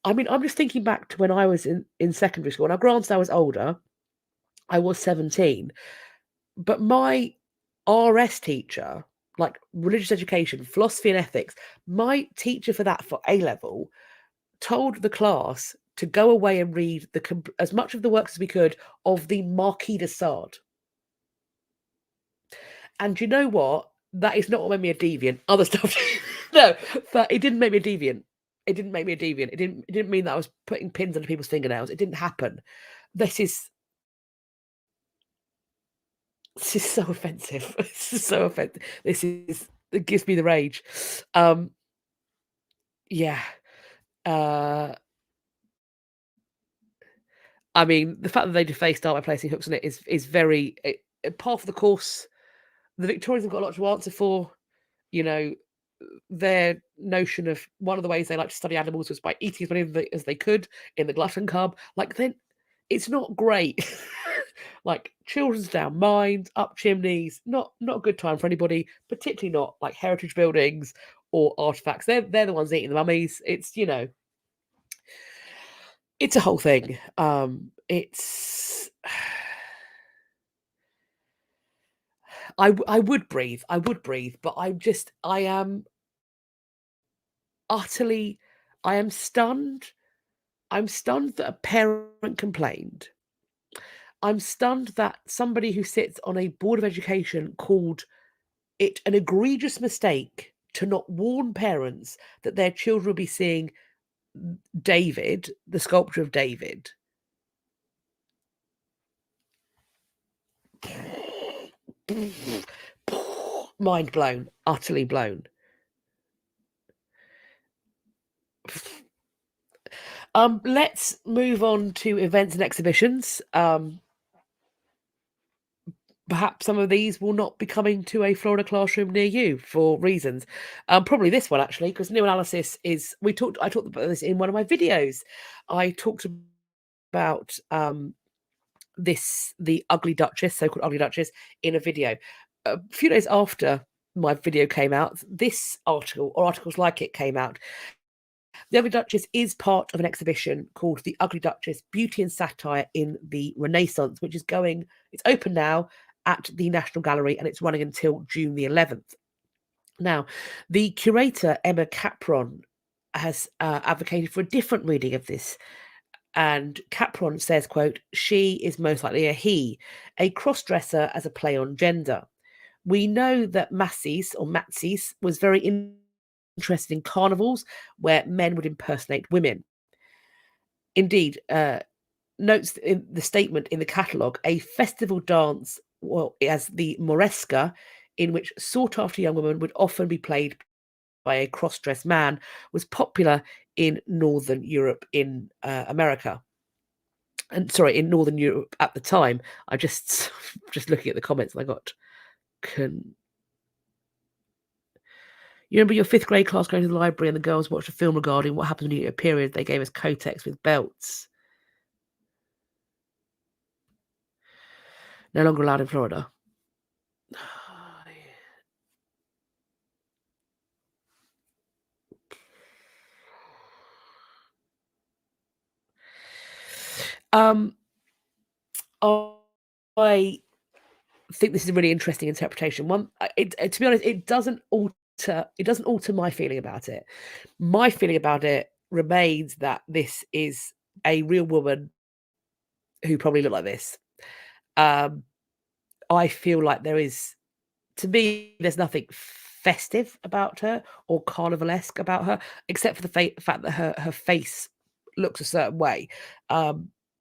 I mean, I'm just thinking back to when I was in secondary school. Now, granted, I was older. I was 17. But my RS teacher, like religious education, philosophy and ethics, my teacher for that, for A-level, told the class to go away and read as much of the works as we could of the Marquis de Sade. And you know what? That is not what made me a deviant. Other stuff. No, but it didn't make me a deviant. It didn't make me a deviant. It didn't mean that I was putting pins under people's fingernails. It didn't happen. This is so offensive. This is so offensive. It gives me the rage. Yeah. I mean, the fact that they defaced art by placing hooks on it is very par for the course. The Victorians have got a lot to answer for. You know, their notion of one of the ways they like to study animals was by eating as many as they could in the glutton club. Like, then it's not great. Like, children's down mines, up chimneys, not a good time for anybody, particularly not like heritage buildings or artifacts. They're the ones eating the mummies. It's, it's a whole thing. It's... I would breathe, but I am utterly... I am stunned. I'm stunned that a parent complained. I'm stunned that somebody who sits on a board of education called it an egregious mistake to not warn parents that their children will be seeing David, the sculpture of David. Mind blown, utterly blown. Let's move on to events and exhibitions. Perhaps some of these will not be coming to a Florida classroom near you for reasons. Probably this one, actually, because new analysis is... I talked about this in one of my videos. I talked about the Ugly Duchess, so-called Ugly Duchess, in a video. A few days after my video came out, this article, or articles like it, came out. The Ugly Duchess is part of an exhibition called The Ugly Duchess, Beauty and Satire in the Renaissance, which is it's open now at the National Gallery, and it's running until June the 11th. Now, the curator, Emma Capron, has advocated for a different reading of this. And Capron says, quote, "She is most likely a he, a cross-dresser as a play on gender. We know that Macy's was very interested in carnivals where men would impersonate women. Indeed, notes in the statement in the catalogue, a festival dance, as the Moresca, in which sought-after young women would often be played by a cross-dressed man was popular in Northern Europe in America. And sorry, in Northern Europe at the time. I just looking at the comments, and I got You remember your 5th grade class going to the library and the girls watched a film regarding what happened in a period. They gave us Kotex with belts. No longer allowed in Florida. I think this is a really interesting interpretation. To be honest, it doesn't alter my feeling about it. My feeling about it remains that this is a real woman who probably looked like this. I feel like to me, there's nothing festive about her or carnivalesque about her, except for the fact that her face looks a certain way.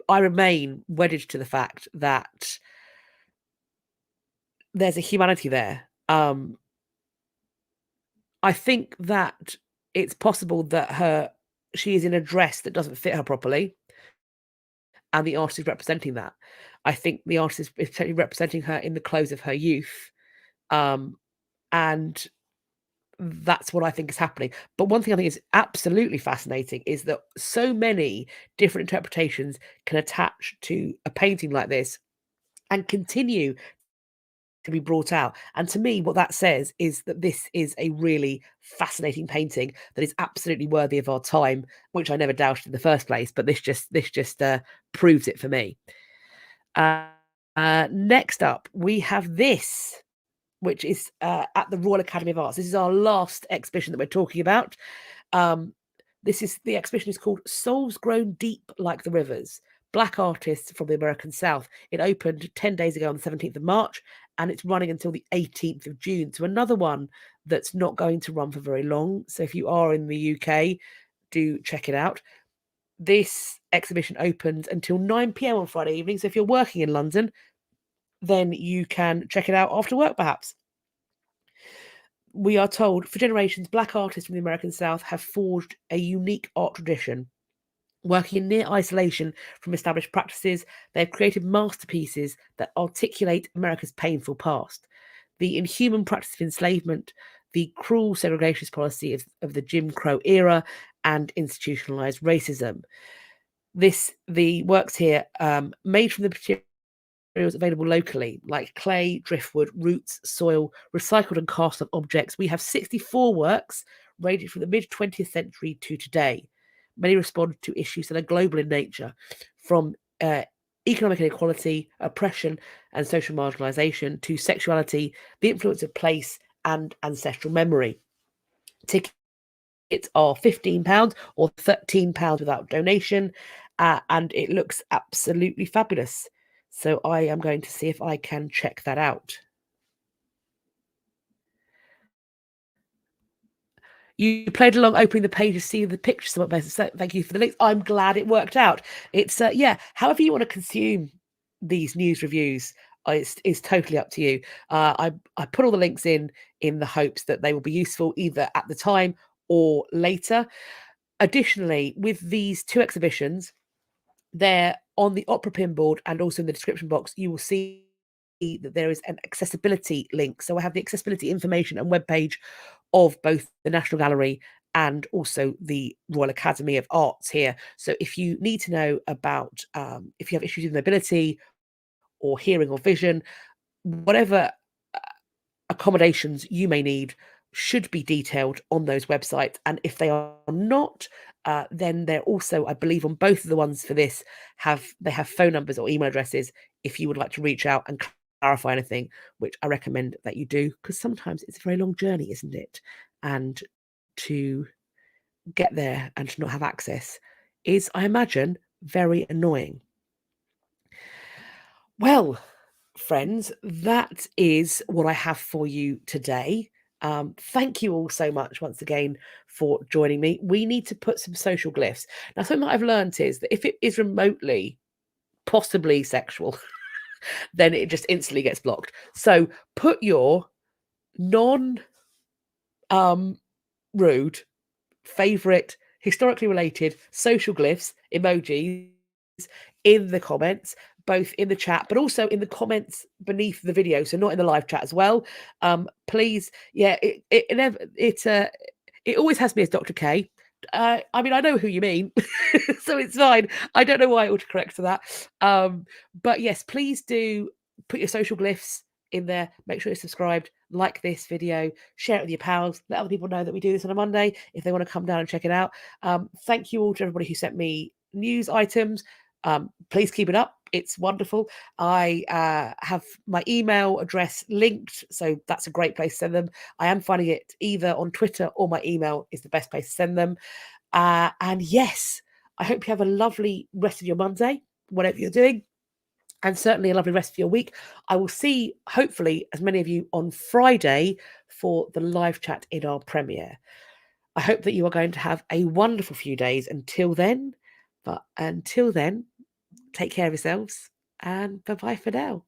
I remain wedded to the fact that there's a humanity there. I think that it's possible that she is in a dress that doesn't fit her properly, and the artist is representing that. I think the artist is representing her in the clothes of her youth, and that's what I think is happening. But one thing I think is absolutely fascinating is that so many different interpretations can attach to a painting like this and continue to be brought out. And to me, what that says is that this is a really fascinating painting that is absolutely worthy of our time, which I never doubted in the first place. But this just proves it for me. Next up, we have this, which is at the Royal Academy of Arts. This is our last exhibition that we're talking about. The exhibition is called Souls Grown Deep Like the Rivers, Black Artists from the American South. It opened 10 days ago on the 17th of March, and it's running until the 18th of June. So another one that's not going to run for very long. So if you are in the UK, do check it out. This exhibition opens until 9 p.m. on Friday evening. So if you're working in London, then you can check it out after work, perhaps. We are told, for generations, Black artists from the American South have forged a unique art tradition. Working in near isolation from established practices, they have created masterpieces that articulate America's painful past. The inhuman practice of enslavement, the cruel segregationist policy of the Jim Crow era, and institutionalized racism. The works here, made from the materials available locally, like clay, driftwood, roots, soil, recycled and cast off objects. We have 64 works ranging from the mid-20th century to today. Many respond to issues that are global in nature, from economic inequality, oppression, and social marginalisation, to sexuality, the influence of place, and ancestral memory. Tickets are £15 or £13 without donation, and it looks absolutely fabulous. So I am going to see if I can check that out. You played along opening the page to see the pictures. So thank you for the links. I'm glad it worked out. It's however you want to consume these news reviews, it's totally up to you. I put all the links in the hopes that they will be useful either at the time or later. Additionally, with these two exhibitions, they're on the Opera pin board, and also in the description box, you will see that there is an accessibility link. So I have the accessibility information and webpage of both the National Gallery and also the Royal Academy of Arts here. So if you need to know about if you have issues with mobility or hearing or vision, whatever accommodations you may need should be detailed on those websites. And if they are not, then they're also, I believe, on both of the ones for this, they have phone numbers or email addresses if you would like to reach out and clarify anything, which I recommend that you do, because sometimes it's a very long journey, isn't it? And to get there and to not have access is, I imagine, very annoying. Well, friends, that is what I have for you today. Thank you all so much once again for joining me. We need to put some social glyphs. Now, something that I've learned is that if it is remotely, possibly sexual, then it just instantly gets blocked. So put your non rude favourite historically related social glyphs, emojis in the comments, both in the chat, but also in the comments beneath the video. So not in the live chat as well. Please, yeah, it always has me as Dr. K. I mean, I know who you mean, so it's fine. I don't know why it autocorrects to that. But yes, please do put your social glyphs in there. Make sure you're subscribed, like this video, share it with your pals, let other people know that we do this on a Monday if they want to come down and check it out. Thank you all to everybody who sent me news items. Please keep it up. It's wonderful. I have my email address linked, so that's a great place to send them. I am finding it either on Twitter or my email is the best place to send them. And yes, I hope you have a lovely rest of your Monday, whatever you're doing, and certainly a lovely rest of your week. I will see, hopefully, as many of you on Friday for the live chat in our premiere. I hope that you are going to have a wonderful few days until then. But until then, take care of yourselves and bye-bye for now.